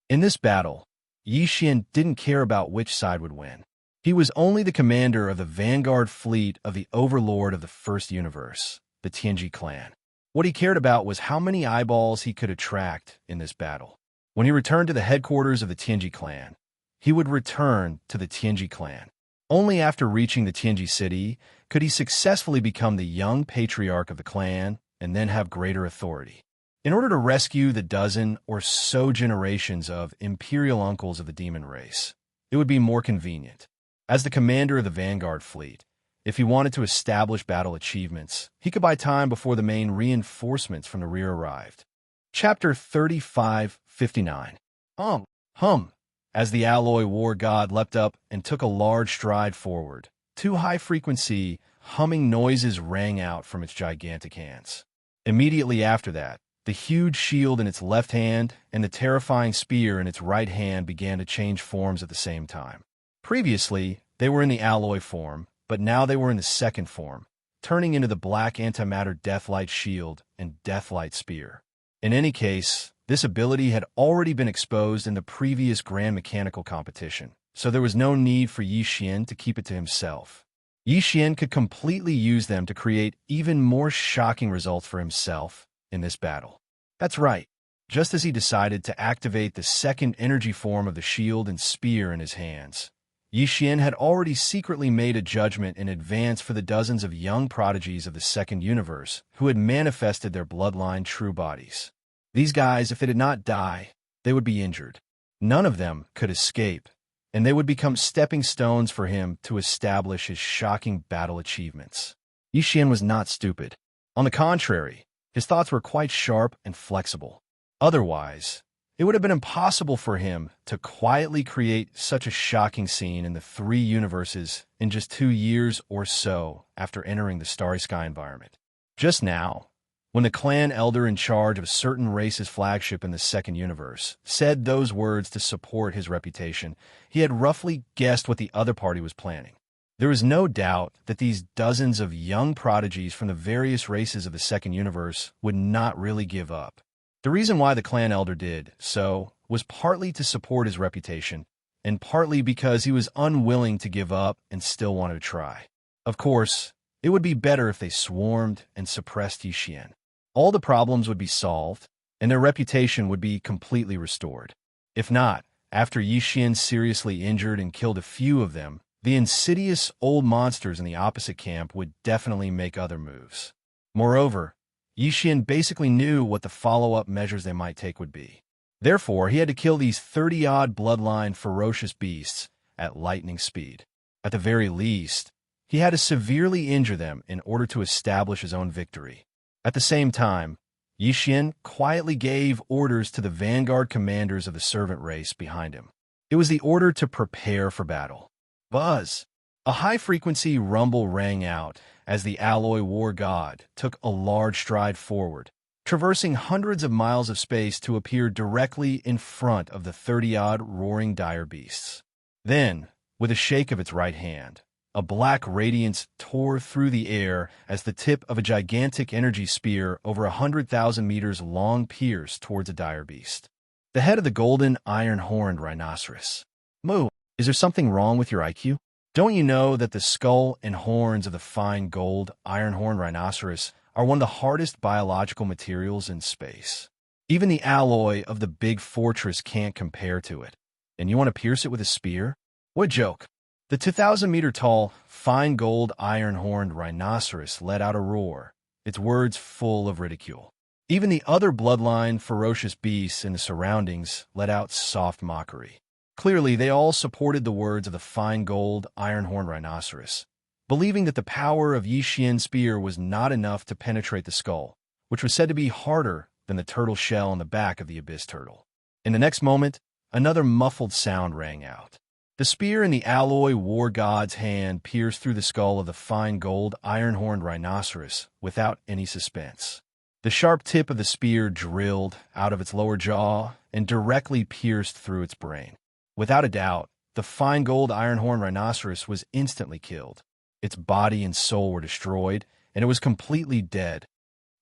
In this battle, Xianxia didn't care about which side would win. He was only the commander of the vanguard fleet of the overlord of the First Universe, the Tianji clan. What he cared about was how many eyeballs he could attract in this battle. When he returned to the headquarters of the Tianji clan, he would return to the Tianji clan. Only after reaching the Tianji city could he successfully become the young patriarch of the clan and then have greater authority. In order to rescue the dozen or so generations of imperial uncles of the demon race, it would be more convenient. As the commander of the Vanguard fleet, if he wanted to establish battle achievements, he could buy time before the main reinforcements from the rear arrived. Chapter 35:59. Hum. As the Alloy War God leapt up and took a large stride forward, two high-frequency, humming noises rang out from its gigantic hands. Immediately after that, the huge shield in its left hand and the terrifying spear in its right hand began to change forms at the same time. Previously, they were in the alloy form, but now they were in the second form, turning into the black antimatter Deathlight shield and Deathlight spear. In any case, this ability had already been exposed in the previous Grand Mechanical competition, so there was no need for Xianxia to keep it to himself. Xianxia could completely use them to create even more shocking results for himself in this battle. That's right. Just as he decided to activate the second energy form of the shield and spear in his hands, Xianxia had already secretly made a judgment in advance for the dozens of young prodigies of the Second Universe who had manifested their bloodline true bodies. These guys, if they did not die, they would be injured. None of them could escape, and they would become stepping stones for him to establish his shocking battle achievements. Xianxia was not stupid. On the contrary, his thoughts were quite sharp and flexible. Otherwise, it would have been impossible for him to quietly create such a shocking scene in the three universes in just 2 years or so after entering the Starry Sky environment. Just now, when the clan elder in charge of a certain race's flagship in the Second Universe said those words to support his reputation, he had roughly guessed what the other party was planning. There was no doubt that these dozens of young prodigies from the various races of the Second Universe would not really give up. The reason why the clan elder did so was partly to support his reputation, and partly because he was unwilling to give up and still wanted to try. Of course, it would be better if they swarmed and suppressed Xianxia. All the problems would be solved, and their reputation would be completely restored. If not, after Xianxia seriously injured and killed a few of them, the insidious old monsters in the opposite camp would definitely make other moves. Moreover, Xianxia basically knew what the follow-up measures they might take would be. Therefore, he had to kill these 30-odd bloodline ferocious beasts at lightning speed. At the very least, he had to severely injure them in order to establish his own victory. At the same time, Xianxia quietly gave orders to the vanguard commanders of the servant race behind him. It was the order to prepare for battle. Buzz! A high-frequency rumble rang out as the Alloy War God took a large stride forward, traversing hundreds of miles of space to appear directly in front of the 30-odd roaring dire beasts. Then, with a shake of its right hand, a black radiance tore through the air as the tip of a gigantic energy spear over 100,000 meters long pierced towards a dire beast. The head of the golden iron-horned rhinoceros. Moo, is there something wrong with your IQ? Don't you know that the skull and horns of the fine gold iron-horned rhinoceros are one of the hardest biological materials in space? Even the alloy of the big fortress can't compare to it. And you want to pierce it with a spear? What a joke. The 2,000-meter-tall, fine gold iron-horned rhinoceros let out a roar, its words full of ridicule. Even the other bloodline ferocious beasts in the surroundings let out soft mockery. Clearly, they all supported the words of the fine gold iron-horned rhinoceros, believing that the power of Yi Xian's spear was not enough to penetrate the skull, which was said to be harder than the turtle shell on the back of the abyss turtle. In the next moment, another muffled sound rang out. The spear in the alloy war god's hand pierced through the skull of the fine gold iron-horned rhinoceros without any suspense. The sharp tip of the spear drilled out of its lower jaw and directly pierced through its brain. Without a doubt, the fine gold iron-horned rhinoceros was instantly killed. Its body and soul were destroyed, and it was completely dead.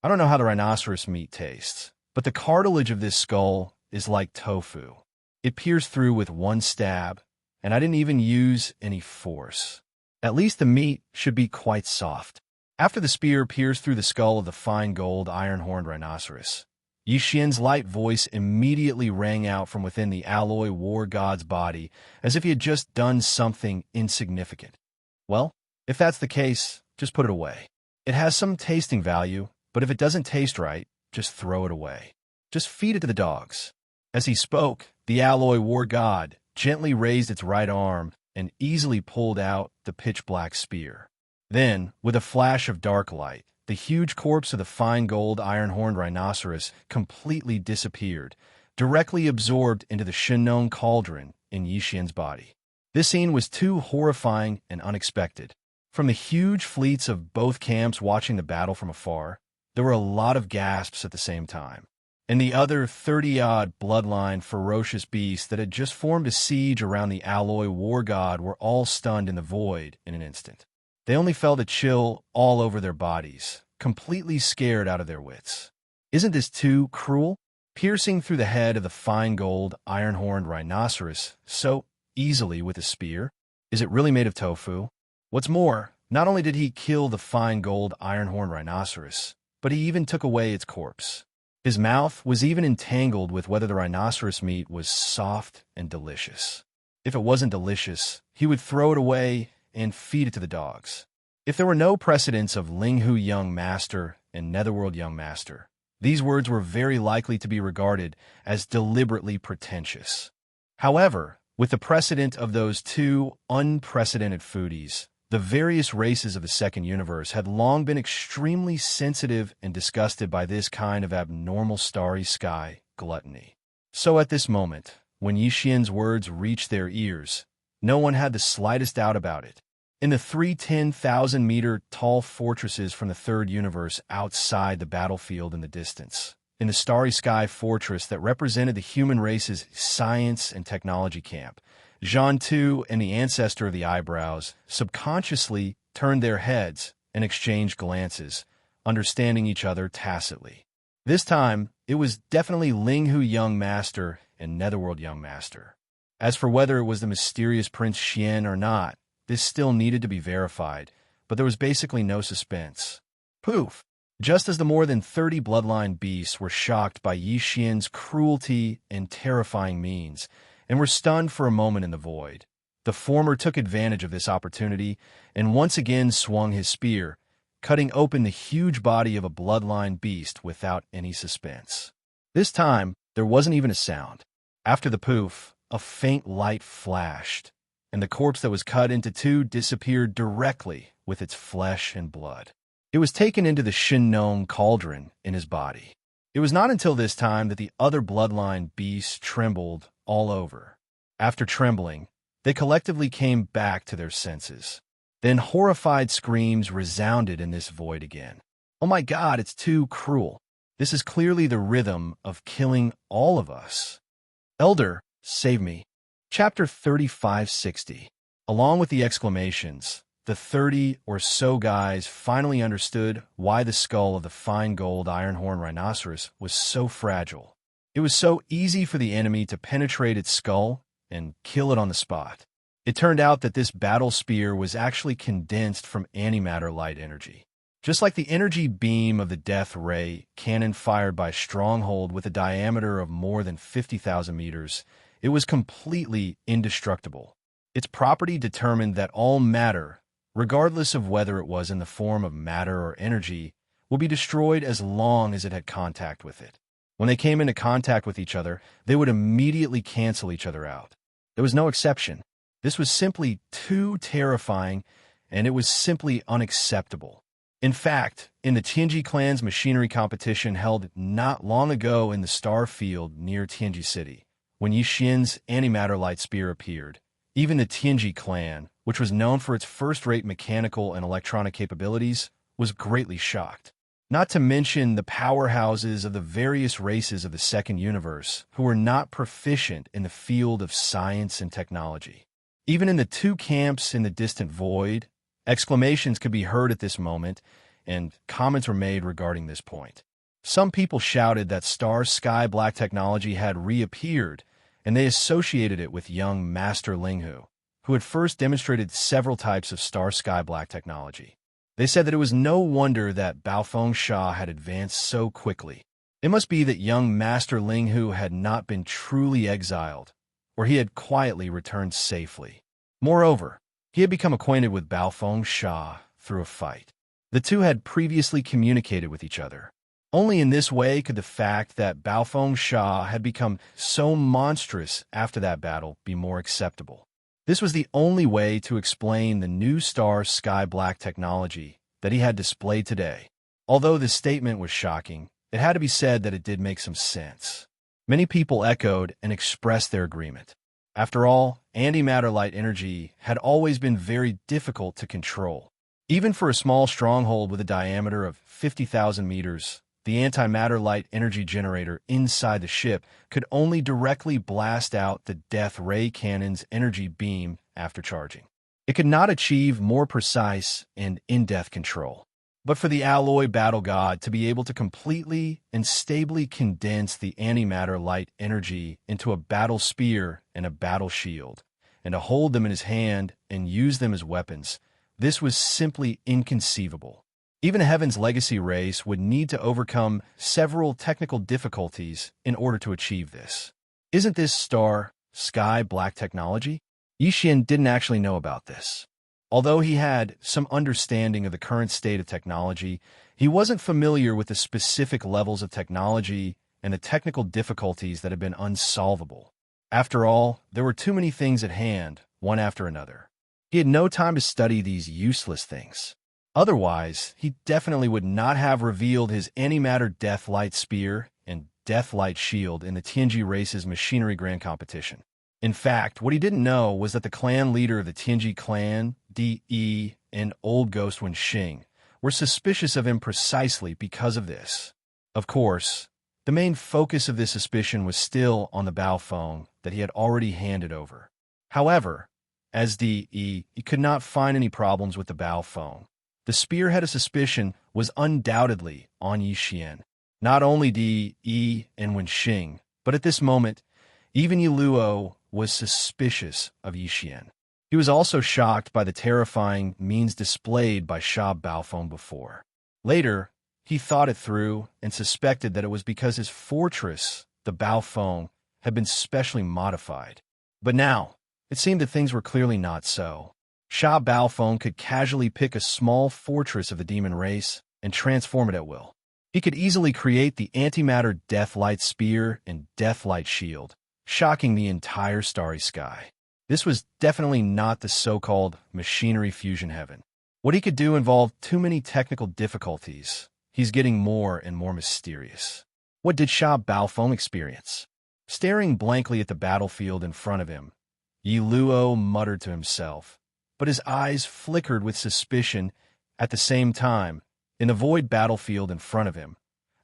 I don't know how the rhinoceros meat tastes, but the cartilage of this skull is like tofu. It pierced through with one stab, and I didn't even use any force. At least the meat should be quite soft. After the spear pierced through the skull of the fine gold iron-horned rhinoceros, Yi Xian's light voice immediately rang out from within the alloy war god's body as if he had just done something insignificant. Well, if that's the case, just put it away. It has some tasting value, but if it doesn't taste right, just throw it away. Just feed it to the dogs. As he spoke, the alloy war god gently raised its right arm and easily pulled out the pitch-black spear. Then, with a flash of dark light, the huge corpse of the fine gold iron-horned rhinoceros completely disappeared, directly absorbed into the Shinong cauldron in Yi Xian's body. This scene was too horrifying and unexpected. From the huge fleets of both camps watching the battle from afar, there were a lot of gasps at the same time. And the other 30-odd bloodline ferocious beasts that had just formed a siege around the alloy war god were all stunned in the void in an instant. They only felt a chill all over their bodies, completely scared out of their wits. Isn't this too cruel? Piercing through the head of the fine gold iron-horned rhinoceros so easily with a spear? Is it really made of tofu? What's more, not only did he kill the fine gold iron-horned rhinoceros, but he even took away its corpse. His mouth was even entangled with whether the rhinoceros meat was soft and delicious. If it wasn't delicious, he would throw it away and feed it to the dogs. If there were no precedents of Linghu Young Master and Netherworld Young Master, these words were very likely to be regarded as deliberately pretentious. However, with the precedent of those two unprecedented foodies, the various races of the Second Universe had long been extremely sensitive and disgusted by this kind of abnormal starry sky gluttony. So at this moment, when Yi Xian's words reached their ears, no one had the slightest doubt about it. In the 310,000-meter tall fortresses from the Third Universe outside the battlefield in the distance, in the Starry Sky Fortress that represented the human race's science and technology camp, Zhan Tu and the ancestor of the eyebrows subconsciously turned their heads and exchanged glances, understanding each other tacitly. This time, it was definitely Linghu Young Master and Netherworld Young Master. As for whether it was the mysterious Prince Xian or not, this still needed to be verified, but there was basically no suspense. Poof! Just as the more than 30 bloodline beasts were shocked by Yi Xian's cruelty and terrifying means, and were stunned for a moment in the void, the former took advantage of this opportunity and once again swung his spear, cutting open the huge body of a bloodline beast without any suspense. This time, there wasn't even a sound. After the poof, a faint light flashed, and the corpse that was cut into two disappeared directly with its flesh and blood. It was taken into the Shinong cauldron in his body. It was not until this time that the other bloodline beasts trembled all over. After trembling, they collectively came back to their senses. Then horrified screams resounded in this void again. Oh my God, it's too cruel. This is clearly the rhythm of killing all of us. Elder, save me. Chapter 3560. Along with the exclamations, the 30 or so guys finally understood why the skull of the fine gold iron-horned rhinoceros was so fragile. It was so easy for the enemy to penetrate its skull and kill it on the spot. It turned out that this battle spear was actually condensed from antimatter light energy. Just like the energy beam of the death ray cannon fired by Stronghold with a diameter of more than 50,000 meters, it was completely indestructible. Its property determined that all matter, regardless of whether it was in the form of matter or energy, will be destroyed as long as it had contact with it. When they came into contact with each other, they would immediately cancel each other out. There was no exception. This was simply too terrifying, and it was simply unacceptable. In fact, in the Tianji clan's machinery competition held not long ago in the star field near Tianji City, when Yi Xian's antimatter light spear appeared, even the Tianji clan, which was known for its first-rate mechanical and electronic capabilities, was greatly shocked. Not to mention the powerhouses of the various races of the Second Universe who were not proficient in the field of science and technology. Even in the two camps in the distant void, exclamations could be heard at this moment, and comments were made regarding this point. Some people shouted that star sky black technology had reappeared, and they associated it with young Master Linghu, who had first demonstrated several types of star sky black technology. They said that it was no wonder that Baofeng Sha had advanced so quickly. It must be that young Master Linghu had not been truly exiled, or he had quietly returned safely. Moreover, he had become acquainted with Baofeng Sha through a fight. The two had previously communicated with each other. Only in this way could the fact that Baofeng Sha had become so monstrous after that battle be more acceptable. This was the only way to explain the new star sky black technology that he had displayed today. Although this statement was shocking, it had to be said that it did make some sense. Many people echoed and expressed their agreement. After all, antimatter light energy had always been very difficult to control. Even for a small stronghold with a diameter of 50,000 meters, the antimatter light energy generator inside the ship could only directly blast out the death ray cannon's energy beam after charging. It could not achieve more precise and in-depth control. But for the alloy battle god to be able to completely and stably condense the antimatter light energy into a battle spear and a battle shield, and to hold them in his hand and use them as weapons, this was simply inconceivable. Even Heaven's legacy race would need to overcome several technical difficulties in order to achieve this. Isn't this star sky black technology? Yi Xian didn't actually know about this. Although he had some understanding of the current state of technology, he wasn't familiar with the specific levels of technology and the technical difficulties that had been unsolvable. After all, there were too many things at hand, one after another. He had no time to study these useless things. Otherwise, he definitely would not have revealed his antimatter death light spear and death light shield in the Tianji race's machinery grand competition. In fact, what he didn't know was that the clan leader of the Tianji clan, Di, and Old Ghost Wen Xing, were suspicious of him precisely because of this. Of course, the main focus of this suspicion was still on the Baofeng that he had already handed over. However, as Di, he could not find any problems with the Baofeng. The spearhead of suspicion was undoubtedly on Yi Xian. Not only Di, and Wen Xing, but at this moment, even Yi Luo was suspicious of Yi Xian. He was also shocked by the terrifying means displayed by Sha Baofeng before. Later, he thought it through and suspected that it was because his fortress, the Baofeng, had been specially modified. But now, it seemed that things were clearly not so. Sha Baofeng could casually pick a small fortress of the demon race and transform it at will. He could easily create the antimatter death light spear and death light shield, shocking the entire starry sky. This was definitely not the so-called machinery fusion heaven. What he could do involved too many technical difficulties. He's getting more and more mysterious. What did Sha Baofeng experience? Staring blankly at the battlefield in front of him, Yi Luo muttered to himself, but his eyes flickered with suspicion at the same time. In the void battlefield in front of him,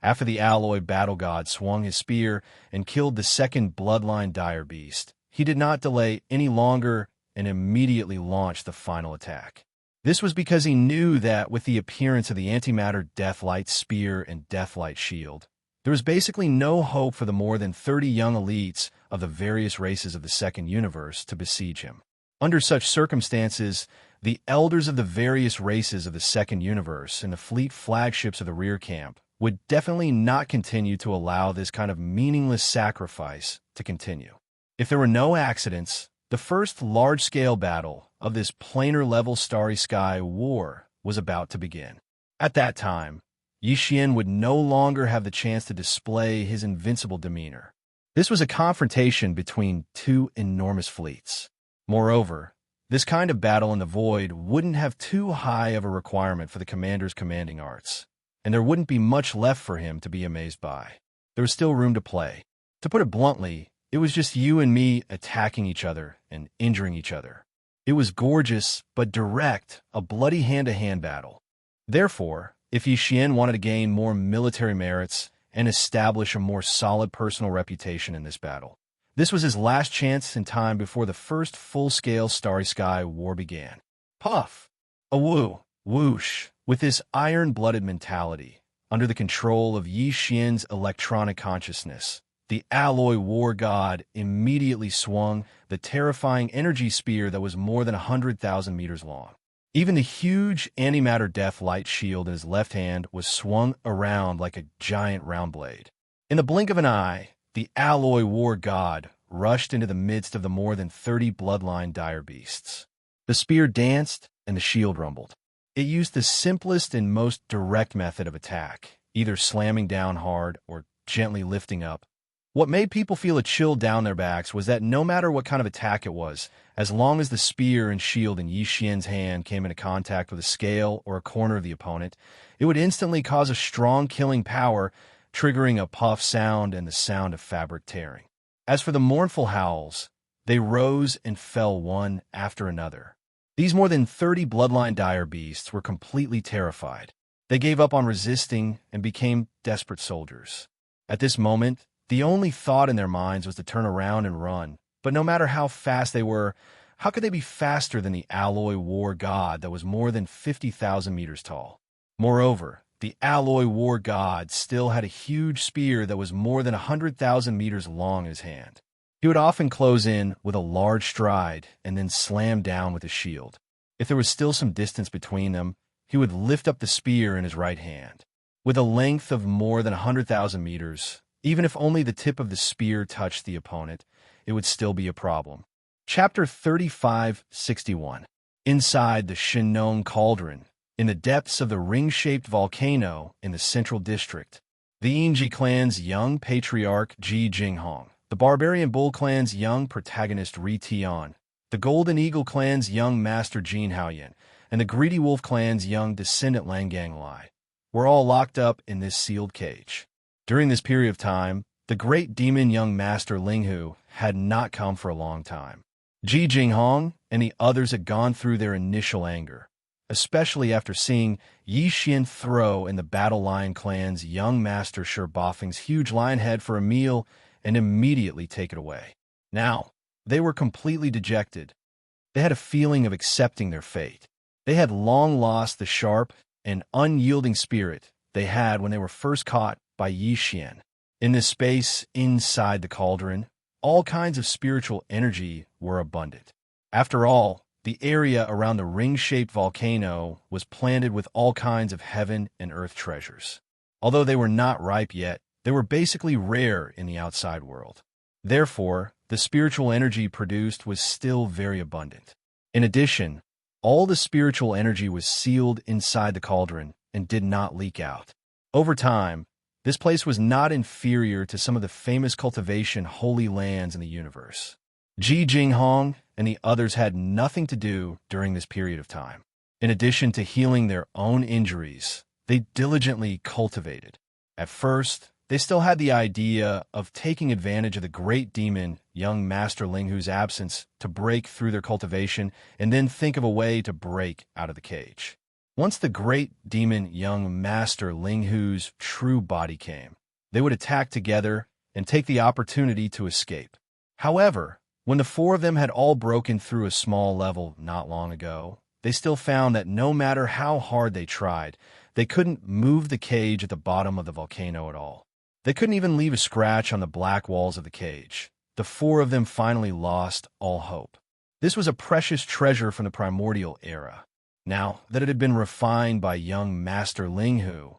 after the alloy battle god swung his spear and killed the second bloodline dire beast, he did not delay any longer and immediately launched the final attack. This was because he knew that with the appearance of the antimatter deathlight spear and deathlight shield, there was basically no hope for the more than 30 young elites of the various races of the Second Universe to besiege him. Under such circumstances, the elders of the various races of the Second Universe and the fleet flagships of the rear camp would definitely not continue to allow this kind of meaningless sacrifice to continue. If there were no accidents, the first large-scale battle of this planar-level starry sky war was about to begin. At that time, Yixian would no longer have the chance to display his invincible demeanor. This was a confrontation between two enormous fleets. Moreover, this kind of battle in the void wouldn't have too high of a requirement for the commander's commanding arts, and there wouldn't be much left for him to be amazed by. There was still room to play. To put it bluntly, it was just you and me attacking each other and injuring each other. It was gorgeous, but direct, a bloody hand-to-hand battle. Therefore, if Yixian wanted to gain more military merits and establish a more solid personal reputation in this battle, this was his last chance in time before the first full-scale Starry Sky war began. Puff! A woo! Whoosh! With this iron-blooded mentality, under the control of Yixian's electronic consciousness, the alloy war god immediately swung the terrifying energy spear that was more than 100,000 meters long. Even the huge antimatter death light shield in his left hand was swung around like a giant round blade. In the blink of an eye, the alloy war god rushed into the midst of the more than 30 bloodline dire beasts. The spear danced and the shield rumbled. It used the simplest and most direct method of attack, either slamming down hard or gently lifting up. What made people feel a chill down their backs was that no matter what kind of attack it was, as long as the spear and shield in Yixian's hand came into contact with a scale or a corner of the opponent, it would instantly cause a strong killing power, triggering a puff sound and the sound of fabric tearing. As for the mournful howls, they rose and fell one after another. These more than 30 bloodline dire beasts were completely terrified. They gave up on resisting and became desperate soldiers. At this moment, the only thought in their minds was to turn around and run, but no matter how fast they were, how could they be faster than the alloy war god that was more than 50,000 meters tall? Moreover, the alloy war god still had a huge spear that was more than 100,000 meters long in his hand. He would often close in with a large stride and then slam down with his shield. If there was still some distance between them, he would lift up the spear in his right hand. With a length of more than 100,000 meters, even if only the tip of the spear touched the opponent, it would still be a problem. Chapter 3561. Inside the Shinong Cauldron, in the depths of the ring-shaped volcano in the central district, the Yingji clan's young patriarch Ji Jinghong, the Barbarian Bull clan's young protagonist Ri Tian, the Golden Eagle clan's young master Jin Haoyan, and the Greedy Wolf clan's young descendant Lang Ganglai were all locked up in this sealed cage. During this period of time, the great demon young master Linghu had not come for a long time. Ji Jinghong and the others had gone through their initial anger, especially after seeing Yixian throw in the Battle Lion clan's young master Shirbafeng's huge lion head for a meal and immediately take it away. Now, they were completely dejected. They had a feeling of accepting their fate. They had long lost the sharp and unyielding spirit they had when they were first caught by Yixian. In this space inside the cauldron, all kinds of spiritual energy were abundant. After all, the area around the ring-shaped volcano was planted with all kinds of heaven and earth treasures. Although they were not ripe yet, they were basically rare in the outside world. Therefore, the spiritual energy produced was still very abundant. In addition, all the spiritual energy was sealed inside the cauldron and did not leak out. Over time, this place was not inferior to some of the famous cultivation holy lands in the universe. Ji Jinghong and the others had nothing to do during this period of time. In addition to healing their own injuries, they diligently cultivated. At first, they still had the idea of taking advantage of the great demon, young Master Linghu's absence to break through their cultivation and then think of a way to break out of the cage. Once the great demon, young Master Linghu's true body came, they would attack together and take the opportunity to escape. However, when the four of them had all broken through a small level not long ago, they still found that no matter how hard they tried, they couldn't move the cage at the bottom of the volcano at all. They couldn't even leave a scratch on the black walls of the cage. The four of them finally lost all hope. This was a precious treasure from the primordial era. Now that it had been refined by young Master Linghu,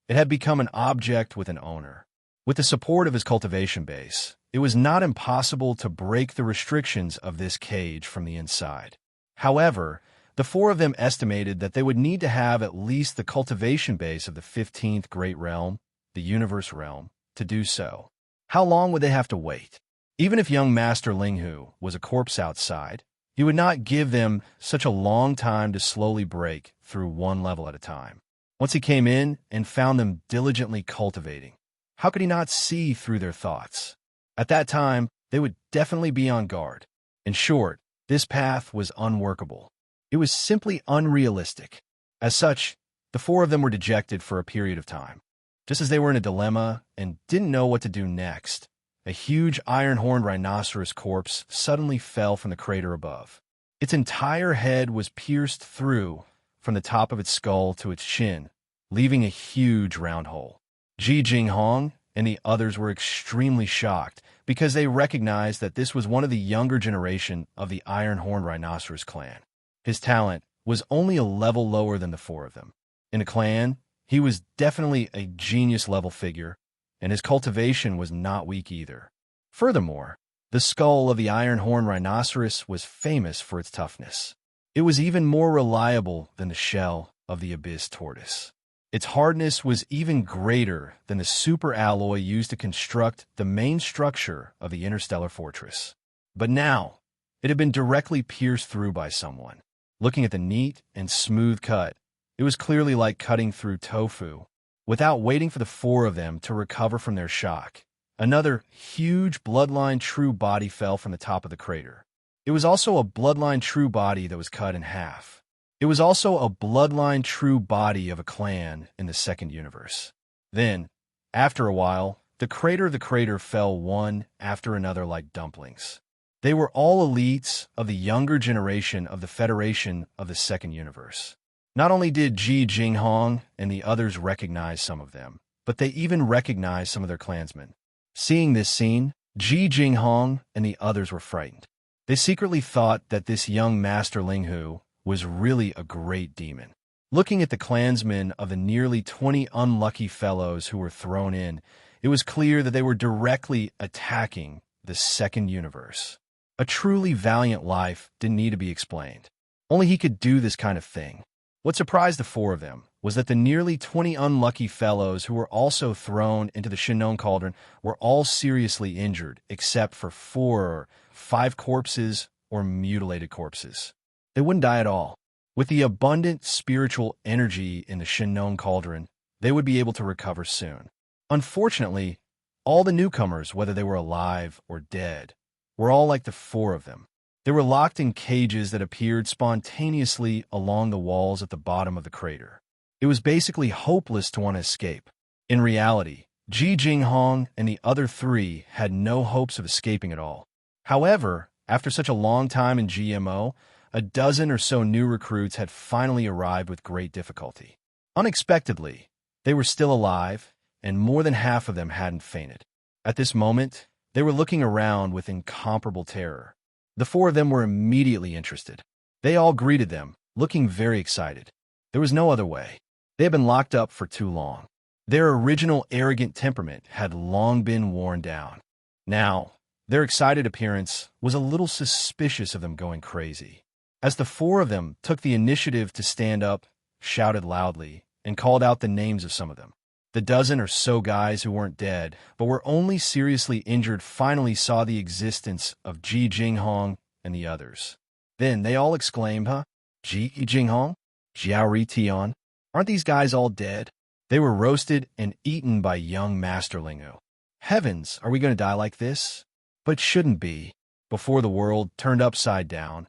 it had become an object with an owner. With the support of his cultivation base, it was not impossible to break the restrictions of this cage from the inside. However, the four of them estimated that they would need to have at least the cultivation base of the 15th Great Realm, the Universe Realm, to do so. How long would they have to wait? Even if young Master Linghu was a corpse outside, he would not give them such a long time to slowly break through one level at a time. Once he came in and found them diligently cultivating, how could he not see through their thoughts? At that time, they would definitely be on guard. In short, this path was unworkable. It was simply unrealistic. As such, the four of them were dejected for a period of time. Just as they were in a dilemma and didn't know what to do next, a huge iron-horned rhinoceros corpse suddenly fell from the crater above. Its entire head was pierced through from the top of its skull to its chin, leaving a huge round hole. Ji Jinghong and the others were extremely shocked because they recognized that this was one of the younger generation of the iron-horned rhinoceros clan. His talent was only a level lower than the four of them. In a clan, he was definitely a genius-level figure, and his cultivation was not weak either. Furthermore, the skull of the iron-horned rhinoceros was famous for its toughness. It was even more reliable than the shell of the abyss tortoise. Its hardness was even greater than the super alloy used to construct the main structure of the interstellar fortress. But now, it had been directly pierced through by someone. Looking at the neat and smooth cut, it was clearly like cutting through tofu. Without waiting for the four of them to recover from their shock, another huge bloodline true body fell from the top of the crater. It was also a bloodline true body that was cut in half. It was also a bloodline true body of a clan in the second universe. Then, after a while, the crater fell one after another like dumplings. They were all elites of the younger generation of the Federation of the Second Universe. Not only did Ji Jinghong and the others recognize some of them, but they even recognized some of their clansmen. Seeing this scene, Ji Jinghong and the others were frightened. They secretly thought that this young Master Linghu was really a great demon. Looking at the clansmen of the nearly 20 unlucky fellows who were thrown in, it was clear that they were directly attacking the second universe. A truly valiant life didn't need to be explained. Only he could do this kind of thing. What surprised the four of them was that the nearly 20 unlucky fellows who were also thrown into the Shinnong Cauldron were all seriously injured, except for 4 or 5 corpses or mutilated corpses. They wouldn't die at all. With the abundant spiritual energy in the Shinnong Cauldron, they would be able to recover soon. Unfortunately, all the newcomers, whether they were alive or dead, were all like the four of them. They were locked in cages that appeared spontaneously along the walls at the bottom of the crater. It was basically hopeless to want to escape. In reality, Ji Jinghong and the other 3 had no hopes of escaping at all. However, after such a long time in GMO, a dozen or so new recruits had finally arrived with great difficulty. Unexpectedly, they were still alive, and more than half of them hadn't fainted. At this moment, they were looking around with incomparable terror. The 4 of them were immediately interested. They all greeted them, looking very excited. There was no other way. They had been locked up for too long. Their original arrogant temperament had long been worn down. Now, their excited appearance was a little suspicious of them going crazy. As the 4 of them took the initiative to stand up, shouted loudly, and called out the names of some of them. The dozen or so guys who weren't dead, but were only seriously injured, finally saw the existence of Ji Jinghong and the others. Then they all exclaimed, "Huh? Ji Jinghong? Jiao Ri Tian? Aren't these guys all dead?" They were roasted and eaten by young Master Linghu. Heavens, are we going to die like this? But shouldn't be. Before the world turned upside down,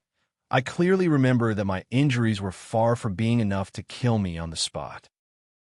I clearly remember that my injuries were far from being enough to kill me on the spot.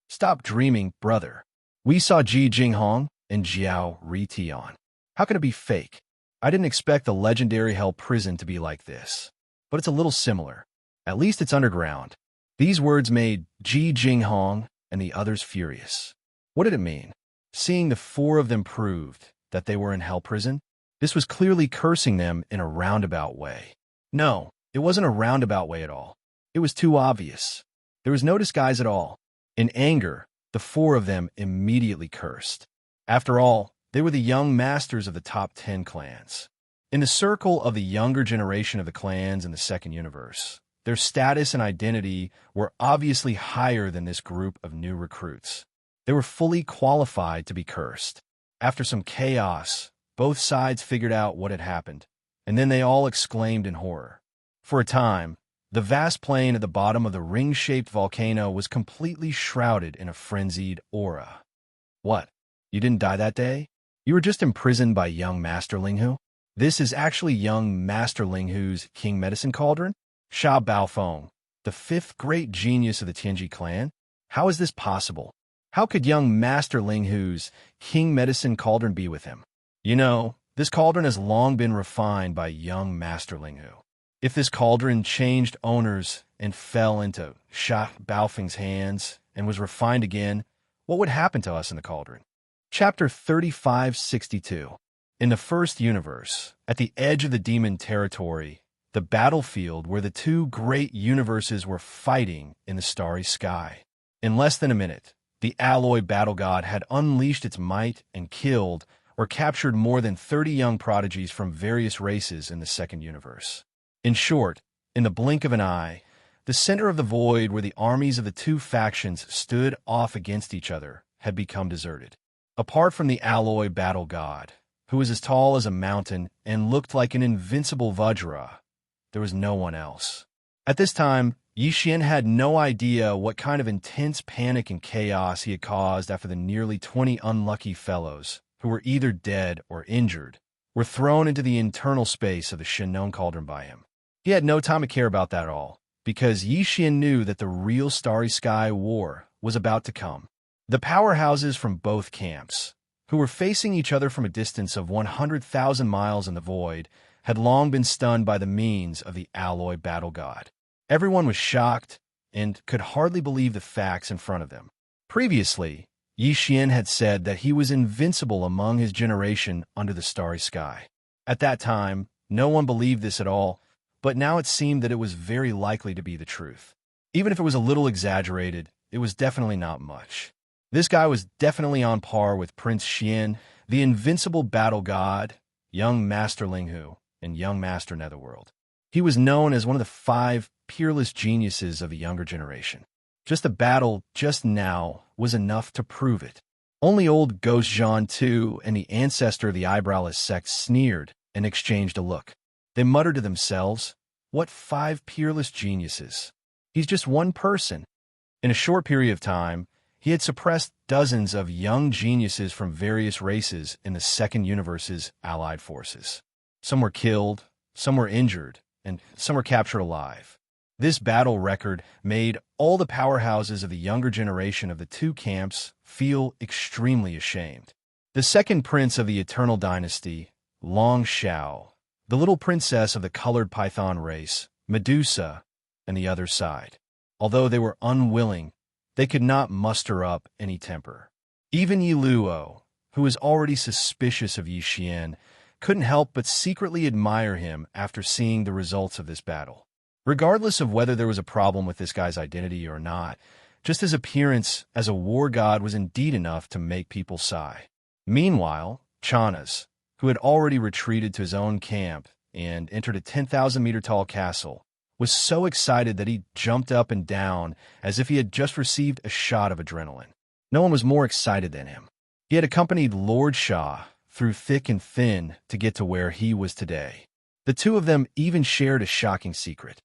Stop dreaming, brother. We saw Ji Jinghong and Jiao Ri Tian. How can it be fake? I didn't expect the legendary hell prison to be like this. But it's a little similar. At least it's underground. These words made Ji Jinghong and the others furious. What did it mean? Seeing the 4 of them proved that they were in hell prison? This was clearly cursing them in a roundabout way. No, it wasn't a roundabout way at all. It was too obvious. There was no disguise at all. In anger, the 4 of them immediately cursed. After all, They were the young masters of the top 10 clans. In the circle of the younger generation of the clans in the second universe, their status and identity were obviously higher than this group of new recruits. They were fully qualified to be cursed. After some chaos, both sides figured out what had happened, and then they all exclaimed in horror. For a time, the vast plain at the bottom of the ring-shaped volcano was completely shrouded in a frenzied aura. What? You didn't die that day? You were just imprisoned by young Master Linghu? This is actually young Master Linghu's King Medicine Cauldron? Sha Baofeng, the fifth great genius of the Tianji clan? How is this possible? How could young Master Linghu's King Medicine Cauldron be with him? You know, this cauldron has long been refined by young Master Linghu. If this cauldron changed owners and fell into Sha Baofeng's hands and was refined again, what would happen to us in the cauldron? Chapter 3562. In the first universe, at the edge of the demon territory, the battlefield where the two great universes were fighting in the starry sky. In less than a minute, the alloy battle god had unleashed its might and killed or captured more than 30 young prodigies from various races in the second universe. In short, in the blink of an eye, the center of the void where the armies of the two factions stood off against each other had become deserted. Apart from the alloy battle god, who was as tall as a mountain and looked like an invincible Vajra, there was no one else. At this time, Yixian had no idea what kind of intense panic and chaos he had caused after the nearly 20 unlucky fellows, who were either dead or injured, were thrown into the internal space of the Shennon Cauldron by him. He had no time to care about that at all, because Yixian knew that the real Starry Sky War was about to come. The powerhouses from both camps, who were facing each other from a distance of 100,000 miles in the void, had long been stunned by the means of the alloy battle god. Everyone was shocked and could hardly believe the facts in front of them. Previously, Yixian had said that he was invincible among his generation under the starry sky. At that time, no one believed this at all, but now it seemed that it was very likely to be the truth. Even if it was a little exaggerated, it was definitely not much. This guy was definitely on par with Prince Xian, the invincible battle god, young Master Linghu, and young Master Netherworld. He was known as one of the 5 peerless geniuses of the younger generation. Just the battle just now was enough to prove it. Only old Ghost Zhan II and the ancestor of the eyebrowless sect sneered and exchanged a look. They muttered to themselves, "What 5 peerless geniuses? He's just one person." In a short period of time, he had suppressed dozens of young geniuses from various races in the second universe's allied forces. Some were killed, some were injured, and some were captured alive. This battle record made all the powerhouses of the younger generation of the two camps feel extremely ashamed. The second prince of the Eternal Dynasty, Long Shao, the little princess of the colored python race, Medusa, and the other side. Although they were unwilling, they could not muster up any temper. Even Yi Luo, who was already suspicious of Yixian, couldn't help but secretly admire him after seeing the results of this battle. Regardless of whether there was a problem with this guy's identity or not, just his appearance as a war god was indeed enough to make people sigh. Meanwhile, Chanas, who had already retreated to his own camp and entered a 10,000-meter-tall castle, was so excited that he jumped up and down as if he had just received a shot of adrenaline. No one was more excited than him. He had accompanied Lord Sha through thick and thin to get to where he was today. The two of them even shared a shocking secret.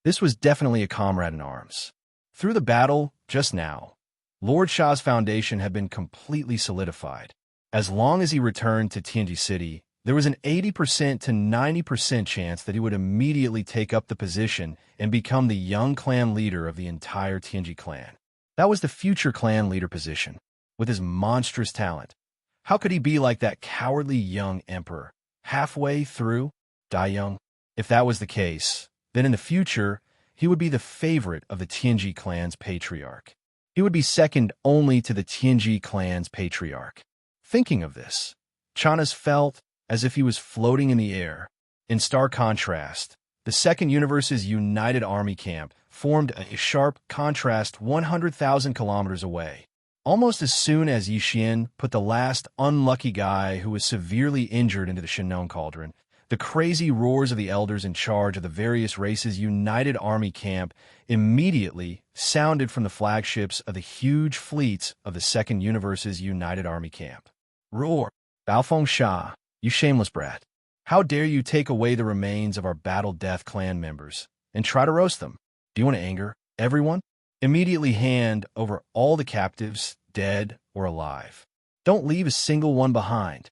This was definitely a comrade in arms. Through the battle, just now, Lord Sha's foundation had been completely solidified. As long as he returned to Tianji City, there was an 80% to 90% chance that he would immediately take up the position and become the young clan leader of the entire Tianji clan. That was the future clan leader position. With his monstrous talent, how could he be like that cowardly young emperor, halfway through Daiyang? If that was the case, then in the future, he would be the favorite of the Tianji clan's patriarch. He would be second only to the Tianji clan's patriarch. Thinking of this, Chanas felt as if he was floating in the air. In stark contrast, the second universe's united army camp formed a sharp contrast 100,000 kilometers away. Almost as soon as Yixian put the last unlucky guy who was severely injured into the Shinon cauldron, the crazy roars of the elders in charge of the various races' united army camp immediately sounded from the flagships of the huge fleets of the Second Universe's united army camp. Roar! Baofeng Sha, you shameless brat. How dare you take away the remains of our Battle Death clan members and try to roast them? Do you want to anger everyone? Immediately hand over all the captives, dead or alive. Don't leave a single one behind.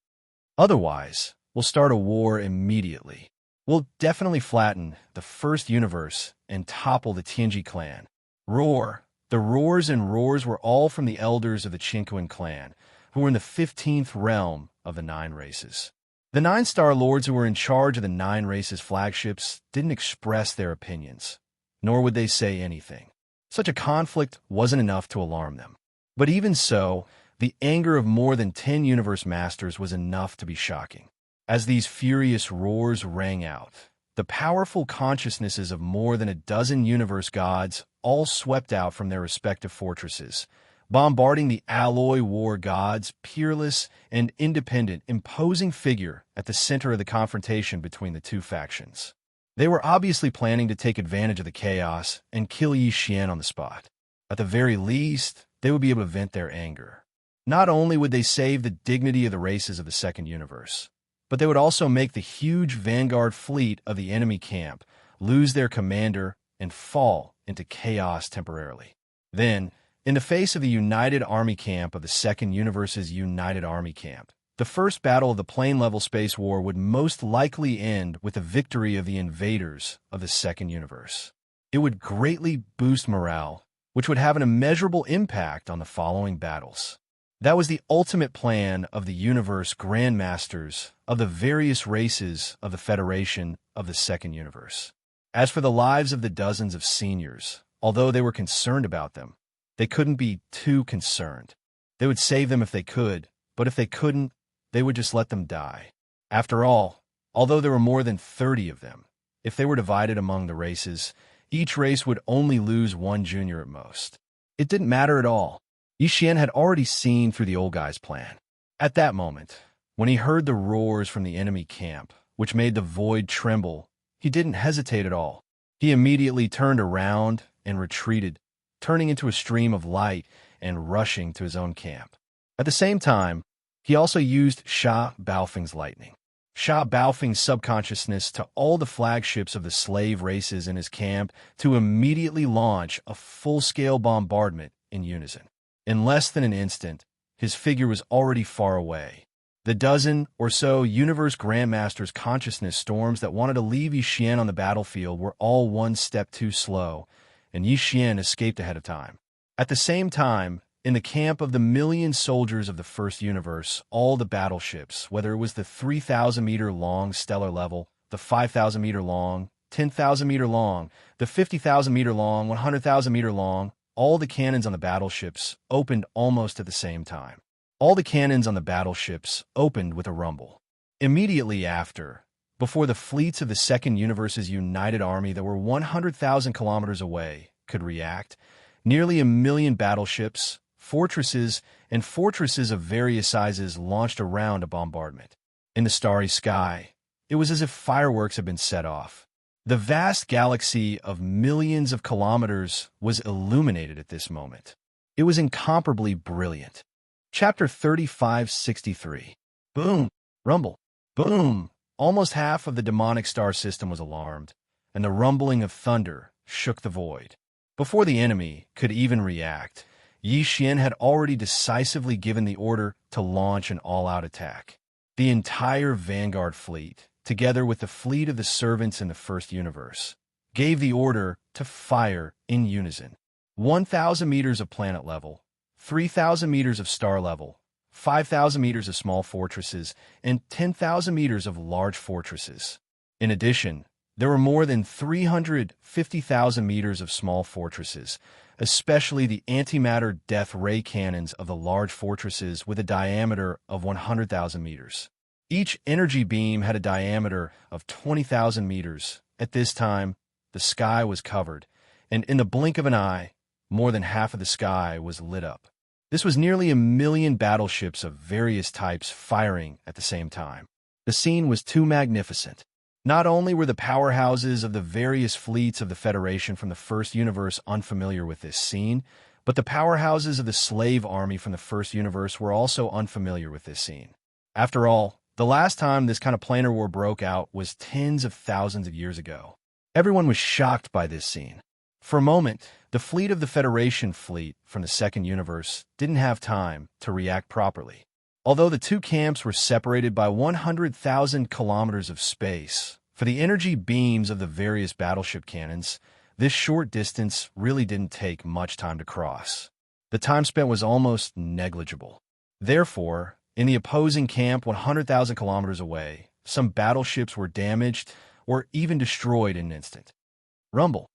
Otherwise, we'll start a war immediately. We'll definitely flatten the First Universe and topple the Tianji clan. Roar! The roars and roars were all from the elders of the Qinquan clan, who were in the 15th realm of the 9 races. The 9-star lords who were in charge of the 9 races' flagships didn't express their opinions, nor would they say anything. Such a conflict wasn't enough to alarm them. But even so, the anger of more than 10 universe masters was enough to be shocking. As these furious roars rang out, the powerful consciousnesses of more than a dozen universe gods all swept out from their respective fortresses, bombarding the alloy war gods' peerless and independent, imposing figure at the center of the confrontation between the 2 factions. They were obviously planning to take advantage of the chaos and kill Yixian on the spot. At the very least, they would be able to vent their anger. Not only would they save the dignity of the races of the Second Universe, but they would also make the huge vanguard fleet of the enemy camp lose their commander and fall into chaos temporarily. Then, in the face of the united army camp of the Second Universe's united army camp, the first battle of the plane-level space war would most likely end with the victory of the invaders of the Second Universe. It would greatly boost morale, which would have an immeasurable impact on the following battles. That was the ultimate plan of the universe grandmasters of the various races of the Federation of the Second Universe. As for the lives of the dozens of seniors, although they were concerned about them, they couldn't be too concerned. They would save them if they could, but if they couldn't, they would just let them die. After all, although there were more than 30 of them, if they were divided among the races, each race would only lose 1 junior at most. It didn't matter at all. Yixian had already seen through the old guy's plan. At that moment, when he heard the roars from the enemy camp, which made the void tremble, he didn't hesitate at all. He immediately turned around and retreated, turning into a stream of light and rushing to his own camp. At the same time, he also used Sha Baofeng's lightning. Sha Baofeng's subconsciousness to all the flagships of the slave races in his camp to immediately launch a full-scale bombardment in unison. In less than an instant, his figure was already far away. The dozen or so universe grandmasters' consciousness storms that wanted to leave Yixian on the battlefield were all one step too slow, and Yixian escaped ahead of time. At the same time, in the camp of the million soldiers of the First Universe, all the battleships, whether it was the 3,000-meter-long stellar level, the 5,000-meter-long, 10,000-meter-long, the 50,000-meter-long, 100,000-meter-long, all the cannons on the battleships opened almost at the same time. All the cannons on the battleships opened with a rumble. Immediately after, before the fleets of the Second Universe's united army that were 100,000 kilometers away could react, nearly 1 million battleships, fortresses, and fortresses of various sizes launched a round of bombardment. In the starry sky, it was as if fireworks had been set off. The vast galaxy of millions of kilometers was illuminated at this moment. It was incomparably brilliant. Chapter 3563. Boom! Rumble! Boom! Almost half of the demonic star system was alarmed, and the rumbling of thunder shook the void. Before the enemy could even react, Yixian had already decisively given the order to launch an all-out attack. The entire Vanguard fleet, together with the fleet of the servants in the First Universe, gave the order to fire in unison. 1,000 meters of planet level, 3,000 meters of star level, 5,000 meters of small fortresses, and 10,000 meters of large fortresses. In addition, there were more than 350,000 meters of small fortresses, especially the antimatter death ray cannons of the large fortresses with a diameter of 100,000 meters. Each energy beam had a diameter of 20,000 meters. At this time, the sky was covered, and in the blink of an eye, more than half of the sky was lit up. This was nearly 1 million battleships of various types firing at the same time. The scene was too magnificent. Not only were the powerhouses of the various fleets of the Federation from the First Universe unfamiliar with this scene, but the powerhouses of the slave army from the First Universe were also unfamiliar with this scene. After all, the last time this kind of planar war broke out was tens of thousands of years ago. Everyone was shocked by this scene. For a moment, the fleet of the Federation fleet from the Second Universe didn't have time to react properly. Although the two camps were separated by 100,000 kilometers of space, for the energy beams of the various battleship cannons, this short distance really didn't take much time to cross. The time spent was almost negligible. Therefore, in the opposing camp 100,000 kilometers away, some battleships were damaged or even destroyed in an instant. Rumble.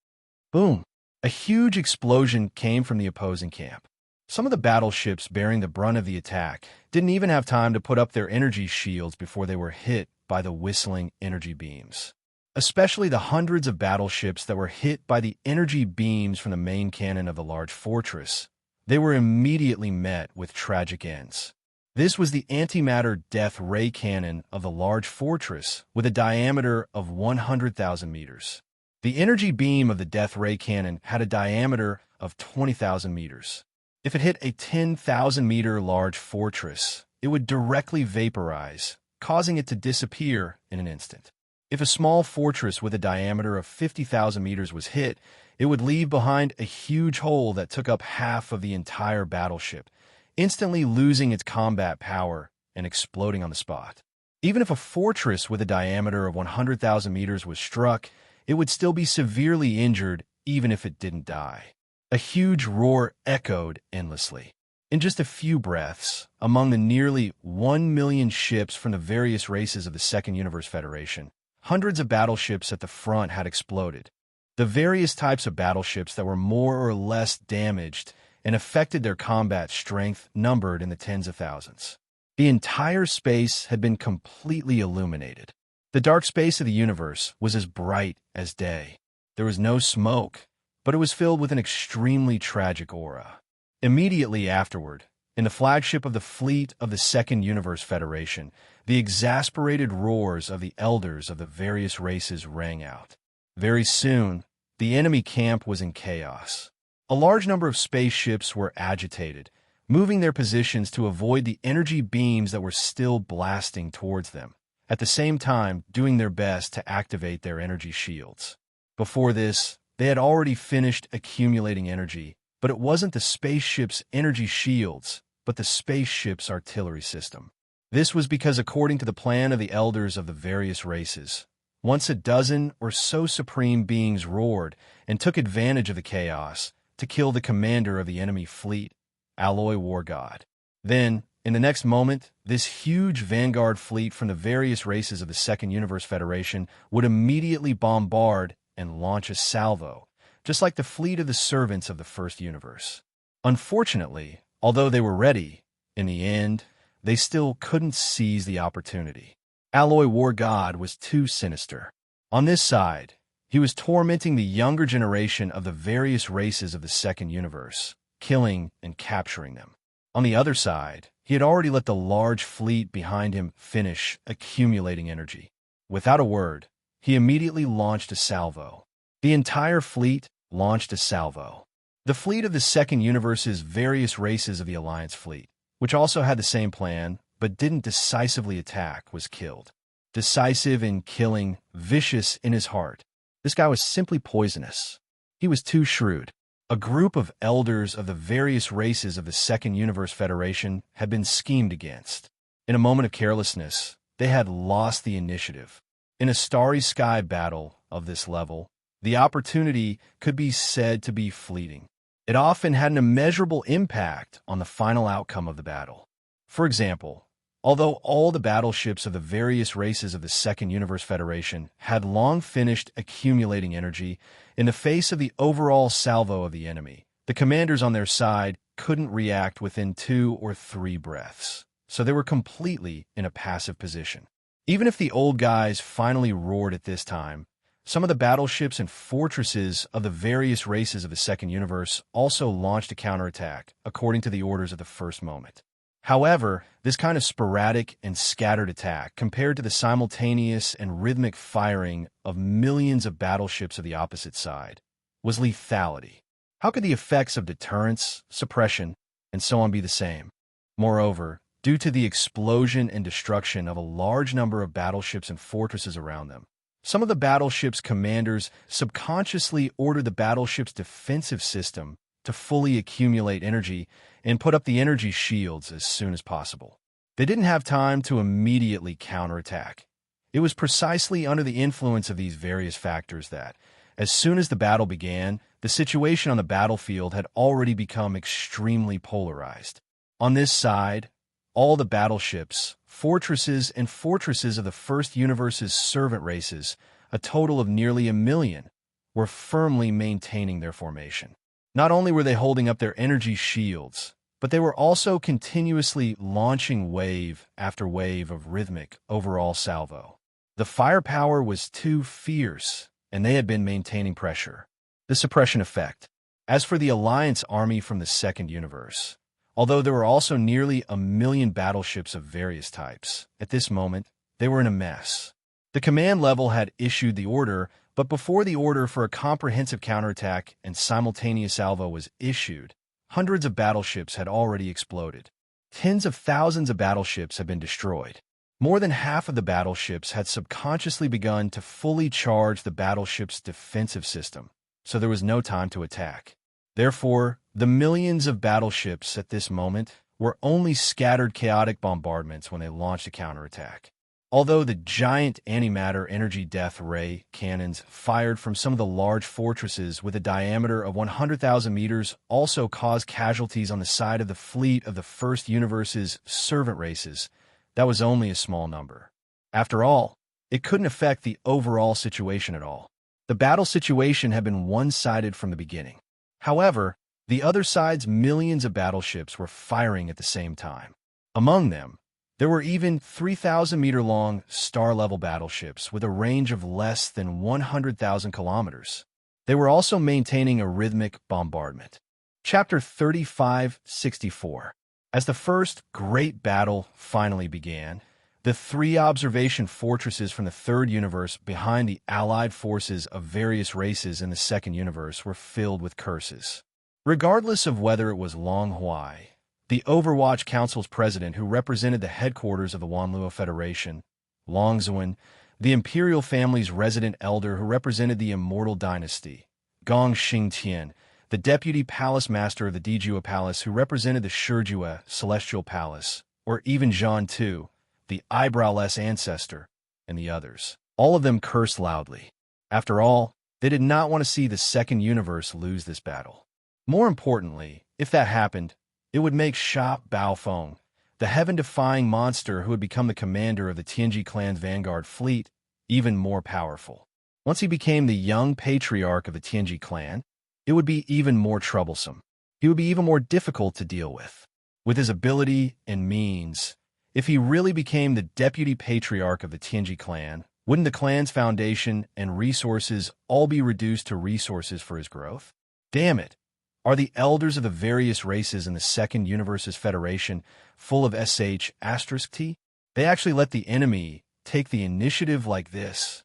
Boom. A huge explosion came from the opposing camp. Some of the battleships bearing the brunt of the attack didn't even have time to put up their energy shields before they were hit by the whistling energy beams. Especially the hundreds of battleships that were hit by the energy beams from the main cannon of the large fortress, they were immediately met with tragic ends. This was the antimatter death ray cannon of the large fortress with a diameter of 100,000 meters. The energy beam of the death ray cannon had a diameter of 20,000 meters. If it hit a 10,000-meter large fortress, it would directly vaporize, causing it to disappear in an instant. If a small fortress with a diameter of 50,000 meters was hit, it would leave behind a huge hole that took up half of the entire battleship, instantly losing its combat power and exploding on the spot. Even if a fortress with a diameter of 100,000 meters was struck, it would still be severely injured even if it didn't die. A huge roar echoed endlessly. In just a few breaths, among the nearly 1 million ships from the various races of the Second Universe Federation, hundreds of battleships at the front had exploded. The various types of battleships that were more or less damaged and affected their combat strength numbered in the tens of thousands. The entire space had been completely illuminated. The dark space of the universe was as bright as day. There was no smoke, but it was filled with an extremely tragic aura. Immediately afterward, in the flagship of the fleet of the Second Universe Federation, the exasperated roars of the elders of the various races rang out. Very soon, the enemy camp was in chaos. A large number of spaceships were agitated, moving their positions to avoid the energy beams that were still blasting towards them, at the same time doing their best to activate their energy shields. Before this, they had already finished accumulating energy, but it wasn't the spaceship's energy shields, but the spaceship's artillery system. This was because, according to the plan of the elders of the various races, once a dozen or so supreme beings roared and took advantage of the chaos to kill the commander of the enemy fleet, Alloy War God. Then, in the next moment, this huge vanguard fleet from the various races of the Second Universe Federation would immediately bombard and launch a salvo, just like the fleet of the servants of the First Universe. Unfortunately, although they were ready, in the end, they still couldn't seize the opportunity. Alloy War God was too sinister. On this side, he was tormenting the younger generation of the various races of the Second Universe, killing and capturing them. On the other side, he had already let the large fleet behind him finish accumulating energy. Without a word, he immediately launched a salvo. The entire fleet launched a salvo. The fleet of the Second Universe's various races of the Alliance fleet, which also had the same plan but didn't decisively attack, was killed. Decisive in killing, vicious in his heart, this guy was simply poisonous. He was too shrewd. A group of elders of the various races of the Second Universe Federation had been schemed against. In a moment of carelessness, they had lost the initiative. In a starry sky battle of this level, the opportunity could be said to be fleeting. It often had an immeasurable impact on the final outcome of the battle. For example, although all the battleships of the various races of the Second Universe Federation had long finished accumulating energy, in the face of the overall salvo of the enemy, the commanders on their side couldn't react within 2 or 3 breaths, so they were completely in a passive position. Even if the old guys finally roared at this time, Some of the battleships and fortresses of the various races of the Second Universe also launched a counterattack, according to the orders of the first moment. However, this kind of sporadic and scattered attack, compared to the simultaneous and rhythmic firing of millions of battleships of the opposite side, was lethality. How could the effects of deterrence, suppression, and so on be the same? Moreover, due to the explosion and destruction of a large number of battleships and fortresses around them, some of the battleship's commanders subconsciously ordered the battleship's defensive system to fully accumulate energy and put up the energy shields as soon as possible. They didn't have time to immediately counterattack. It was precisely under the influence of these various factors that, as soon as the battle began, the situation on the battlefield had already become extremely polarized. On this side, all the battleships, fortresses, and fortresses of the First Universe's servant races, a total of nearly 1 million, were firmly maintaining their formation. Not only were they holding up their energy shields, but they were also continuously launching wave after wave of rhythmic overall salvo. The firepower was too fierce, and they had been maintaining pressure. The suppression effect. As for the Alliance army from the Second Universe, although there were also nearly 1 million battleships of various types, at this moment, they were in a mess. The command level had issued the order, but before the order for a comprehensive counterattack and simultaneous salvo was issued, hundreds of battleships had already exploded. Tens of thousands of battleships had been destroyed. More than half of the battleships had subconsciously begun to fully charge the battleship's defensive system, so there was no time to attack. Therefore, the millions of battleships at this moment were only scattered chaotic bombardments when they launched a counterattack. Although the giant antimatter energy death ray cannons fired from some of the large fortresses with a diameter of 100,000 meters also caused casualties on the side of the fleet of the First Universe's servant races, that was only a small number. After all, it couldn't affect the overall situation at all. The battle situation had been one-sided from the beginning. However, the other side's millions of battleships were firing at the same time. Among them, there were even 3,000-meter-long star-level battleships with a range of less than 100,000 kilometers. They were also maintaining a rhythmic bombardment. Chapter 3564. As the first great battle finally began, the 3 observation fortresses from the Third Universe behind the allied forces of various races in the Second Universe were filled with curses. Regardless of whether it was Long Huai, the Overwatch Council's president who represented the headquarters of the Wanluo Federation, Long Zuan, the imperial family's resident elder who represented the Immortal Dynasty, Gong Xingtian, the deputy palace master of the Dijua Palace who represented the Shijua Celestial Palace, or even Zhan Tu, the eyebrowless ancestor, and the others. All of them cursed loudly. After all, they did not want to see the Second Universe lose this battle. More importantly, if that happened, it would make Sha Baofeng, the heaven-defying monster who had become the commander of the Tianji clan's vanguard fleet, even more powerful. Once he became the young patriarch of the Tianji clan, it would be even more troublesome. He would be even more difficult to deal with. With his ability and means, if he really became the deputy patriarch of the Tianji clan, wouldn't the clan's foundation and resources all be reduced to resources for his growth? Damn it! Are the elders of the various races in the Second Universe's Federation full of sh*t? They actually let the enemy take the initiative like this.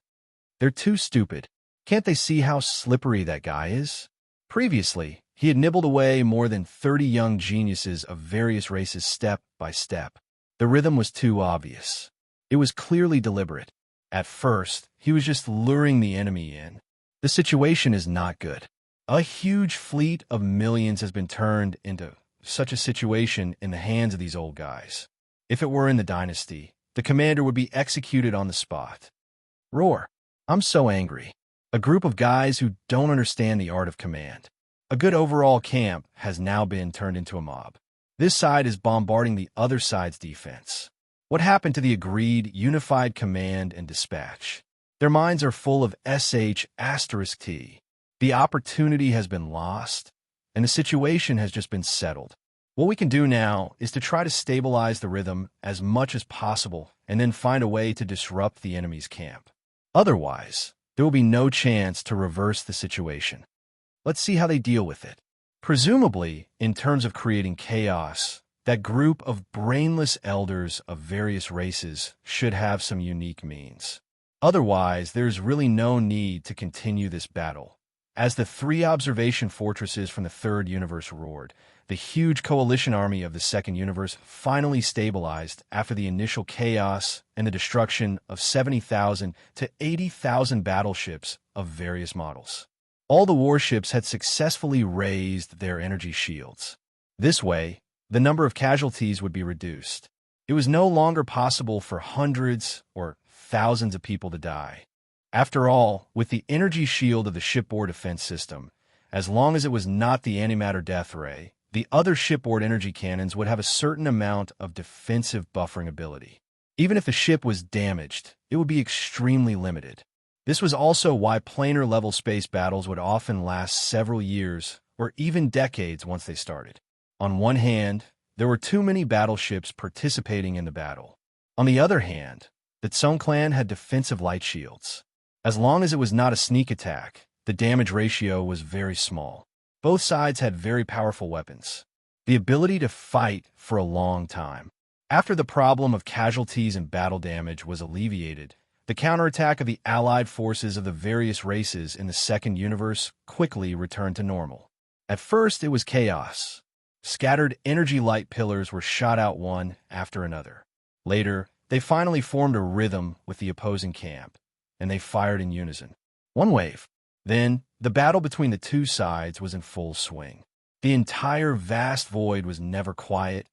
They're too stupid. Can't they see how slippery that guy is? Previously, he had nibbled away more than 30 young geniuses of various races step by step. The rhythm was too obvious. It was clearly deliberate. At first, he was just luring the enemy in. The situation is not good. A huge fleet of millions has been turned into such a situation in the hands of these old guys. If it were in the dynasty, the commander would be executed on the spot. Roar. I'm so angry. A group of guys who don't understand the art of command. A good overall camp has now been turned into a mob. This side is bombarding the other side's defense. What happened to the agreed unified command and dispatch? Their minds are full of sh*t. The opportunity has been lost, and the situation has just been settled. What we can do now is to try to stabilize the rhythm as much as possible and then find a way to disrupt the enemy's camp. Otherwise, there will be no chance to reverse the situation. Let's see how they deal with it. Presumably, in terms of creating chaos, that group of brainless elders of various races should have some unique means. Otherwise, there's really no need to continue this battle. As the 3 observation fortresses from the 3rd universe roared, the huge coalition army of the 2nd universe finally stabilized after the initial chaos and the destruction of 70,000 to 80,000 battleships of various models. All the warships had successfully raised their energy shields. This way, the number of casualties would be reduced. It was no longer possible for hundreds or thousands of people to die. After all, with the energy shield of the shipboard defense system, as long as it was not the antimatter death ray, the other shipboard energy cannons would have a certain amount of defensive buffering ability. Even if the ship was damaged, it would be extremely limited. This was also why planar-level space battles would often last several years or even decades once they started. On one hand, there were too many battleships participating in the battle. On the other hand, the Tsung clan had defensive light shields. As long as it was not a sneak attack, the damage ratio was very small. Both sides had very powerful weapons. The ability to fight for a long time. After the problem of casualties and battle damage was alleviated, the counterattack of the allied forces of the various races in the 2nd universe quickly returned to normal. At first, it was chaos. Scattered energy light pillars were shot out one after another. Later, they finally formed a rhythm with the opposing camp, and they fired in unison. One wave. Then, the battle between the two sides was in full swing. The entire vast void was never quiet,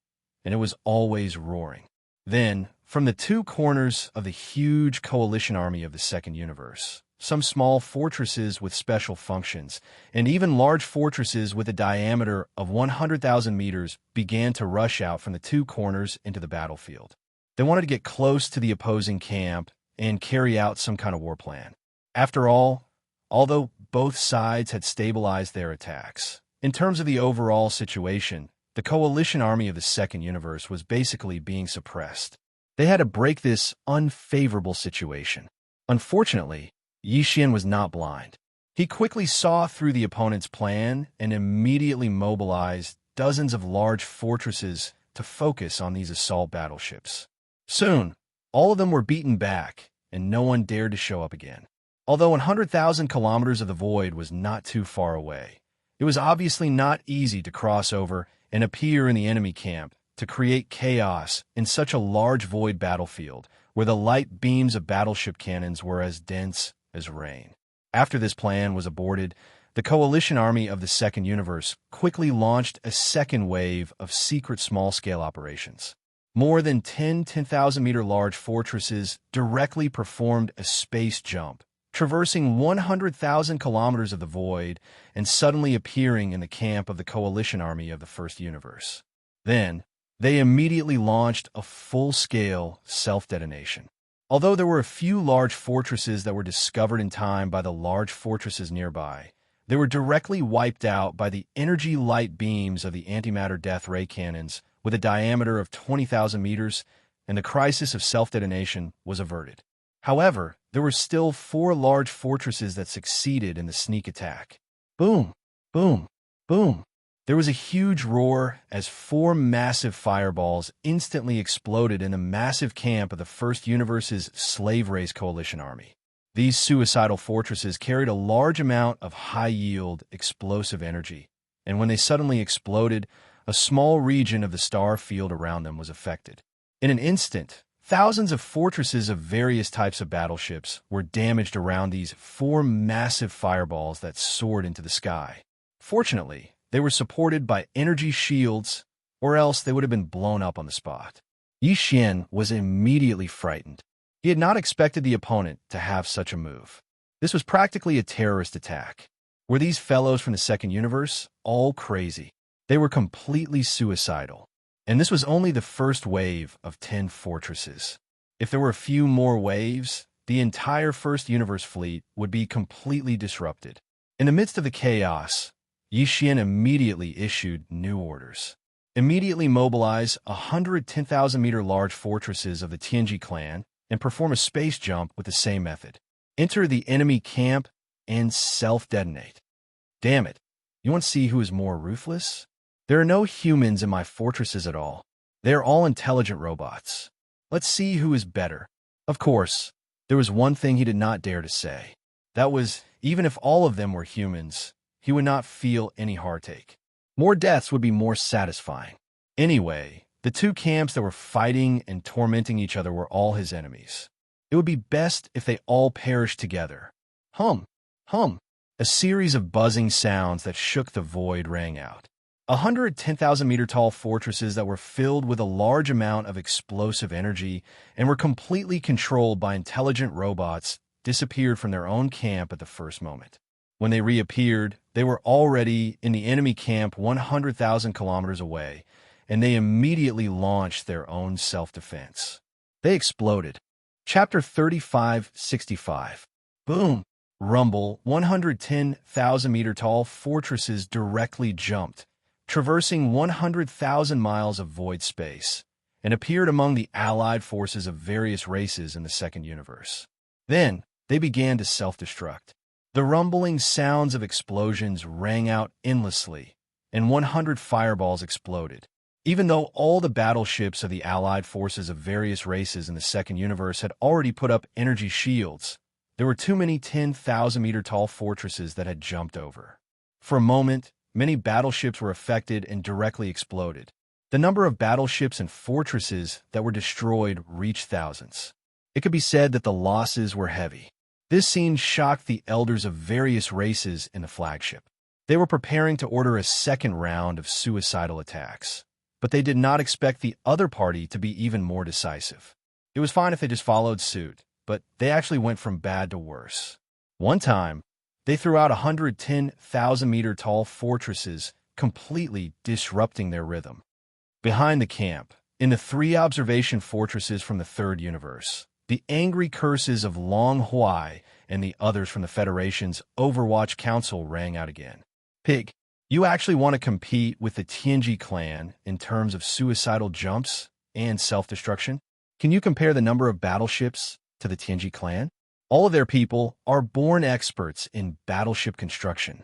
and it was always roaring. Then, from the 2 corners of the huge coalition army of the 2nd universe, some small fortresses with special functions, and even large fortresses with a diameter of 100,000 meters began to rush out from the 2 corners into the battlefield. They wanted to get close to the opposing camp and carry out some kind of war plan. After all, although both sides had stabilized their attacks, in terms of the overall situation, the coalition army of the 2nd universe was basically being suppressed. They had to break this unfavorable situation. Unfortunately, Yixian was not blind. He quickly saw through the opponent's plan and immediately mobilized dozens of large fortresses to focus on these assault battleships. Soon, all of them were beaten back, and no one dared to show up again. Although 100,000 kilometers of the void was not too far away, it was obviously not easy to cross over and appear in the enemy camp to create chaos in such a large void battlefield where the light beams of battleship cannons were as dense as rain. After this plan was aborted, the coalition army of the 2nd universe quickly launched a second wave of secret small-scale operations. More than 10,000-meter large fortresses directly performed a space jump, traversing 100,000 kilometers of the void and suddenly appearing in the camp of the coalition army of the 1st universe. Then, they immediately launched a full-scale self-detonation. Although there were a few large fortresses that were discovered in time by the large fortresses nearby, they were directly wiped out by the energy light beams of the antimatter death ray cannons with a diameter of 20,000 meters, and the crisis of self-detonation was averted. However, there were still 4 large fortresses that succeeded in the sneak attack. Boom, boom, boom. There was a huge roar as 4 massive fireballs instantly exploded in the massive camp of the 1st universe's slave race coalition army. These suicidal fortresses carried a large amount of high-yield, explosive energy, and when they suddenly exploded, a small region of the star field around them was affected. In an instant, thousands of fortresses of various types of battleships were damaged around these 4 massive fireballs that soared into the sky. Fortunately, they were supported by energy shields, or else they would have been blown up on the spot. Yixian was immediately frightened. He had not expected the opponent to have such a move. This was practically a terrorist attack. Were these fellows from the 2nd universe all crazy? They were completely suicidal. And this was only the first wave of 10 fortresses. If there were a few more waves, the entire 1st universe fleet would be completely disrupted. In the midst of the chaos, Yixian immediately issued new orders. Immediately mobilize 110,000-meter large fortresses of the Tianji clan and perform a space jump with the same method. enter the enemy camp, and self-detonate. Damn it. You want to see who is more ruthless? There are no humans in my fortresses at all. They are all intelligent robots. Let's see who is better. Of course, there was one thing he did not dare to say. That was, even if all of them were humans, he would not feel any heartache. More deaths would be more satisfying. Anyway, the two camps that were fighting and tormenting each other were all his enemies. It would be best if they all perished together. Hum, hum. A series of buzzing sounds that shook the void rang out. 110,000-meter-tall fortresses that were filled with a large amount of explosive energy and were completely controlled by intelligent robots disappeared from their own camp at the first moment. When they reappeared, they were already in the enemy camp 100,000 kilometers away, and they immediately launched their own self-defense. They exploded. Chapter 3565. Boom! Rumble, 110,000-meter-tall fortresses directly jumped, traversing 100,000 miles of void space, and appeared among the allied forces of various races in the second universe. Then, they began to self-destruct. The rumbling sounds of explosions rang out endlessly, and 100 fireballs exploded. Even though all the battleships of the allied forces of various races in the second universe had already put up energy shields, there were too many 10,000-meter-tall fortresses that had jumped over. For a moment, many battleships were affected and directly exploded. The number of battleships and fortresses that were destroyed reached thousands. It could be said that the losses were heavy. This scene shocked the elders of various races in the flagship. They were preparing to order a second round of suicidal attacks, but they did not expect the other party to be even more decisive. It was fine if they just followed suit, but they actually went from bad to worse. One time, they threw out 110,000-meter-tall fortresses, completely disrupting their rhythm. Behind the camp, in the 3 observation fortresses from the third universe, the angry curses of Long Huai and the others from the Federation's Overwatch Council rang out again. Pig, you actually want to compete with the Tianji clan in terms of suicidal jumps and self-destruction? Can you compare the number of battleships to the Tianji clan? All of their people are born experts in battleship construction.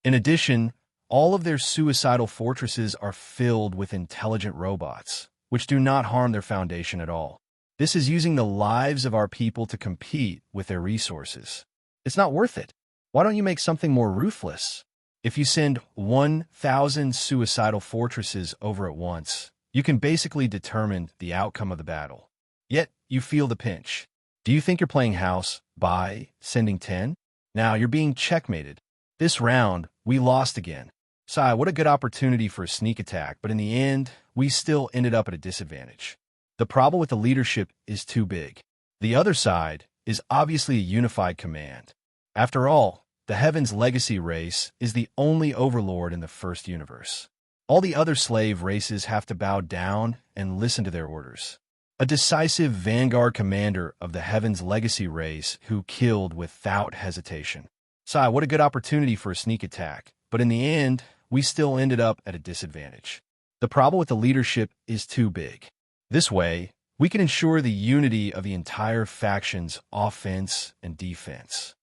In addition, all of their suicidal fortresses are filled with intelligent robots, which do not harm their foundation at all. This is using the lives of our people to compete with their resources. It's not worth it. Why don't you make something more ruthless? If you send 1,000 suicidal fortresses over at once, you can basically determine the outcome of the battle. Yet, you feel the pinch. Do you think you're playing house by sending 10? Now you're being checkmated. This round, we lost again. Sai, what a good opportunity for a sneak attack, but in the end, we still ended up at a disadvantage. The problem with the leadership is too big. The other side is obviously a unified command. After all, the Heaven's Legacy race is the only overlord in the first universe. All the other slave races have to bow down and listen to their orders. A decisive vanguard commander of the Heaven's Legacy race who killed without hesitation. Sai, what a good opportunity for a sneak attack, but in the end, we still ended up at a disadvantage. The problem with the leadership is too big. This way, we can ensure the unity of the entire faction's offense and defense.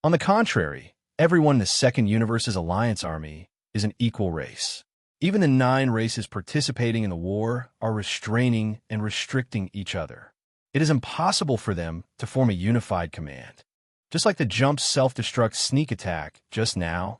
On the contrary, everyone in the second universe's alliance army is an equal race. Even the 9 races participating in the war are restraining and restricting each other. It is impossible for them to form a unified command. Just like the jump self-destruct sneak attack just now,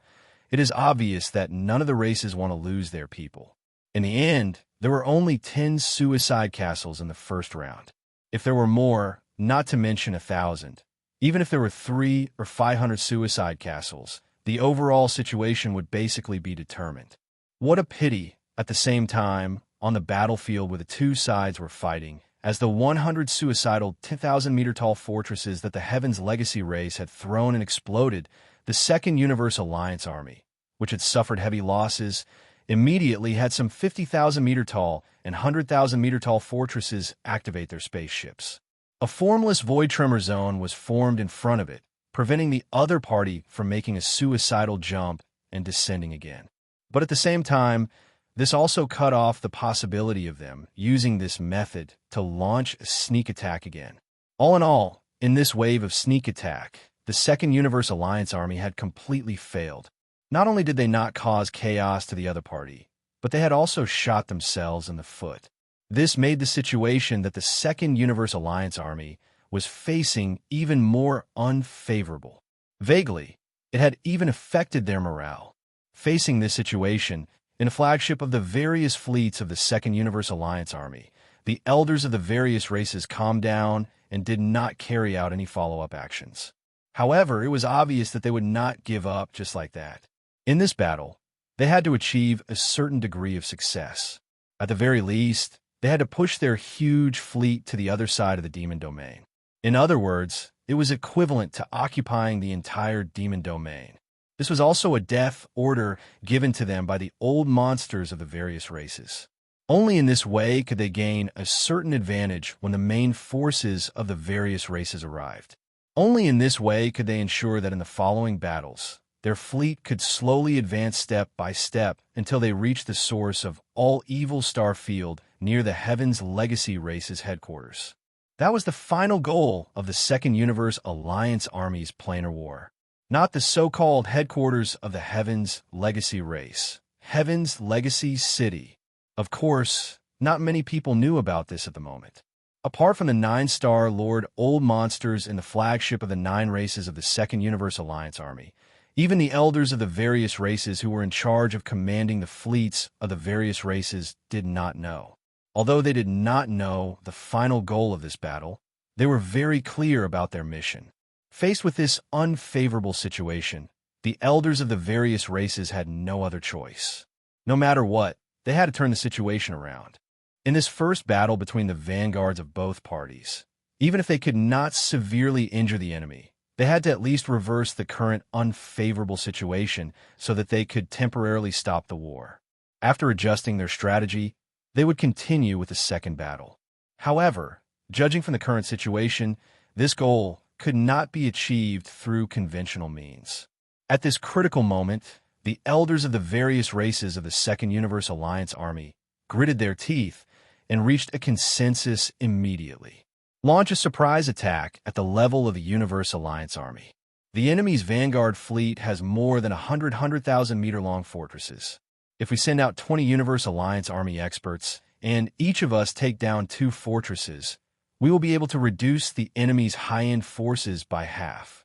it is obvious that none of the races want to lose their people. In the end, there were only 10 suicide castles in the first round. If there were more, not to mention 1,000, even if there were 300 or 500 suicide castles, the overall situation would basically be determined. What a pity, at the same time, on the battlefield where the two sides were fighting, as the 100 suicidal 10,000-meter-tall fortresses that the Heaven's Legacy race had thrown and exploded, the Second Universe Alliance Army, which had suffered heavy losses, immediately had some 50,000-meter-tall and 100,000-meter-tall fortresses activate their spaceships. A formless void tremor zone was formed in front of it, preventing the other party from making a suicidal jump and descending again. But at the same time, this also cut off the possibility of them using this method to launch a sneak attack again. All in all, In this wave of sneak attack, the Second Universe Alliance army had completely failed. Not only did they not cause chaos to the other party, but they had also shot themselves in the foot. This made the situation that the Second Universe Alliance army was facing even more unfavorable. Vaguely, it had even affected their morale. Facing this situation, in a flagship of the various fleets of the Second Universe Alliance army, the elders of the various races calmed down and did not carry out any follow-up actions. However, it was obvious that they would not give up just like that. In this battle, they had to achieve a certain degree of success. At the very least, they had to push their huge fleet to the other side of the demon domain. In other words, it was equivalent to occupying the entire demon domain. This was also a death order given to them by the old monsters of the various races. Only in this way could they gain a certain advantage when the main forces of the various races arrived. Only in this way could they ensure that in the following battles, their fleet could slowly advance step by step until they reached the source of all evil star field near the Heaven's Legacy Race's headquarters. That was the final goal of the Second Universe Alliance Army's planar war. Not the so-called headquarters of the Heaven's Legacy Race, Heaven's Legacy City. Of course, not many people knew about this at the moment. Apart from the 9-star Lord Old Monsters in the flagship of the 9 races of the Second Universe Alliance Army, even the elders of the various races who were in charge of commanding the fleets of the various races did not know. Although they did not know the final goal of this battle, they were very clear about their mission. Faced with this unfavorable situation, the elders of the various races had no other choice. No matter what, they had to turn the situation around. In this first battle between the vanguards of both parties, even if they could not severely injure the enemy, they had to at least reverse the current unfavorable situation so that they could temporarily stop the war. After adjusting their strategy, they would continue with the second battle. However, judging from the current situation, this goal could not be achieved through conventional means. At this critical moment, the elders of the various races of the Second Universe Alliance Army gritted their teeth and reached a consensus immediately. Launch a surprise attack at the level of the Universe Alliance Army. The enemy's vanguard fleet has more than 100,000-meter-long fortresses. If we send out 20 Universe Alliance Army experts, and each of us take down 2 fortresses, we will be able to reduce the enemy's high-end forces by half.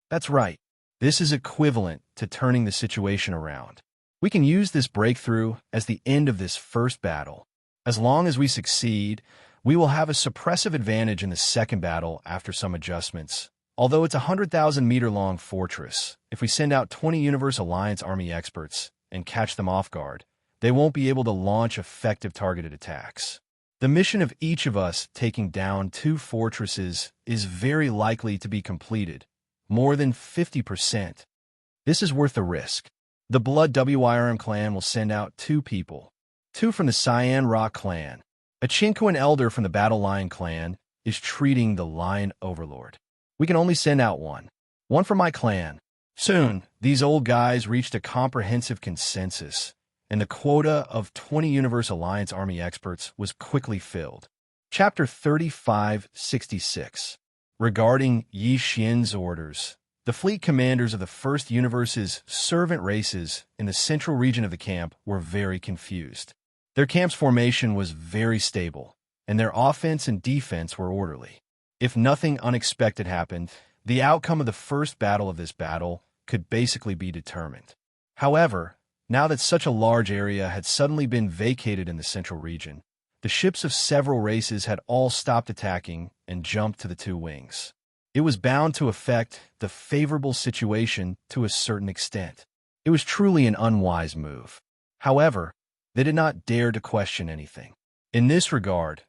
That's right. This is equivalent to turning the situation around. We can use this breakthrough as the end of this first battle. As long as we succeed, we will have a suppressive advantage in the second battle after some adjustments. Although it's a 100,000-meter-long fortress, if we send out 20 Universe Alliance Army experts and catch them off guard, they won't be able to launch effective targeted attacks. The mission of each of us taking down 2 fortresses is very likely to be completed, more than 50%. This is worth the risk. The Blood WIRM clan will send out 2 people. 2 from the Cyan Rock clan. A Chinquan elder from the Battle Lion clan is treating the Lion Overlord. We can only send out 1. 1 from my clan. Soon, these old guys reached a comprehensive consensus, and the quota of 20 Universe Alliance Army experts was quickly filled. Chapter 3566. Regarding Yi Xian's orders, the fleet commanders of the First Universe's servant races in the central region of the camp were very confused. Their camp's formation was very stable, and their offense and defense were orderly. If nothing unexpected happened, the outcome of the first battle of this battle could basically be determined. However, now that such a large area had suddenly been vacated in the central region, the ships of several races had all stopped attacking and jumped to the 2 wings. It was bound to affect the favorable situation to a certain extent. It was truly an unwise move. However, they did not dare to question anything. In this regard,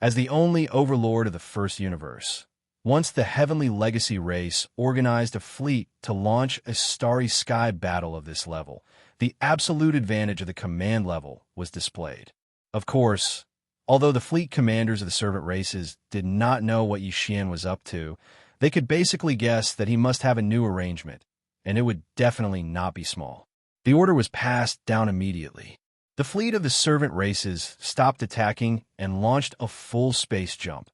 as the only overlord of the First Universe, once the Heavenly Legacy race organized a fleet to launch a Starry Sky battle of this level, the absolute advantage of the command level was displayed. Of course, although the fleet commanders of the servant races did not know what Yi Xian was up to, they could basically guess that he must have a new arrangement, and it would definitely not be small. The order was passed down immediately. The fleet of the servant races stopped attacking and launched a full space jump,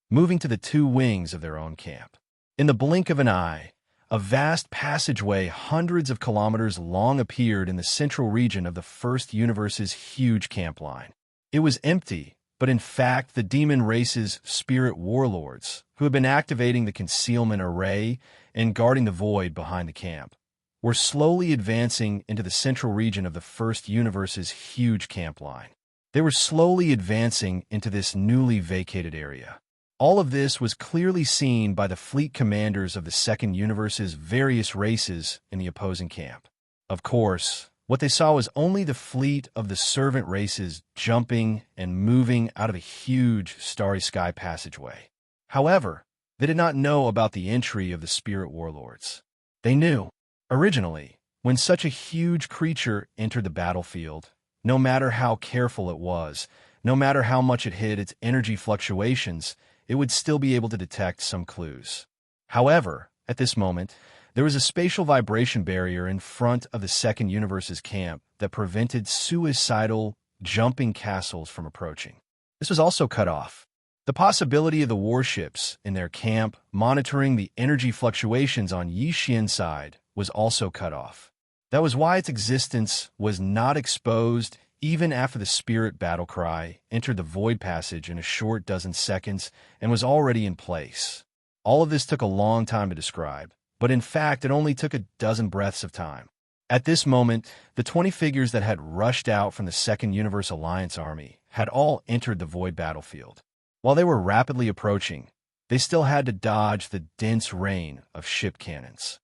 moving to the 2 wings of their own camp. In the blink of an eye, a vast passageway hundreds of kilometers long appeared in the central region of the First Universe's huge camp line. It was empty, but in fact the demon race's spirit warlords, who had been activating the concealment array and guarding the void behind the camp, were slowly advancing into the central region of the First Universe's huge camp line. They were slowly advancing into this newly vacated area. All of this was clearly seen by the fleet commanders of the Second Universe's various races in the opposing camp. Of course, what they saw was only the fleet of the servant races jumping and moving out of a huge starry sky passageway. However, they did not know about the entry of the spirit warlords. They knew, originally, when such a huge creature entered the battlefield, no matter how careful it was, no matter how much it hid its energy fluctuations, it would still be able to detect some clues. However, at this moment, there was a spatial vibration barrier in front of the Second Universe's camp that prevented suicidal, jumping castles from approaching. This was also cut off. The possibility of the warships in their camp monitoring the energy fluctuations on Xianxia's side was also cut off. That was why its existence was not exposed even after the spirit battle cry entered the void passage in a short dozen seconds and was already in place. All of this took a long time to describe, but in fact it only took a dozen breaths of time. At this moment, the 20 figures that had rushed out from the Second Universe Alliance army had all entered the void battlefield. While they were rapidly approaching, they still had to dodge the dense rain of ship cannons.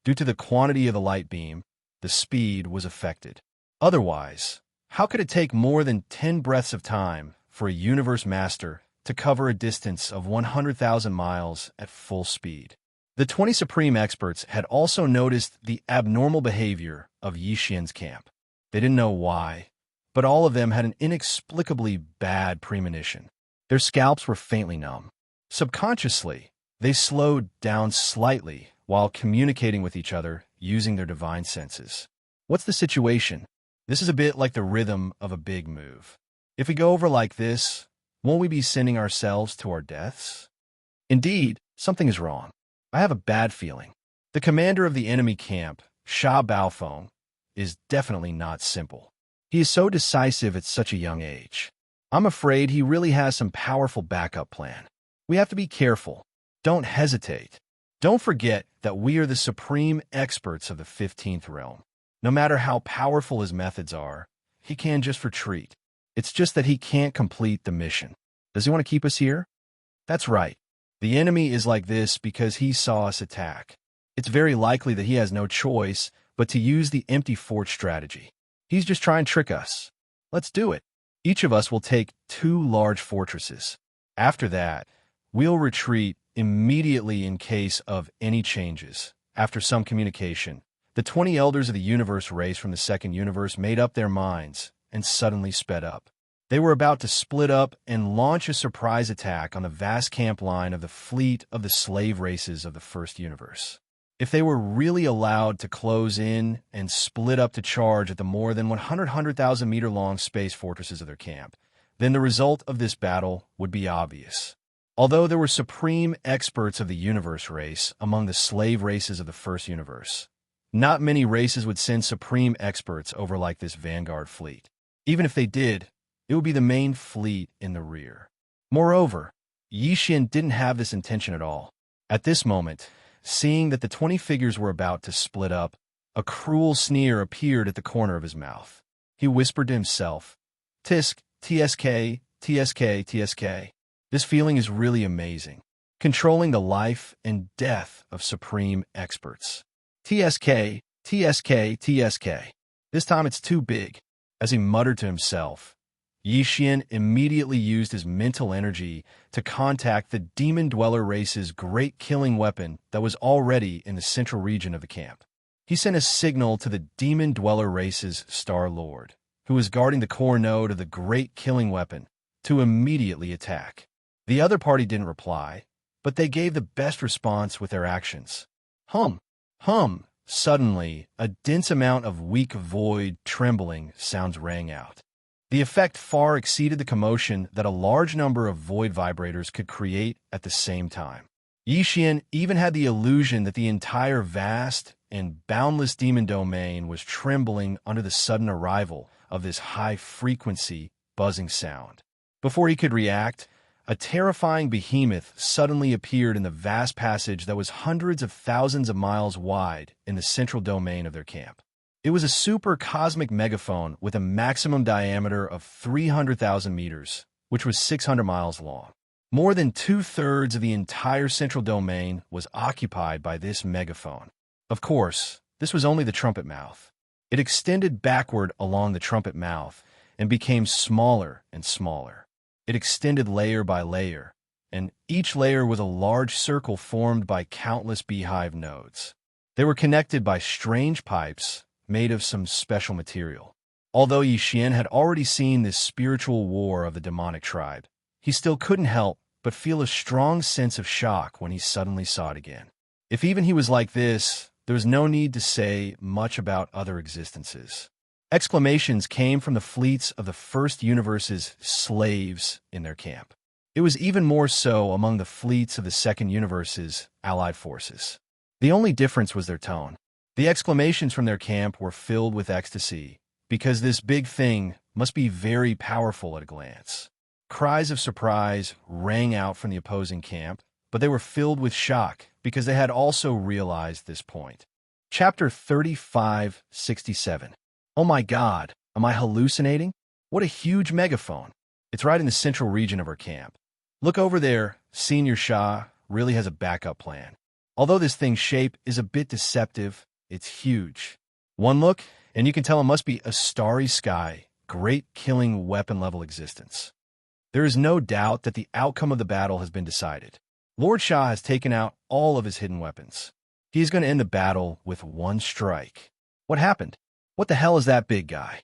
Due to the quantity of the light beam, the speed was affected. Otherwise, how could it take more than 10 breaths of time for a universe master to cover a distance of 100,000 miles at full speed? The 20 supreme experts had also noticed the abnormal behavior of Xianxia's camp. They didn't know why, but all of them had an inexplicably bad premonition. Their scalps were faintly numb. Subconsciously, they slowed down slightly while communicating with each other using their divine senses. What's the situation? This is a bit like the rhythm of a big move. If we go over like this, won't we be sending ourselves to our deaths? Indeed, something is wrong. I have a bad feeling. The commander of the enemy camp, Sha Baofeng, is definitely not simple. He is so decisive at such a young age. I'm afraid he really has some powerful backup plan. We have to be careful. Don't hesitate. Don't forget that we are the supreme experts of the 15th realm. No matter how powerful his methods are, he can just retreat. It's just that he can't complete the mission. Does he want to keep us here? That's right. The enemy is like this because he saw us attack. It's very likely that he has no choice but to use the empty fort strategy. He's just trying to trick us. Let's do it. Each of us will take 2 large fortresses. After that, we'll retreat immediately in case of any changes. After some communication, the 20 elders of the universe race from the Second Universe made up their minds and suddenly sped up. They were about to split up and launch a surprise attack on the vast camp line of the fleet of the slave races of the First Universe. If they were really allowed to close in and split up to charge at the more than 100,000 meter long space fortresses of their camp, then the result of this battle would be obvious. Although there were supreme experts of the universe race among the slave races of the First Universe, not many races would send supreme experts over like this vanguard fleet. Even if they did, it would be the main fleet in the rear. Moreover, Xian didn't have this intention at all. At this moment, seeing that the 20 figures were about to split up, a cruel sneer appeared at the corner of his mouth. He whispered to himself, "Tisk, TSK, TSK, TSK. This feeling is really amazing. Controlling the life and death of supreme experts. TSK, TSK, TSK. This time it's too big." As he muttered to himself, Xian immediately used his mental energy to contact the Demon Dweller race's great killing weapon that was already in the central region of the camp. He sent a signal to the Demon Dweller race's Star Lord, who was guarding the core node of the great killing weapon, to immediately attack. The other party didn't reply, but they gave the best response with their actions. Hum. Suddenly, a dense amount of weak void trembling sounds rang out. The effect far exceeded the commotion that a large number of void vibrators could create at the same time. Yi Xian even had the illusion that the entire vast and boundless demon domain was trembling under the sudden arrival of this high-frequency, buzzing sound. Before he could react, a terrifying behemoth suddenly appeared in the vast passage that was hundreds of thousands of miles wide in the central domain of their camp. It was a super cosmic megaphone with a maximum diameter of 300,000 meters, which was 600 miles long. More than two-thirds of the entire central domain was occupied by this megaphone. Of course, this was only the trumpet mouth. It extended backward along the trumpet mouth and became smaller and smaller. It extended layer by layer, and each layer was a large circle formed by countless beehive nodes. They were connected by strange pipes made of some special material. Although Yi Xian had already seen this spiritual war of the demonic tribe, he still couldn't help but feel a strong sense of shock when he suddenly saw it again. If even he was like this, there was no need to say much about other existences. Exclamations came from the fleets of the First Universe's slaves in their camp. It was even more so among the fleets of the Second Universe's allied forces. The only difference was their tone. The exclamations from their camp were filled with ecstasy, because this big thing must be very powerful at a glance. Cries of surprise rang out from the opposing camp, but they were filled with shock because they had also realized this point. Chapter 3567. Oh my God, am I hallucinating? What a huge megaphone. It's right in the central region of our camp. Look over there, Senior Xia really has a backup plan. Although this thing's shape is a bit deceptive, it's huge. One look, and you can tell it must be a starry sky, great killing weapon-level existence. There is no doubt that the outcome of the battle has been decided. Lord Xia has taken out all of his hidden weapons. He is going to end the battle with one strike. What happened? What the hell is that big guy?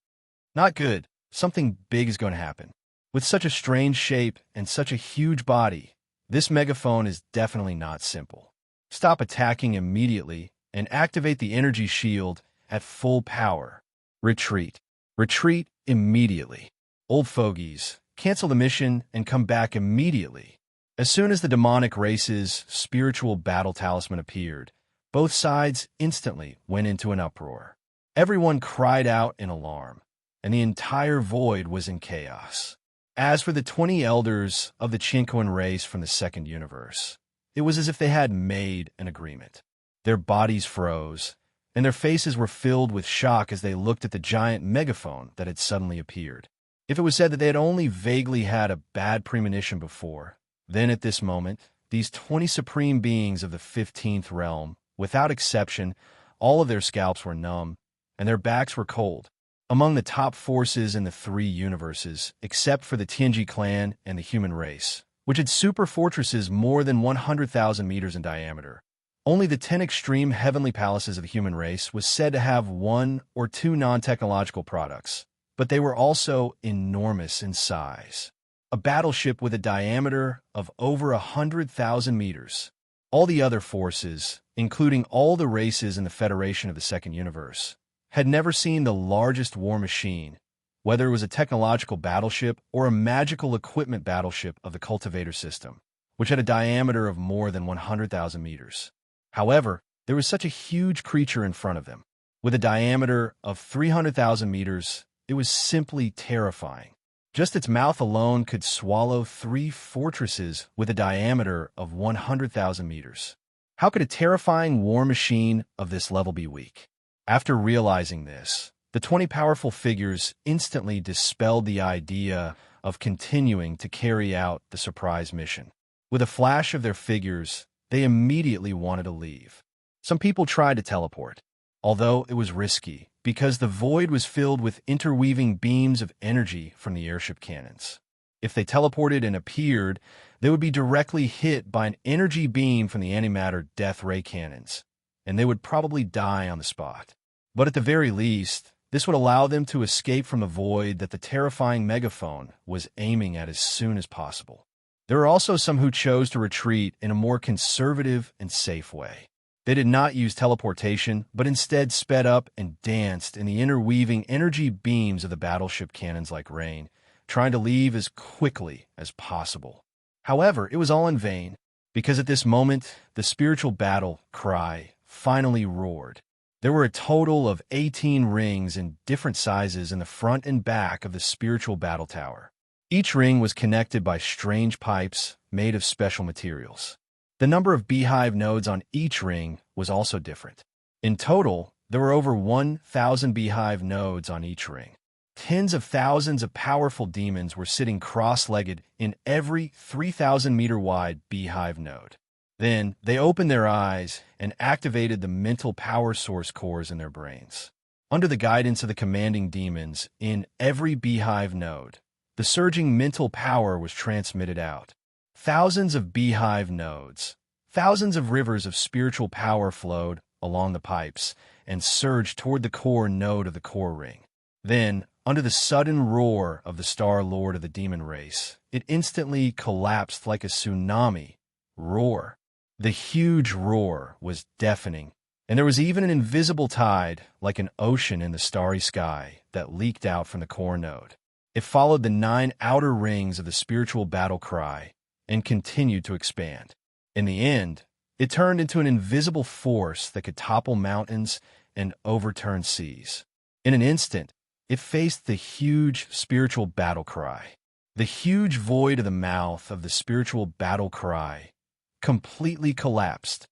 Not good. Something big is going to happen. With such a strange shape and such a huge body, this megaphone is definitely not simple. Stop attacking immediately and activate the energy shield at full power. Retreat. Retreat immediately. Old fogies, cancel the mission and come back immediately. As soon as the demonic race's spiritual battle talisman appeared, both sides instantly went into an uproar. Everyone cried out in alarm, and the entire void was in chaos. As for the 20 elders of the Qinquan race from the Second Universe, it was as if they had made an agreement. Their bodies froze, and their faces were filled with shock as they looked at the giant megaphone that had suddenly appeared. If it was said that they had only vaguely had a bad premonition before, then at this moment, these 20 supreme beings of the 15th realm, without exception, all of their scalps were numb, and their backs were cold. Among the top forces in the three universes, except for the Tianji clan and the human race, which had super fortresses more than 100,000 meters in diameter, only the 10 extreme heavenly palaces of the human race was said to have one or two non-technological products, but they were also enormous in size. A battleship with a diameter of over 100,000 meters. All the other forces, including all the races in the Federation of the Second Universe, had never seen the largest war machine, whether it was a technological battleship or a magical equipment battleship of the cultivator system, which had a diameter of more than 100,000 meters. However, there was such a huge creature in front of them. With a diameter of 300,000 meters, it was simply terrifying. Just its mouth alone could swallow 3 fortresses with a diameter of 100,000 meters. How could a terrifying war machine of this level be weak? After realizing this, the 20 powerful figures instantly dispelled the idea of continuing to carry out the surprise mission. With a flash of their figures, they immediately wanted to leave. Some people tried to teleport, although it was risky, because the void was filled with interweaving beams of energy from the airship cannons. If they teleported and appeared, they would be directly hit by an energy beam from the antimatter death ray cannons, and they would probably die on the spot. But at the very least, this would allow them to escape from the void that the terrifying megaphone was aiming at as soon as possible. There are also some who chose to retreat in a more conservative and safe way. They did not use teleportation, but instead sped up and danced in the interweaving energy beams of the battleship cannons like rain, trying to leave as quickly as possible. However, it was all in vain. because at this moment, the spiritual battle cry finally roared. There were a total of 18 rings in different sizes in the front and back of the spiritual battle tower. Each ring was connected by strange pipes made of special materials. The number of beehive nodes on each ring was also different. In total, there were over 1,000 beehive nodes on each ring. Tens of thousands of powerful demons were sitting cross-legged in every 3,000-meter-wide beehive node. Then, they opened their eyes and activated the mental power source cores in their brains. Under the guidance of the commanding demons in every beehive node, the surging mental power was transmitted out. Thousands of beehive nodes, thousands of rivers of spiritual power flowed along the pipes and surged toward the core node of the core ring. Then, under the sudden roar of the Star Lord of the demon race, it instantly collapsed like a tsunami roar. The huge roar was deafening, and there was even an invisible tide, like an ocean in the starry sky, that leaked out from the core node. It followed the 9 outer rings of the spiritual battle cry and continued to expand. In the end, it turned into an invisible force that could topple mountains and overturn seas. In an instant, it faced the huge spiritual battle cry. The huge void of the mouth of the spiritual battle cry completely collapsed.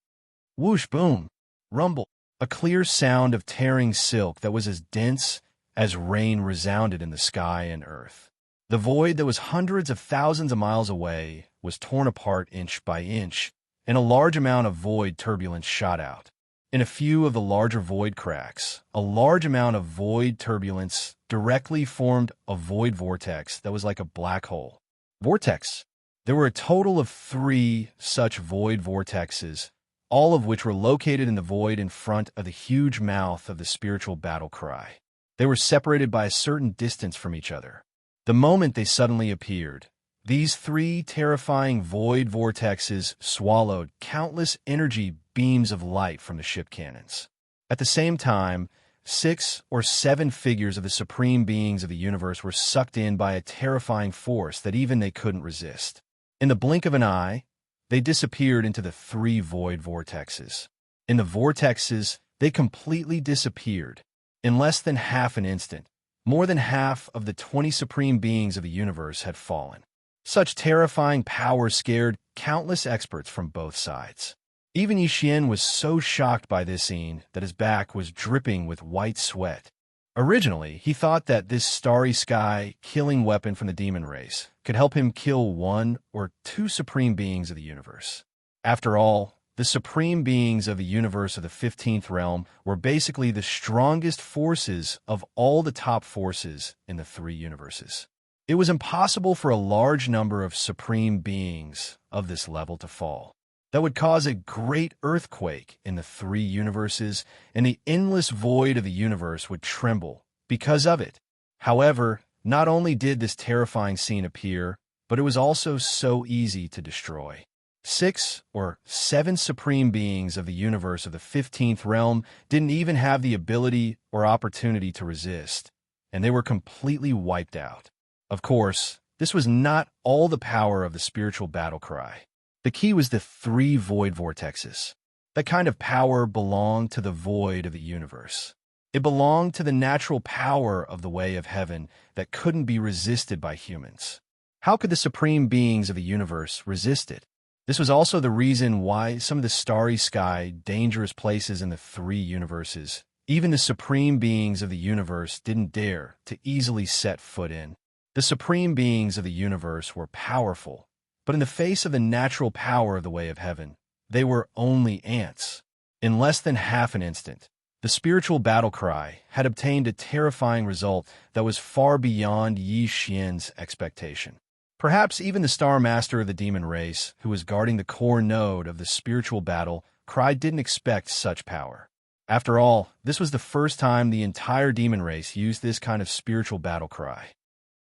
Whoosh, boom, rumble. A clear sound of tearing silk that was as dense as rain resounded in the sky and earth. The void that was hundreds of thousands of miles away was torn apart inch by inch, and a large amount of void turbulence shot out. In a few of the larger void cracks, a large amount of void turbulence directly formed a void vortex that was like a black hole. Vortex. There were a total of 3 such void vortexes, all of which were located in the void in front of the huge mouth of the spiritual battle cry. They were separated by a certain distance from each other. The moment they suddenly appeared, these 3 terrifying void vortexes swallowed countless energy beams of light from the ship cannons. At the same time, 6 or 7 figures of the supreme beings of the universe were sucked in by a terrifying force that even they couldn't resist. In the blink of an eye, they disappeared into the 3 void vortexes. In the vortexes, they completely disappeared. In less than half an instant, more than half of the 20 supreme beings of the universe had fallen. Such terrifying power scared countless experts from both sides. Even Yixian was so shocked by this scene that his back was dripping with white sweat. Originally, he thought that this starry sky killing weapon from the demon race could help him kill 1 or 2 supreme beings of the universe. After all, the supreme beings of the universe of the 15th realm were basically the strongest forces of all the top forces in the 3 universes. It was impossible for a large number of supreme beings of this level to fall. That would cause a great earthquake in the 3 universes, and the endless void of the universe would tremble because of it. However, not only did this terrifying scene appear, but it was also so easy to destroy. 6 or 7 supreme beings of the universe of the 15th realm didn't even have the ability or opportunity to resist, and they were completely wiped out. Of course, this was not all the power of the spiritual battle cry. The key was the 3 void vortexes. That kind of power belonged to the void of the universe. It belonged to the natural power of the way of heaven that couldn't be resisted by humans. How could the supreme beings of the universe resist it? This was also the reason why some of the starry sky, dangerous places in the 3 universes, even the supreme beings of the universe didn't dare to easily set foot in. The supreme beings of the universe were powerful, but in the face of the natural power of the way of heaven, they were only ants. In less than half an instant, the spiritual battle cry had obtained a terrifying result that was far beyond Yixian's expectation. Perhaps even the Star Master of the demon race, who was guarding the core node of the spiritual battle cry, didn't expect such power. After all, this was the first time the entire demon race used this kind of spiritual battle cry.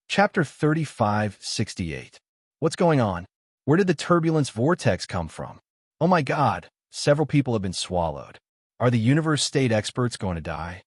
Chapter 3568. What's going on? Where did the turbulence vortex come from? Oh my God, several people have been swallowed. Are the universe state experts going to die?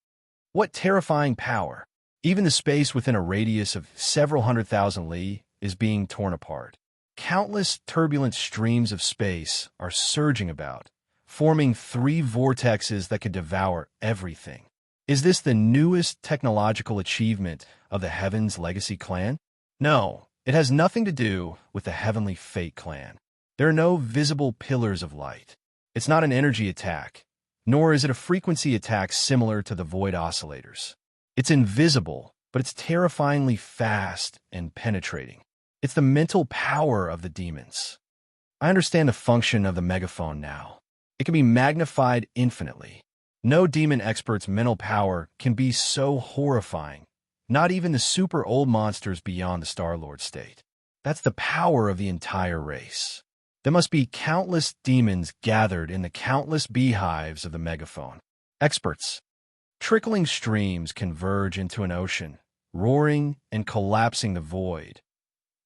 What terrifying power! Even the space within a radius of several 100,000 li is being torn apart. countless turbulent streams of space are surging about, forming 3 vortexes that could devour everything. Is this the newest technological achievement of the Heaven's Legacy clan? No, it has nothing to do with the Heavenly Fate clan. There are no visible pillars of light. It's not an energy attack, nor is it a frequency attack similar to the void oscillators. It's invisible, but it's terrifyingly fast and penetrating. It's the mental power of the demons. I understand the function of the megaphone now. It can be magnified infinitely. No demon expert's mental power can be so horrifying, not even the super old monsters beyond the Star-Lord state. That's the power of the entire race. There must be countless demons gathered in the countless beehives of the megaphone. Experts. Trickling streams converge into an ocean, roaring and collapsing the void.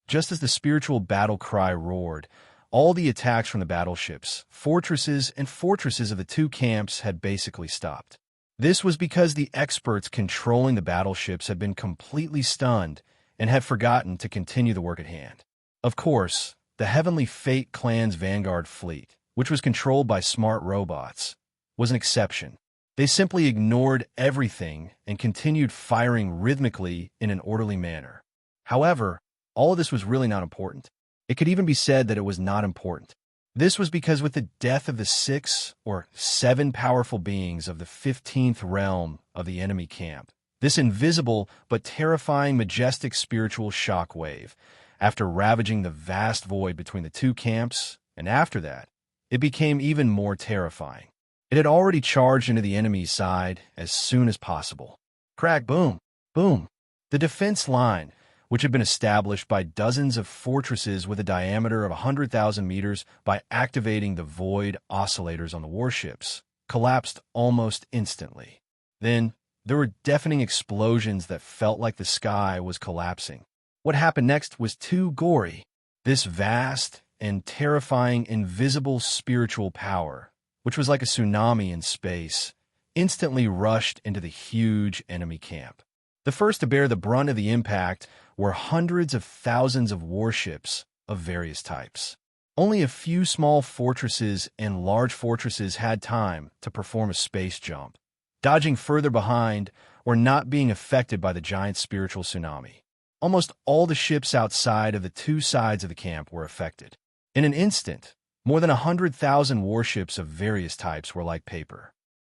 Just as the spiritual battle cry roared, all the attacks from the battleships, fortresses of the 2 camps had basically stopped. This was because the experts controlling the battleships had been completely stunned and had forgotten to continue the work at hand. Of course, the Heavenly Fate clan's vanguard fleet, which was controlled by smart robots, was an exception. They simply ignored everything and continued firing rhythmically in an orderly manner. However, all of this was really not important. It could even be said that it was not important. This was because with the death of the 6 or 7 powerful beings of the 15th realm of the enemy camp, this invisible but terrifying majestic spiritual shockwave, after ravaging the vast void between the 2 camps, and after that, it became even more terrifying. It had already charged into the enemy's side as soon as possible. Crack, boom, boom. The defense line, which had been established by dozens of fortresses with a diameter of 100,000 meters by activating the void oscillators on the warships, collapsed almost instantly. Then, there were deafening explosions that felt like the sky was collapsing. What happened next was too gory. This vast and terrifying invisible spiritual power, which was like a tsunami in space, instantly rushed into the huge enemy camp. The first to bear the brunt of the impact were hundreds of thousands of warships of various types. Only a few small fortresses and large fortresses had time to perform a space jump, dodging further behind or not being affected by the giant spiritual tsunami. Almost all the ships outside of the 2 sides of the camp were affected. In an instant, more than 100,000 warships of various types were like paper.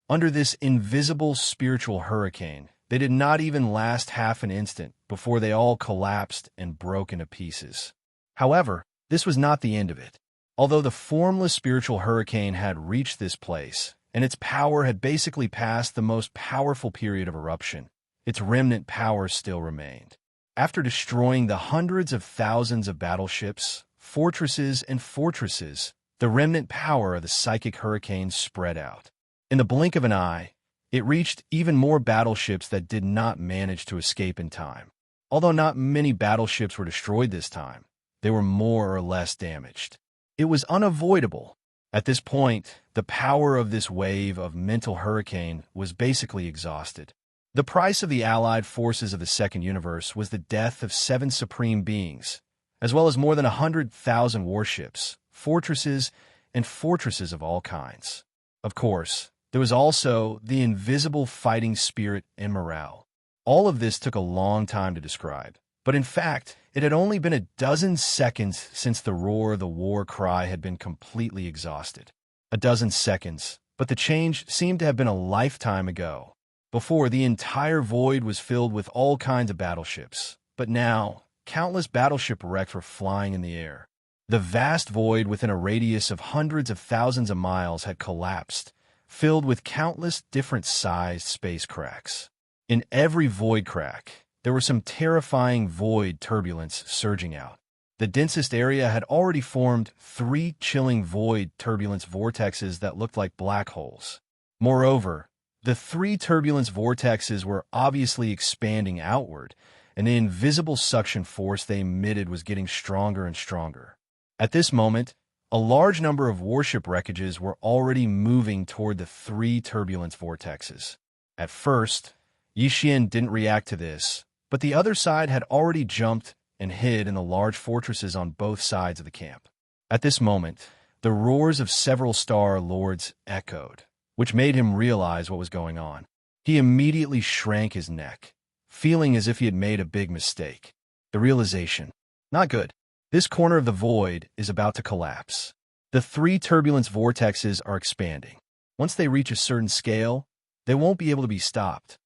Under this invisible spiritual hurricane, they did not even last half an instant before they all collapsed and broke into pieces. However, this was not the end of it. Although the formless spiritual hurricane had reached this place, and its power had basically passed the most powerful period of eruption, its remnant power still remained. After destroying the hundreds of thousands of battleships, fortresses, the remnant power of the psychic hurricane spread out. In the blink of an eye, it reached even more battleships that did not manage to escape in time. Although not many battleships were destroyed this time, they were more or less damaged. It was unavoidable. At this point, the power of this wave of mental hurricane was basically exhausted. The price of the allied forces of the Second Universe was the death of 7 supreme beings, as well as more than 100,000 warships, fortresses of all kinds. Of course, there was also the invisible fighting spirit and morale. All of this took a long time to describe, but in fact, it had only been a dozen seconds since the roar of the war cry had been completely exhausted. A dozen seconds, but the change seemed to have been a lifetime ago. Before, the entire void was filled with all kinds of battleships, but now, countless battleship wrecks were flying in the air. The vast void within a radius of hundreds of thousands of miles had collapsed, filled with countless different-sized space cracks. In every void crack, there were some terrifying void turbulence surging out. The densest area had already formed 3 chilling void turbulence vortexes that looked like black holes. Moreover, the 3 turbulence vortexes were obviously expanding outward, and the invisible suction force they emitted was getting stronger and stronger. At this moment, a large number of warship wreckages were already moving toward the 3 turbulence vortexes. At first, Xianxia didn't react to this, but the other side had already jumped and hid in the large fortresses on both sides of the camp. At this moment, the roars of several Star Lords echoed, which made him realize what was going on. He immediately shrank his neck, feeling as if he had made a big mistake. The realization, not good. This corner of the void is about to collapse. The 3 turbulence vortexes are expanding. Once they reach a certain scale, they won't be able to be stopped.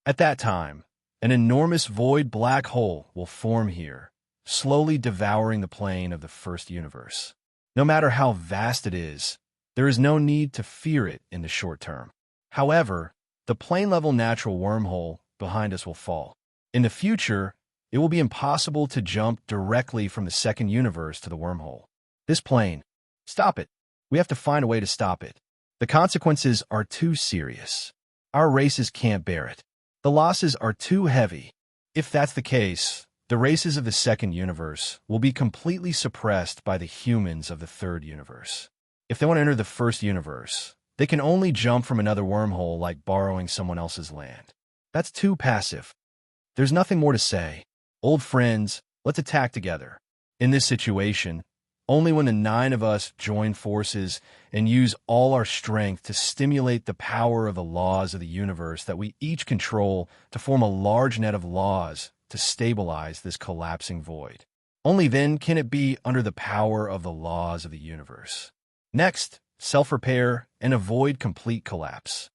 At that time, an enormous void black hole will form here, slowly devouring the plane of the first universe. No matter how vast it is, there is no need to fear it in the short term. However, the plane-level natural wormhole behind us will fall. In the future, it will be impossible to jump directly from the second universe to the wormhole. This plane, stop it. We have to find a way to stop it. The consequences are too serious. Our races can't bear it. The losses are too heavy. If that's the case, the races of the second universe will be completely suppressed by the humans of the third universe. If they want to enter the first universe, they can only jump from another wormhole like borrowing someone else's land. That's too passive. There's nothing more to say. Old friends, let's attack together. In this situation, only when the 9 of us join forces and use all our strength to stimulate the power of the laws of the universe that we each control to form a large net of laws to stabilize this collapsing void. Only then can it be under the power of the laws of the universe. Next, self-repair and avoid complete collapse.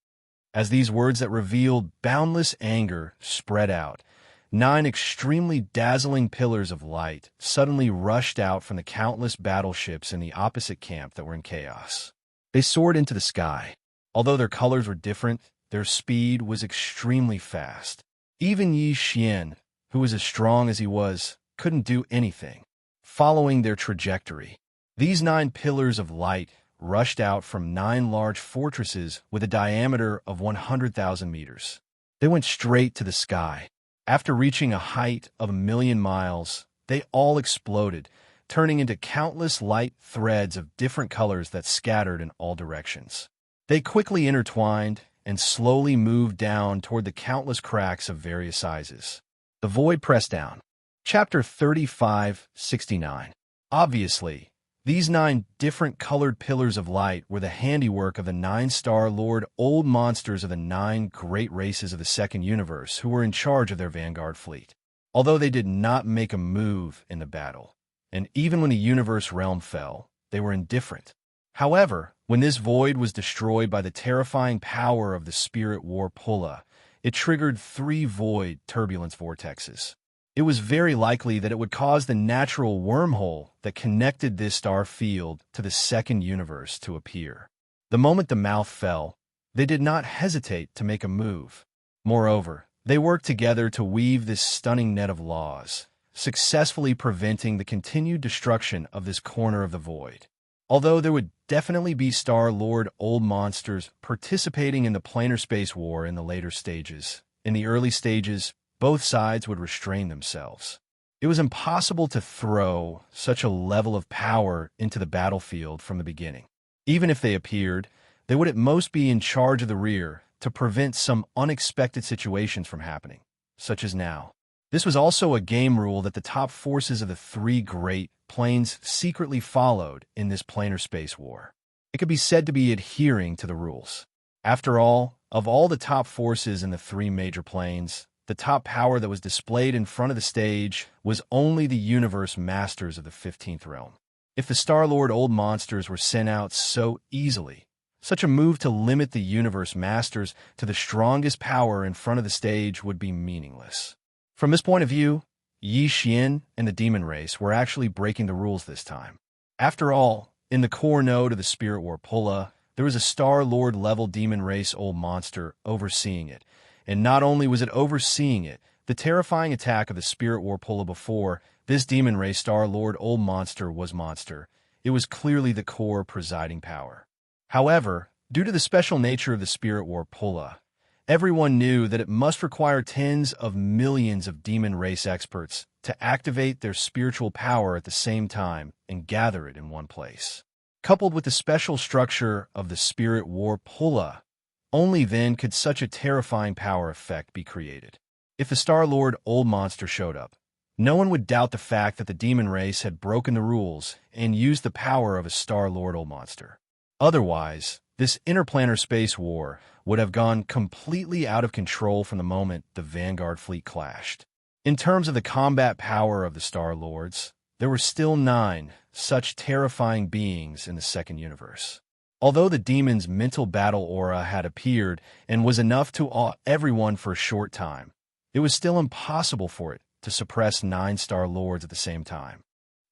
As these words that revealed boundless anger spread out, 9 extremely dazzling pillars of light suddenly rushed out from the countless battleships in the opposite camp that were in chaos. They soared into the sky. Although their colors were different, their speed was extremely fast. Even Xianxia, who was as strong as he was, couldn't do anything. Following their trajectory, these 9 pillars of light rushed out from 9 large fortresses with a diameter of 100,000 meters. They went straight to the sky. After reaching a height of 1,000,000 miles, they all exploded, turning into countless light threads of different colors that scattered in all directions. They quickly intertwined and slowly moved down toward the countless cracks of various sizes. The void pressed down. Chapter 35:69. Obviously, these 9 different colored pillars of light were the handiwork of the 9 Star Lord old monsters of the 9 great races of the second universe who were in charge of their vanguard fleet. Although they did not make a move in the battle, and even when the universe realm fell, they were indifferent. However, when this void was destroyed by the terrifying power of the Spirit War Pulla, it triggered 3 void turbulence vortexes. It was very likely that it would cause the natural wormhole that connected this star field to the second universe to appear. The moment the mouth fell, they did not hesitate to make a move. Moreover, they worked together to weave this stunning net of laws, successfully preventing the continued destruction of this corner of the void. Although there would definitely be Star Lord old monsters participating in the planar space war in the later stages, in the early stages, both sides would restrain themselves. It was impossible to throw such a level of power into the battlefield from the beginning. Even if they appeared, they would at most be in charge of the rear to prevent some unexpected situations from happening, such as now. This was also a game rule that the top forces of the 3 great planes secretly followed in this planar space war. It could be said to be adhering to the rules. After all, of all the top forces in the 3 major planes, the top power that was displayed in front of the stage was only the universe masters of the 15th realm. If the Star-Lord old monsters were sent out so easily, such a move to limit the universe masters to the strongest power in front of the stage would be meaningless. From this point of view, Xianxia and the demon race were actually breaking the rules this time. After all, in the core node of the Spirit War Pulla, there was a Star-Lord level demon race old monster overseeing it. And not only was it overseeing it, the terrifying attack of the Spirit War Pulla before, this demon race Star-Lord old monster was monster. It was clearly the core presiding power. However, due to the special nature of the Spirit War Pulla, everyone knew that it must require tens of millions of demon race experts to activate their spiritual power at the same time and gather it in one place. Coupled with the special structure of the Spirit War Pulla, only then could such a terrifying power effect be created. If the Star-Lord old monster showed up, No one would doubt the fact that the demon race had broken the rules and used the power of a Star-Lord old monster. Otherwise, this interplanar space war would have gone completely out of control from the moment the Vanguard fleet clashed. In terms of the combat power of the Star-Lords, there were still 9 such terrifying beings in the second universe. Although the demon's mental battle aura had appeared and was enough to awe everyone for a short time, it was still impossible for it to suppress 9 Star-Lords at the same time.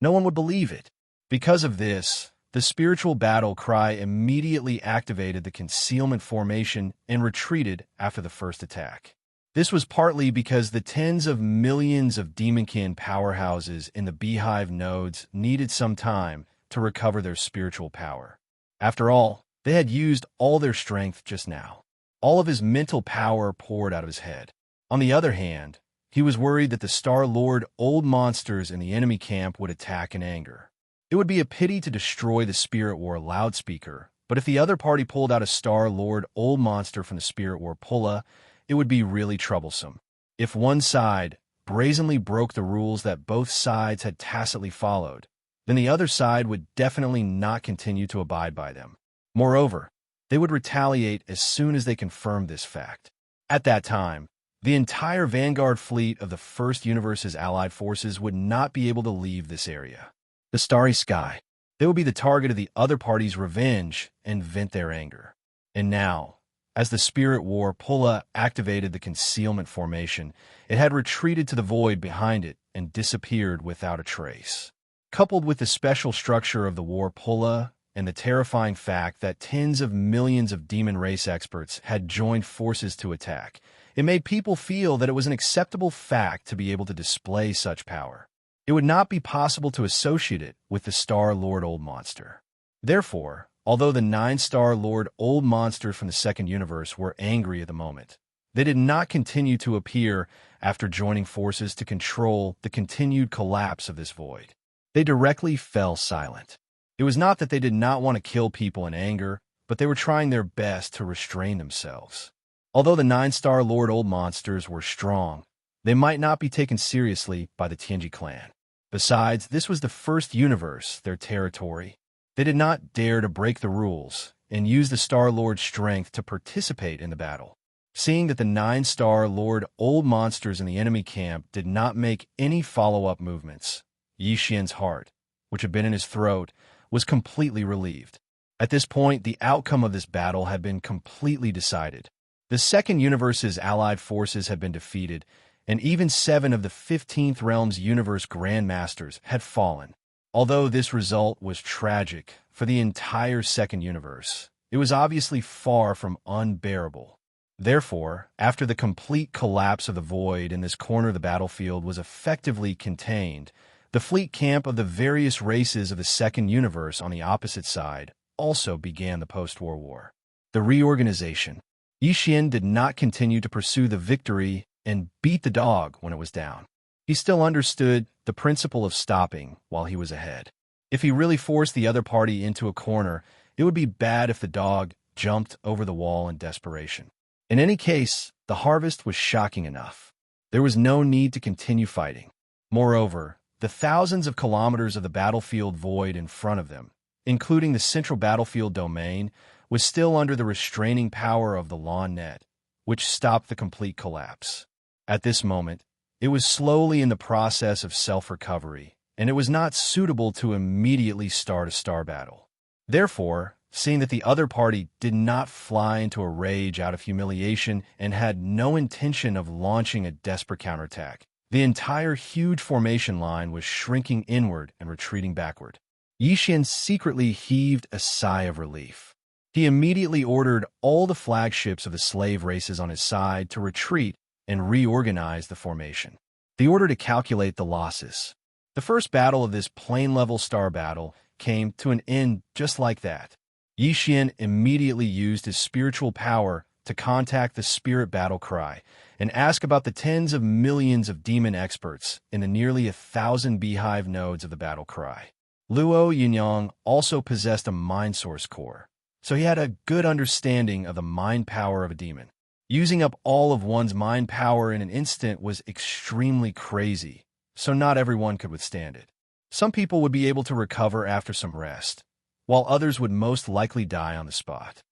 No one would believe it. Because of this, the spiritual battle cry immediately activated the concealment formation and retreated after the first attack. This was partly because the tens of millions of demonkin powerhouses in the beehive nodes needed some time to recover their spiritual power. After all, they had used all their strength just now. All of his mental power poured out of his head. On the other hand, he was worried that the Star-Lord old monsters in the enemy camp would attack in anger. It would be a pity to destroy the Spirit War loudspeaker, but if the other party pulled out a Star-Lord old monster from the Spirit War pulla, it would be really troublesome. If one side brazenly broke the rules that both sides had tacitly followed, then the other side would definitely not continue to abide by them. Moreover, they would retaliate as soon as they confirmed this fact. At that time, the entire Vanguard fleet of the First Universe's allied forces would not be able to leave this area. The starry sky. They would be the target of the other party's revenge and vent their anger. And now, as the Spirit War pulla activated the concealment formation, it had retreated to the void behind it and disappeared without a trace. Coupled with the special structure of the war pulla and the terrifying fact that tens of millions of demon race experts had joined forces to attack, it made people feel that it was an acceptable fact to be able to display such power. It would not be possible to associate it with the Star-Lord old monster. Therefore, although the 9 Star-Lord old monsters from the second universe were angry at the moment, they did not continue to appear after joining forces to control the continued collapse of this void. They directly fell silent. It was not that they did not want to kill people in anger, but they were trying their best to restrain themselves. Although the 9 Star-Lord old monsters were strong, they might not be taken seriously by the Tianji clan. Besides, this was the first universe, their territory. They did not dare to break the rules and use the Star-Lord's strength to participate in the battle. Seeing that the 9 Star-Lord old monsters in the enemy camp did not make any follow-up movements, Yi Xian's heart, which had been in his throat, was completely relieved. At this point, the outcome of this battle had been completely decided. The second universe's allied forces had been defeated, and even 7 of the 15th Realm's universe grandmasters had fallen. Although this result was tragic for the entire second universe, it was obviously far from unbearable. Therefore, after the complete collapse of the void in this corner of the battlefield was effectively contained, the fleet camp of the various races of the second universe on the opposite side also began the post-war war. The reorganization. Yi Xian did not continue to pursue the victory and beat the dog when it was down. He still understood the principle of stopping while he was ahead. If he really forced the other party into a corner, it would be bad if the dog jumped over the wall in desperation. In any case, the harvest was shocking enough. There was no need to continue fighting. Moreover, the thousands of kilometers of the battlefield void in front of them, including the central battlefield domain, was still under the restraining power of the lawn net, which stopped the complete collapse. At this moment, it was slowly in the process of self-recovery, and it was not suitable to immediately start a star battle. Therefore, seeing that the other party did not fly into a rage out of humiliation and had no intention of launching a desperate counterattack, the entire huge formation line was shrinking inward and retreating backward. Yi Xian secretly heaved a sigh of relief. He immediately ordered all the flagships of the slave races on his side to retreat and reorganize the formation. The order to calculate the losses. The first battle of this plane-level star battle came to an end just like that. Yi Xian immediately used his spiritual power to contact the spirit battle cry and ask about the tens of millions of demon experts in the nearly 1,000 beehive nodes of the battle cry. Luo Yinyang also possessed a mind source core, so he had a good understanding of the mind power of a demon. Using up all of one's mind power in an instant was extremely crazy, so not everyone could withstand it. Some people would be able to recover after some rest, while others would most likely die on the spot.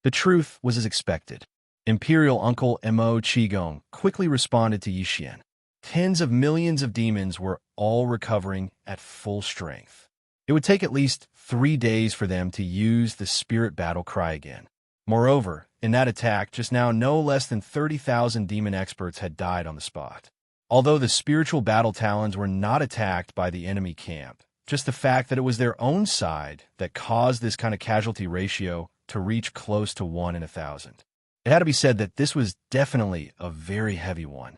The truth was as expected. Imperial Uncle Mo Qigong quickly responded to Yixian. Tens of millions of demons were all recovering at full strength. It would take at least 3 days for them to use the spirit battle cry again. Moreover, in that attack just now no less than 30,000 demon experts had died on the spot. Although the spiritual battle talons were not attacked by the enemy camp, just the fact that it was their own side that caused this kind of casualty ratio to reach close to 1 in 1,000. It had to be said that this was definitely a very heavy one.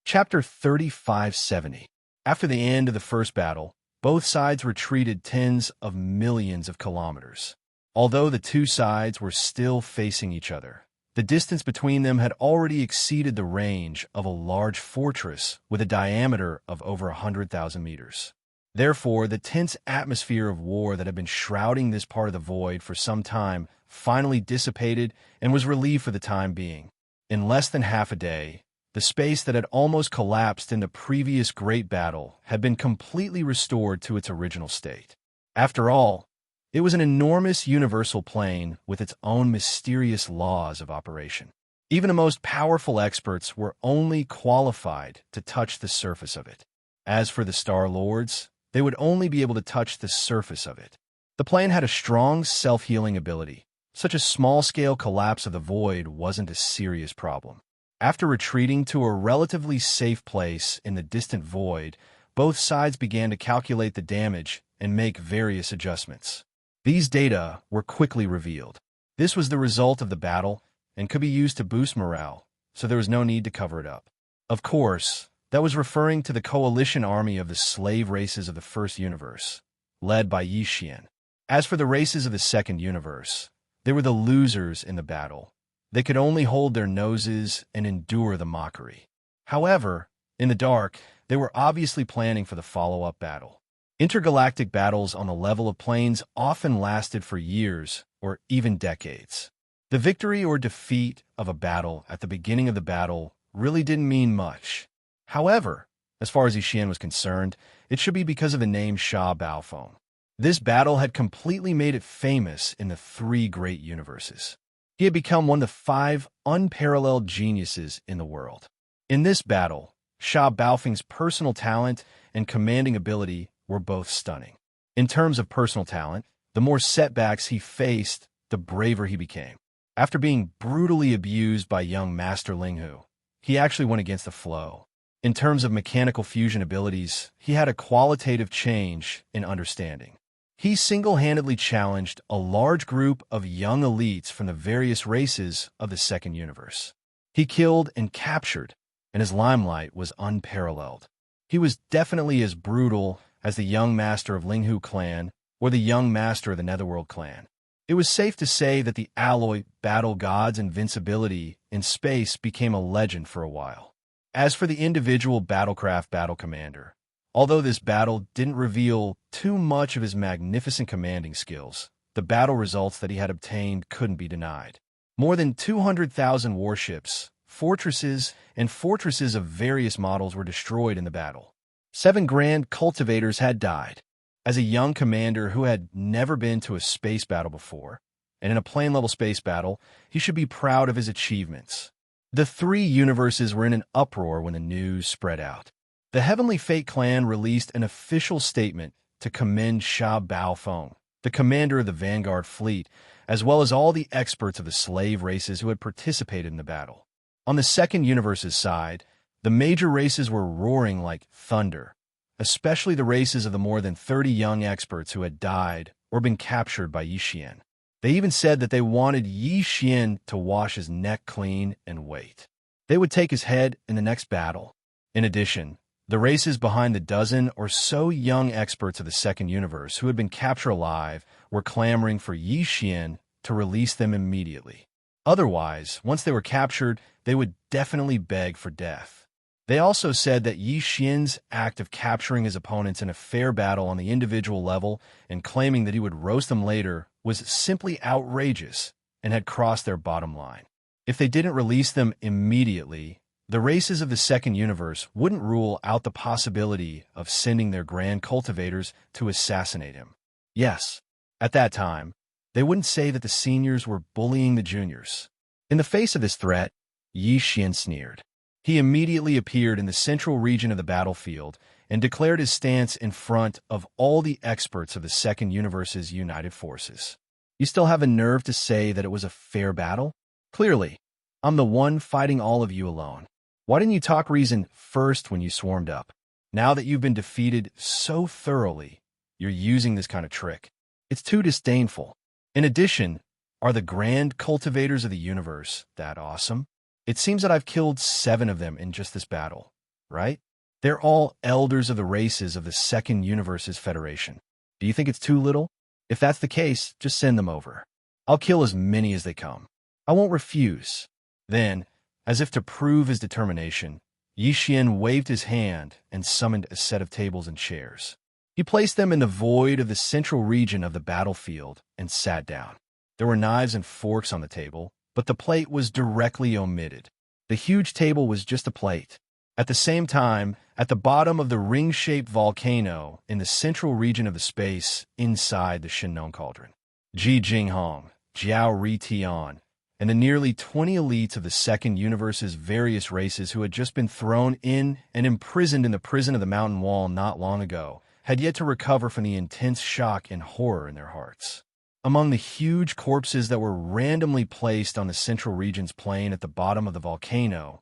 Chapter 3570. After the end of the first battle, both sides retreated tens of millions of kilometers. Although the two sides were still facing each other, the distance between them had already exceeded the range of a large fortress with a diameter of over 100,000 meters. Therefore, the tense atmosphere of war that had been shrouding this part of the void for some time finally dissipated and was relieved for the time being. In less than half a day, the space that had almost collapsed in the previous great battle had been completely restored to its original state. After all, it was an enormous universal plane with its own mysterious laws of operation. Even the most powerful experts were only qualified to touch the surface of it. As for the Star Lords, they would only be able to touch the surface of it. The plane had a strong self-healing ability. Such a small-scale collapse of the void wasn't a serious problem. After retreating to a relatively safe place in the distant void, both sides began to calculate the damage and make various adjustments. These data were quickly revealed. This was the result of the battle and could be used to boost morale, so there was no need to cover it up. Of course, that was referring to the coalition army of the slave races of the first universe, led by Yixian. As for the races of the second universe, they were the losers in the battle. They could only hold their noses and endure the mockery. However, in the dark, they were obviously planning for the follow-up battle. Intergalactic battles on the level of planes often lasted for years or even decades. The victory or defeat of a battle at the beginning of the battle really didn't mean much. However, as far as Yixian was concerned, it should be because of the name Sha Baofeng. This battle had completely made it famous in the 3 great universes. He had become one of the 5 unparalleled geniuses in the world. In this battle, Sha Baofeng's personal talent and commanding ability were both stunning. In terms of personal talent, the more setbacks he faced, the braver he became. After being brutally abused by young Master Linghu, he actually went against the flow. In terms of mechanical fusion abilities, he had a qualitative change in understanding. He single-handedly challenged a large group of young elites from the various races of the second universe. He killed and captured, and his limelight was unparalleled. He was definitely as brutal as the young master of Linghu clan or the young master of the Netherworld clan. It was safe to say that the alloy Battle God's invincibility in space became a legend for a while. As for the individual battlecraft battle commander, although this battle didn't reveal too much of his magnificent commanding skills, the battle results that he had obtained couldn't be denied. More than 200,000 warships, fortresses, and fortresses of various models were destroyed in the battle. 7 grand cultivators had died. As a young commander who had never been to a space battle before, and in a plane-level space battle, he should be proud of his achievements. The 3 universes were in an uproar when the news spread out. The Heavenly Fate clan released an official statement to commend Sha Baofeng, the commander of the Vanguard fleet, as well as all the experts of the slave races who had participated in the battle. On the second universe's side, the major races were roaring like thunder, especially the races of the more than 30 young experts who had died or been captured by Yixian. They even said that they wanted Yixian to wash his neck clean and wait. They would take his head in the next battle. In addition, the races behind the dozen or so young experts of the second universe who had been captured alive were clamoring for Yixian to release them immediately. Otherwise, once they were captured, they would definitely beg for death. They also said that Yixian's act of capturing his opponents in a fair battle on the individual level and claiming that he would roast them later was simply outrageous and had crossed their bottom line. If they didn't release them immediately, The races of the second universe wouldn't rule out the possibility of sending their grand cultivators to assassinate him. Yes, at that time, they wouldn't say that the seniors were bullying the juniors. In the face of this threat, Yi Xian sneered. He immediately appeared in the central region of the battlefield and declared his stance in front of all the experts of the second universe's united forces. You still have a nerve to say that it was a fair battle? Clearly, I'm the one fighting all of you alone. Why didn't you talk reason first when you swarmed up? Now that you've been defeated so thoroughly, you're using this kind of trick. It's too disdainful. In addition, are the grand cultivators of the universe that awesome? It seems that I've killed 7 of them in just this battle, right? They're all elders of the races of the second universe's federation. Do you think it's too little? If that's the case, just send them over. I'll kill as many as they come. I won't refuse. Then, as if to prove his determination, Yi Xian waved his hand and summoned a set of tables and chairs. He placed them in the void of the central region of the battlefield and sat down. There were knives and forks on the table, but the plate was directly omitted. The huge table was just a plate. At the same time, at the bottom of the ring-shaped volcano in the central region of the space inside the Shinnon Cauldron, Ji Jinghong, Jiao Ritian, and the nearly 20 elites of the second universe's various races who had just been thrown in and imprisoned in the prison of the mountain wall not long ago, had yet to recover from the intense shock and horror in their hearts. Among the huge corpses that were randomly placed on the central region's plain at the bottom of the volcano,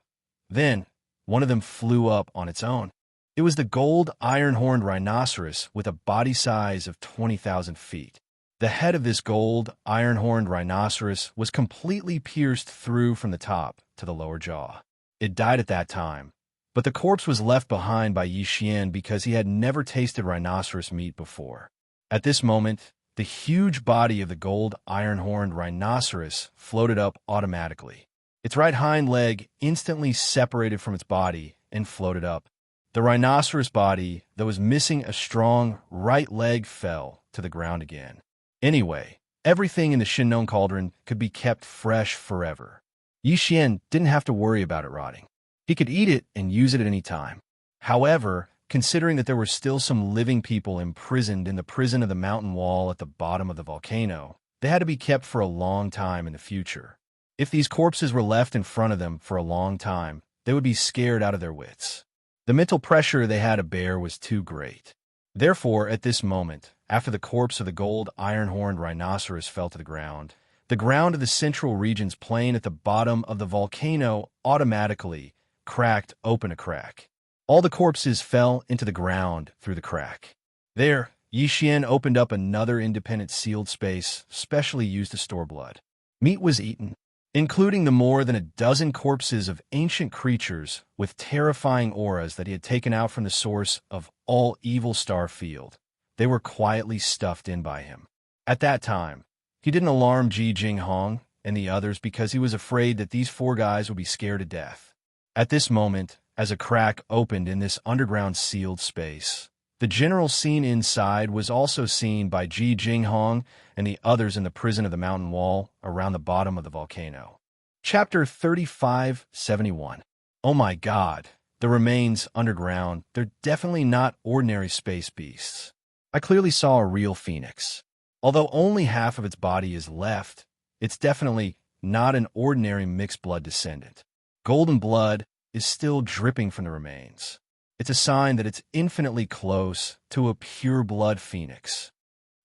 then one of them flew up on its own. It was the gold iron-horned rhinoceros with a body size of 20,000 feet. The head of this gold, iron-horned rhinoceros was completely pierced through from the top to the lower jaw. It died at that time, but the corpse was left behind by Yi Xian because he had never tasted rhinoceros meat before. At this moment, the huge body of the gold, iron-horned rhinoceros floated up automatically. Its right hind leg instantly separated from its body and floated up. The rhinoceros body that was missing a strong right leg fell to the ground again. Anyway, everything in the Shinnon Cauldron could be kept fresh forever. Yi Xian didn't have to worry about it rotting. He could eat it and use it at any time. However, considering that there were still some living people imprisoned in the prison of the mountain wall at the bottom of the volcano, they had to be kept for a long time in the future. If these corpses were left in front of them for a long time, they would be scared out of their wits. The mental pressure they had to bear was too great. Therefore, at this moment, after the corpse of the gold iron-horned rhinoceros fell to the ground of the central region's plain at the bottom of the volcano automatically cracked open a crack. All the corpses fell into the ground through the crack. There, Yi Xian opened up another independent sealed space specially used to store blood. Meat was eaten, including the more than a dozen corpses of ancient creatures with terrifying auras that he had taken out from the source of all evil star field. They were quietly stuffed in by him. At that time, he didn't alarm Ji Jinghong and the others because he was afraid that these 4 guys would be scared to death. At this moment, as a crack opened in this underground sealed space, the general scene inside was also seen by Ji Jinghong and the others in the prison of the mountain wall around the bottom of the volcano. Chapter 3571. Oh my God, the remains underground, they're definitely not ordinary space beasts. I clearly saw a real phoenix. Although only half of its body is left, it's definitely not an ordinary mixed blood descendant. Golden blood is still dripping from the remains. It's a sign that it's infinitely close to a pure blood phoenix.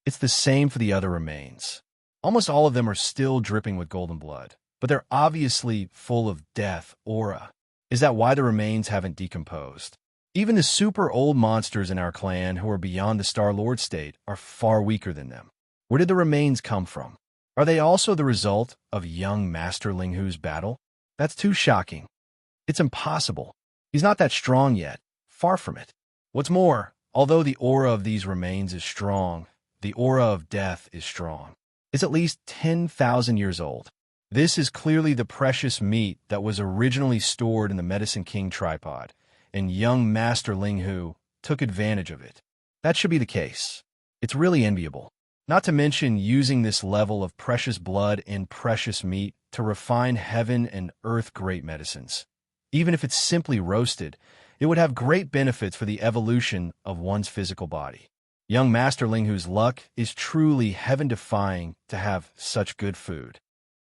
It's the same for the other remains. Almost all of them are still dripping with golden blood, but they're obviously full of death aura. Is that why the remains haven't decomposed? Even the super old monsters in our clan who are beyond the Star-Lord state are far weaker than them. Where did the remains come from? Are they also the result of young Master Ling Hu's battle? That's too shocking. It's impossible. He's not that strong yet. Far from it. What's more, although the aura of these remains is strong, the aura of death is strong. It's at least 10,000 years old. This is clearly the precious meat that was originally stored in the Medicine King tripod, and young Master Ling Hu took advantage of it. That should be the case. It's really enviable. Not to mention using this level of precious blood and precious meat to refine heaven and earth great medicines. Even if it's simply roasted, it would have great benefits for the evolution of one's physical body. Young masterling whose luck is truly heaven-defying to have such good food.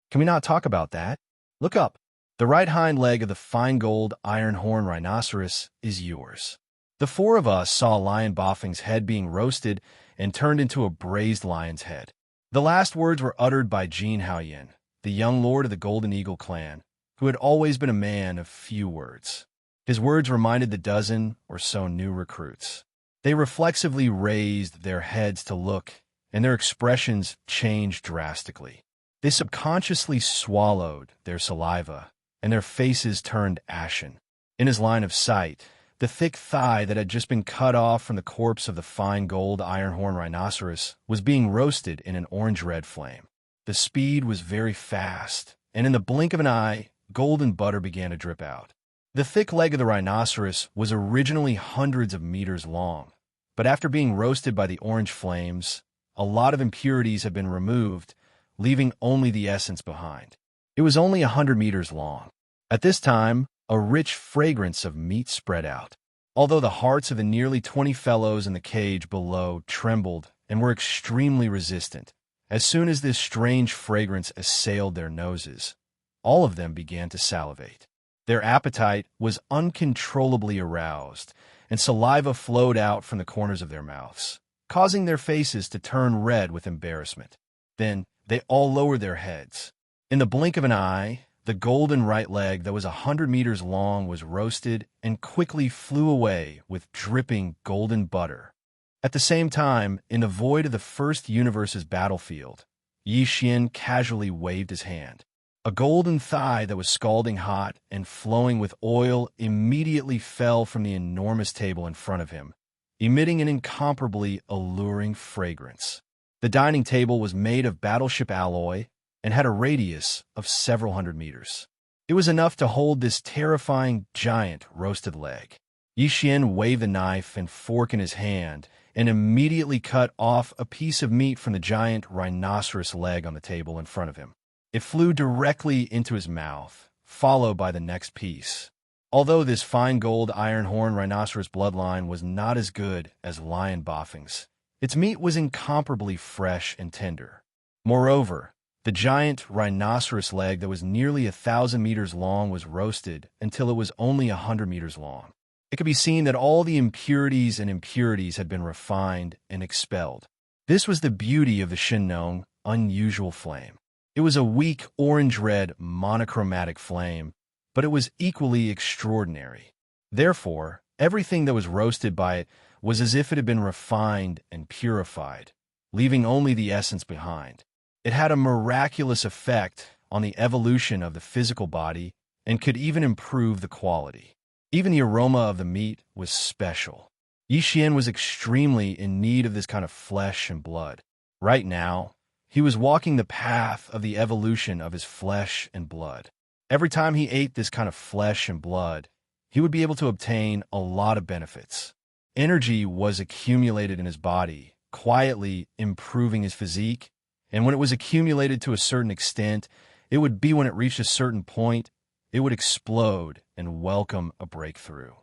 Can we not talk about that? Look up. The right hind leg of the fine gold iron horn rhinoceros is yours. The four of us saw Lion Boffing's head being roasted and turned into a braised lion's head. The last words were uttered by Xianxia, the young lord of the Golden Eagle clan, who had always been a man of few words. His words reminded the dozen or so new recruits. They reflexively raised their heads to look, and their expressions changed drastically. They subconsciously swallowed their saliva, and their faces turned ashen. In his line of sight, the thick thigh that had just been cut off from the corpse of the fine gold iron horn rhinoceros was being roasted in an orange-red flame. The speed was very fast, and in the blink of an eye, golden butter began to drip out. The thick leg of the rhinoceros was originally hundreds of meters long, but after being roasted by the orange flames, a lot of impurities had been removed, leaving only the essence behind. It was only 100 meters long. At this time, a rich fragrance of meat spread out. Although the hearts of the nearly 20 fellows in the cage below trembled and were extremely resistant, as soon as this strange fragrance assailed their noses, all of them began to salivate. Their appetite was uncontrollably aroused, and saliva flowed out from the corners of their mouths, causing their faces to turn red with embarrassment. Then they all lowered their heads. In the blink of an eye, the golden right leg that was 100 meters long was roasted and quickly flew away with dripping golden butter. At the same time, in the void of the first universe's battlefield, Xian casually waved his hand. A golden thigh that was scalding hot and flowing with oil immediately fell from the enormous table in front of him, emitting an incomparably alluring fragrance. The dining table was made of battleship alloy and had a radius of several hundred meters. It was enough to hold this terrifying giant roasted leg. Xian waved the knife and fork in his hand and immediately cut off a piece of meat from the giant rhinoceros leg on the table in front of him. It flew directly into his mouth, followed by the next piece. Although this fine gold iron horn rhinoceros bloodline was not as good as Lion Boffing's, its meat was incomparably fresh and tender. Moreover, the giant rhinoceros leg that was nearly 1,000 meters long was roasted until it was only 100 meters long. It could be seen that all the impurities had been refined and expelled. This was the beauty of the Shinnong unusual flame. It was a weak orange-red monochromatic flame, but it was equally extraordinary. Therefore, everything that was roasted by it was as if it had been refined and purified, leaving only the essence behind. It had a miraculous effect on the evolution of the physical body and could even improve the quality. Even the aroma of the meat was special. Xian was extremely in need of this kind of flesh and blood. Right now, he was walking the path of the evolution of his flesh and blood. Every time he ate this kind of flesh and blood, he would be able to obtain a lot of benefits. Energy was accumulated in his body, quietly improving his physique, and when it was accumulated to a certain extent, it would be when it reached a certain point, it would explode and welcome a breakthrough.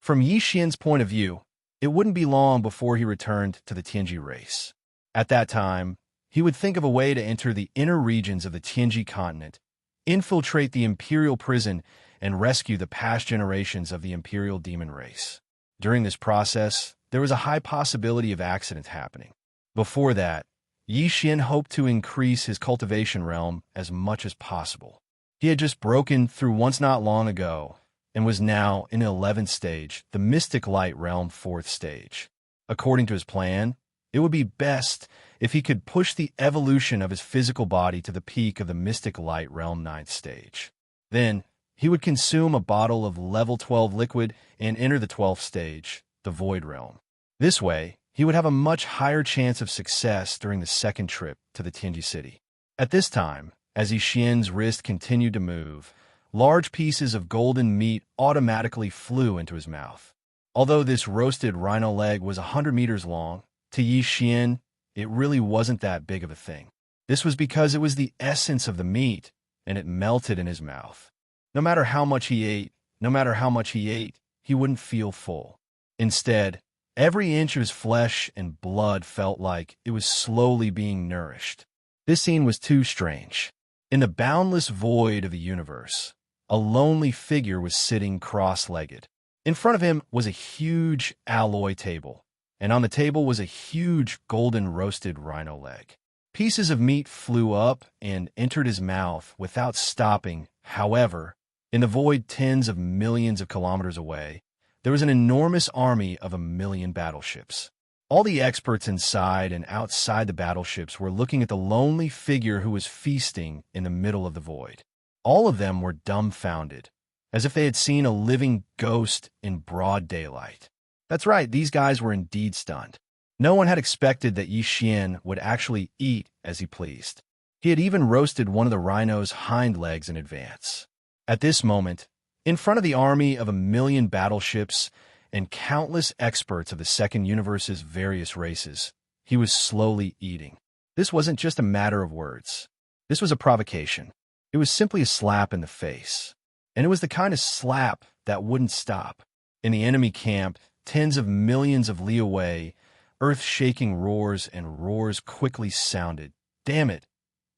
From Xian's point of view, it wouldn't be long before he returned to the Tianji race. At that time, he would think of a way to enter the inner regions of the Tianji continent, infiltrate the imperial prison, and rescue the past generations of the imperial demon race. During this process, there was a high possibility of accidents happening. Before that, Xian hoped to increase his cultivation realm as much as possible. He had just broken through once not long ago and was now in the 11th stage, the Mystic Light Realm 4th stage. According to his plan, it would be best if he could push the evolution of his physical body to the peak of the Mystic Light Realm 9th stage. Then, he would consume a bottle of level 12 liquid and enter the 12th stage, the Void Realm. This way, he would have a much higher chance of success during the second trip to the Tianji city. At this time, as Xian's wrist continued to move, large pieces of golden meat automatically flew into his mouth. Although this roasted rhino leg was 100 meters long, to Xian, it really wasn't that big of a thing. This was because it was the essence of the meat, and it melted in his mouth. No matter how much he ate, no matter how much he ate, he wouldn't feel full. Instead, every inch of his flesh and blood felt like it was slowly being nourished. This scene was too strange. In the boundless void of the universe, a lonely figure was sitting cross-legged. In front of him was a huge alloy table, and on the table was a huge golden roasted rhino leg. Pieces of meat flew up and entered his mouth without stopping. However, in the void tens of millions of kilometers away, there was an enormous army of 1,000,000 battleships. All the experts inside and outside the battleships were looking at the lonely figure who was feasting in the middle of the void. All of them were dumbfounded, as if they had seen a living ghost in broad daylight. That's right, these guys were indeed stunned. No one had expected that Xian would actually eat as he pleased. He had even roasted one of the rhino's hind legs in advance. At this moment, in front of the army of 1,000,000 battleships and countless experts of the Second Universe's various races, he was slowly eating. This wasn't just a matter of words. This was a provocation. It was simply a slap in the face. And it was the kind of slap that wouldn't stop. In the enemy camp, tens of millions of li away, earth-shaking roars and roars quickly sounded. Damn it!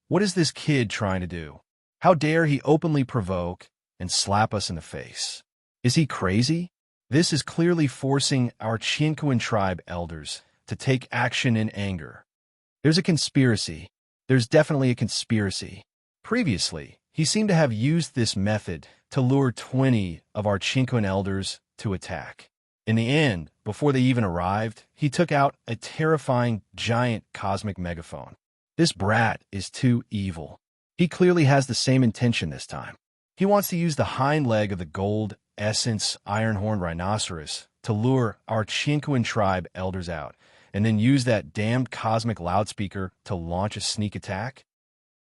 What is this kid trying to do? How dare he openly provoke and slap us in the face? Is he crazy? This is clearly forcing our Xianxia tribe elders to take action in anger. There's a conspiracy. There's definitely a conspiracy. Previously, he seemed to have used this method to lure 20 of our Xianxia elders to attack. In the end, before they even arrived, he took out a terrifying giant cosmic megaphone. This brat is too evil. He clearly has the same intention this time. He wants to use the hind leg of the gold essence iron-horned rhinoceros to lure our Xianxia tribe elders out, and then use that damned cosmic loudspeaker to launch a sneak attack?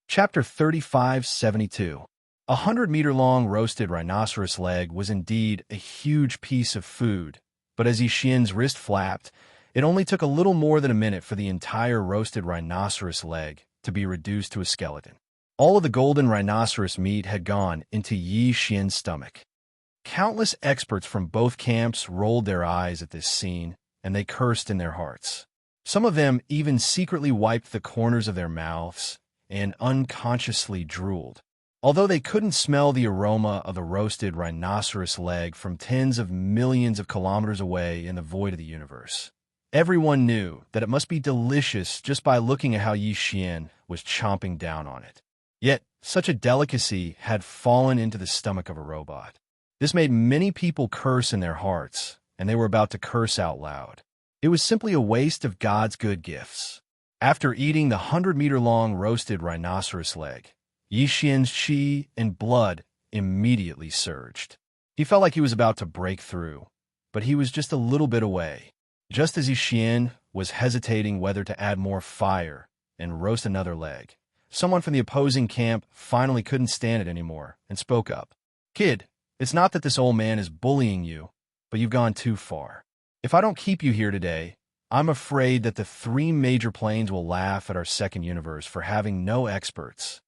Chapter 3572. 100-meter-long roasted rhinoceros leg was indeed a huge piece of food, but as Xian's wrist flapped, it only took a little more than a minute for the entire roasted rhinoceros leg to be reduced to a skeleton. All of the golden rhinoceros meat had gone into Xian's stomach. Countless experts from both camps rolled their eyes at this scene, and they cursed in their hearts. Some of them even secretly wiped the corners of their mouths and unconsciously drooled. Although they couldn't smell the aroma of the roasted rhinoceros leg from tens of millions of kilometers away in the void of the universe, everyone knew that it must be delicious just by looking at how Xian was chomping down on it. Yet, such a delicacy had fallen into the stomach of a robot. This made many people curse in their hearts, and they were about to curse out loud. It was simply a waste of God's good gifts. After eating the 100-meter-long roasted rhinoceros leg, Xian's qi and blood immediately surged. He felt like he was about to break through, but he was just a little bit away. Just as Xian was hesitating whether to add more fire and roast another leg, someone from the opposing camp finally couldn't stand it anymore and spoke up. "Kid, it's not that this old man is bullying you, but you've gone too far. If I don't keep you here today, I'm afraid that the 3 major planes will laugh at our second universe for having no experts."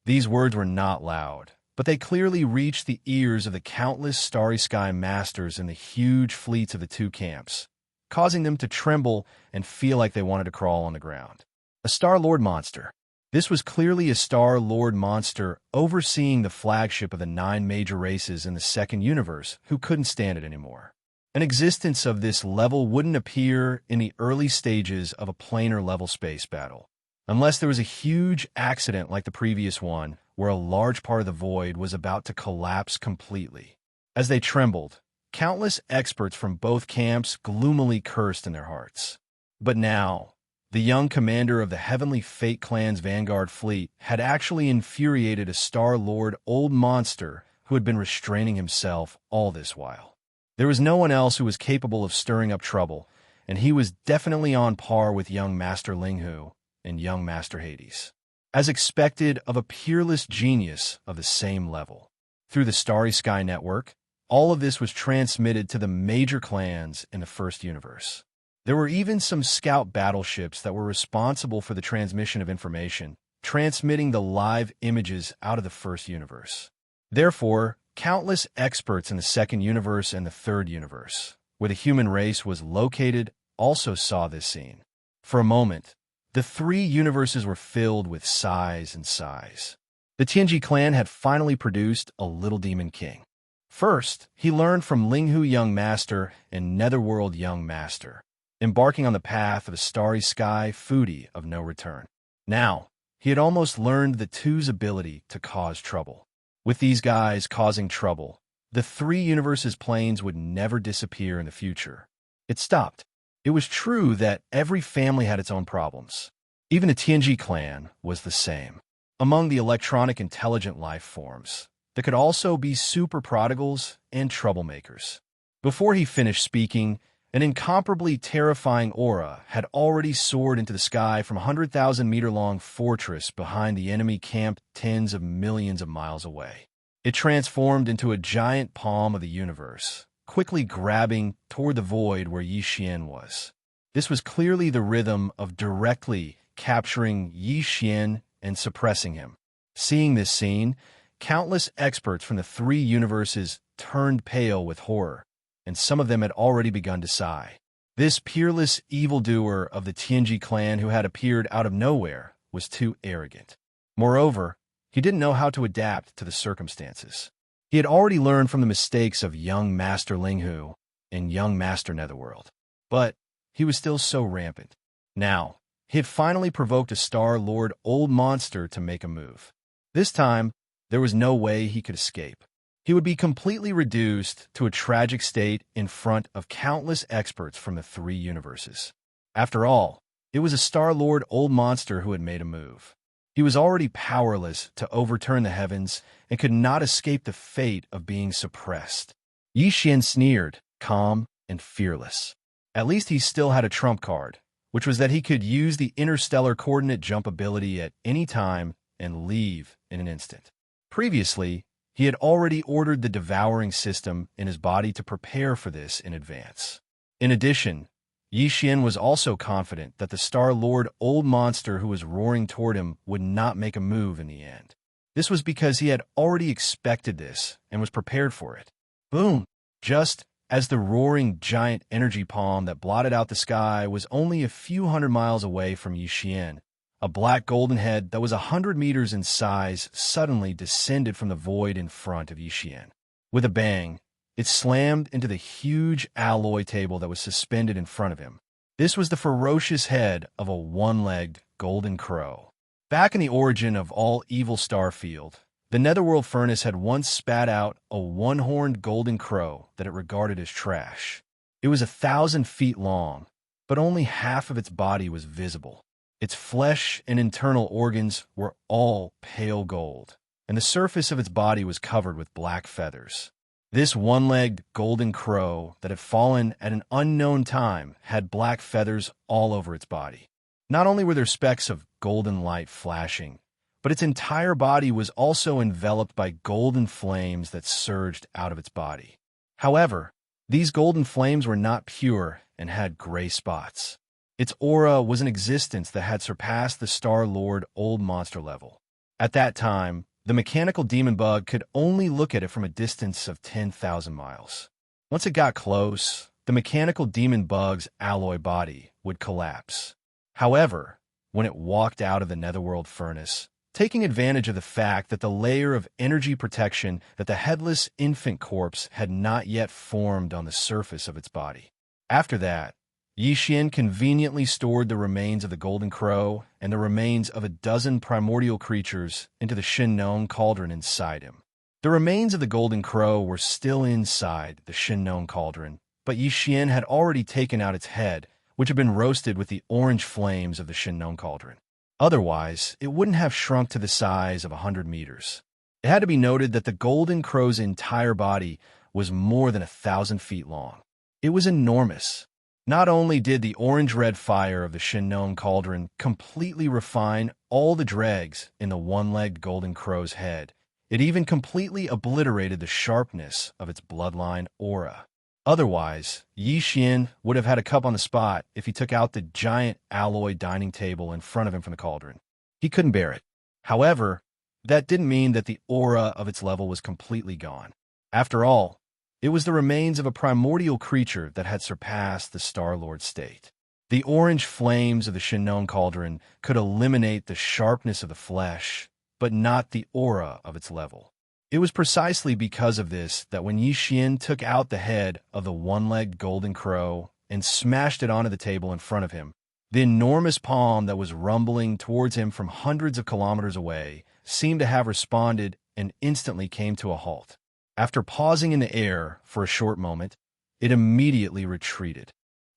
These words were not loud, but they clearly reached the ears of the countless starry sky masters in the huge fleets of the 2 camps, causing them to tremble and feel like they wanted to crawl on the ground. A Star-Lord monster. This was clearly a Star-Lord monster overseeing the flagship of the 9 major races in the second universe who couldn't stand it anymore. An existence of this level wouldn't appear in the early stages of a planar-level space battle, unless there was a huge accident like the previous one, where a large part of the void was about to collapse completely. As they trembled, countless experts from both camps gloomily cursed in their hearts. But now, the young commander of the Heavenly Fate Clan's Vanguard fleet had actually infuriated a Star-Lord old monster who had been restraining himself all this while. There was no one else who was capable of stirring up trouble, and he was definitely on par with young Master Linghu and young Master Hades, as expected of a peerless genius of the same level. Through the Starry Sky Network, all of this was transmitted to the major clans in the first universe. There were even some scout battleships that were responsible for the transmission of information, transmitting the live images out of the first universe. Therefore, Countless experts in the second universe and the third universe, where the human race was located, also saw this scene. For a moment, the three universes were filled with sighs and sighs. The Tianji clan had finally produced a little demon king. First, he learned from Linghu Young Master and Netherworld Young Master, embarking on the path of a starry sky foodie of no return. Now, he had almost learned the two's ability to cause trouble. With these guys causing trouble, the three universes' planes would never disappear in the future. It stopped. It was true that every family had its own problems. Even the Tianji clan was the same. Among the electronic intelligent life forms, there could also be super prodigals and troublemakers. Before he finished speaking, an incomparably terrifying aura had already soared into the sky from a 100,000-meter-long fortress behind the enemy camp tens of millions of miles away. It transformed into a giant palm of the universe, quickly grabbing toward the void where Xian was. This was clearly the rhythm of directly capturing Xian and suppressing him. Seeing this scene, countless experts from the three universes turned pale with horror, and some of them had already begun to sigh. This peerless evildoer of the Tianji clan who had appeared out of nowhere was too arrogant. Moreover, he didn't know how to adapt to the circumstances. He had already learned from the mistakes of young Master Linghu and young Master Netherworld. But he was still so rampant. Now, he had finally provoked a Star Lord Old Monster to make a move. This time, there was no way he could escape. He would be completely reduced to a tragic state in front of countless experts from the three universes. After all, it was a Star Lord Old Monster who had made a move. He was already powerless to overturn the heavens and could not escape the fate of being suppressed. Xian sneered, calm and fearless. At least he still had a trump card, which was that he could use the interstellar coordinate jump ability at any time and leave in an instant. Previously, he had already ordered the devouring system in his body to prepare for this in advance. In addition, Xian was also confident that the Star Lord Old Monster who was roaring toward him would not make a move in the end. This was because he had already expected this and was prepared for it. Boom! Just as the roaring giant energy palm that blotted out the sky was only a few hundred miles away from Xian, a black golden head that was 100 meters in size suddenly descended from the void in front of Xian. With a bang, it slammed into the huge alloy table that was suspended in front of him. This was the ferocious head of a one-legged golden crow. Back in the origin of all evil Starfield, the Netherworld Furnace had once spat out a one-horned golden crow that it regarded as trash. It was 1,000 feet long, but only half of its body was visible. Its flesh and internal organs were all pale gold, and the surface of its body was covered with black feathers. This one-legged golden crow that had fallen at an unknown time had black feathers all over its body. Not only were there specks of golden light flashing, but its entire body was also enveloped by golden flames that surged out of its body. However, these golden flames were not pure and had gray spots. Its aura was an existence that had surpassed the Star Lord Old Monster level. At that time, the mechanical demon bug could only look at it from a distance of 10,000 miles. Once it got close, the mechanical demon bug's alloy body would collapse. However, when it walked out of the Netherworld Furnace, taking advantage of the fact that the layer of energy protection that the headless infant corpse had not yet formed on the surface of its body. After that, Xian conveniently stored the remains of the Golden Crow and the remains of a dozen primordial creatures into the Shin cauldron inside him. The remains of the Golden Crow were still inside the Shin cauldron, but Xian had already taken out its head, which had been roasted with the orange flames of the Shin cauldron. Otherwise, it wouldn't have shrunk to the size of 100 meters. It had to be noted that the Golden Crow's entire body was more than 1,000 feet long. It was enormous. Not only did the orange-red fire of the Shin cauldron completely refine all the dregs in the one-legged Golden Crow's head, it even completely obliterated the sharpness of its bloodline aura. Otherwise, Xian would have had a cup on the spot if he took out the giant alloy dining table in front of him from the cauldron. He couldn't bear it. However, that didn't mean that the aura of its level was completely gone. After all, it was the remains of a primordial creature that had surpassed the Star-Lord state. The orange flames of the Shinnon cauldron could eliminate the sharpness of the flesh, but not the aura of its level. It was precisely because of this that when Yi Xian took out the head of the one-legged golden crow and smashed it onto the table in front of him, the enormous palm that was rumbling towards him from hundreds of kilometers away seemed to have responded and instantly came to a halt. After pausing in the air for a short moment, it immediately retreated.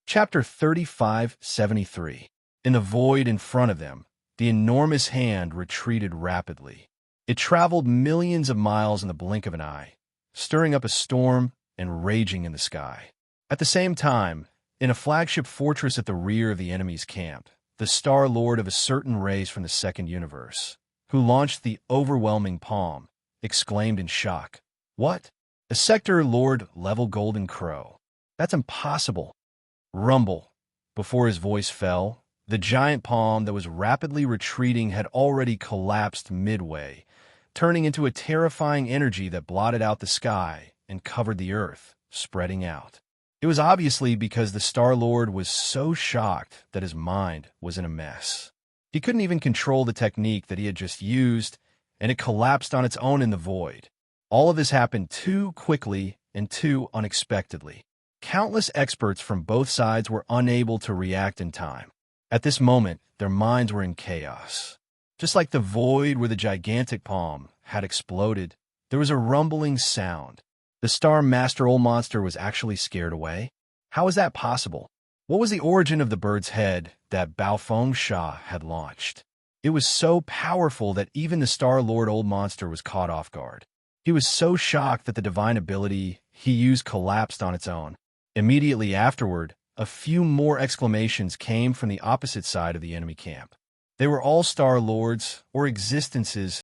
Chapter 3573. In the void in front of them, the enormous hand retreated rapidly. It traveled millions of miles in the blink of an eye, stirring up a storm and raging in the sky. At the same time, in a flagship fortress at the rear of the enemy's camp, the Star-Lord of a certain race from the Second Universe, who launched the overwhelming palm, exclaimed in shock, "What? A Sector Lord level golden crow? That's impossible." Rumble. Before his voice fell, the giant palm that was rapidly retreating had already collapsed midway, turning into a terrifying energy that blotted out the sky and covered the earth, spreading out. It was obviously because the Star-Lord was so shocked that his mind was in a mess. He couldn't even control the technique that he had just used, and it collapsed on its own in the void. All of this happened too quickly and too unexpectedly. Countless experts from both sides were unable to react in time. At this moment, their minds were in chaos. Just like the void where the gigantic palm had exploded, there was a rumbling sound. The Star Master Old Monster was actually scared away? How was that possible? What was the origin of the bird's head that Baofeng Sha had launched? It was so powerful that even the Star-Lord Old Monster was caught off guard. He was so shocked that the divine ability he used collapsed on its own. Immediately afterward, a few more exclamations came from the opposite side of the enemy camp. They were all Star-Lords or existences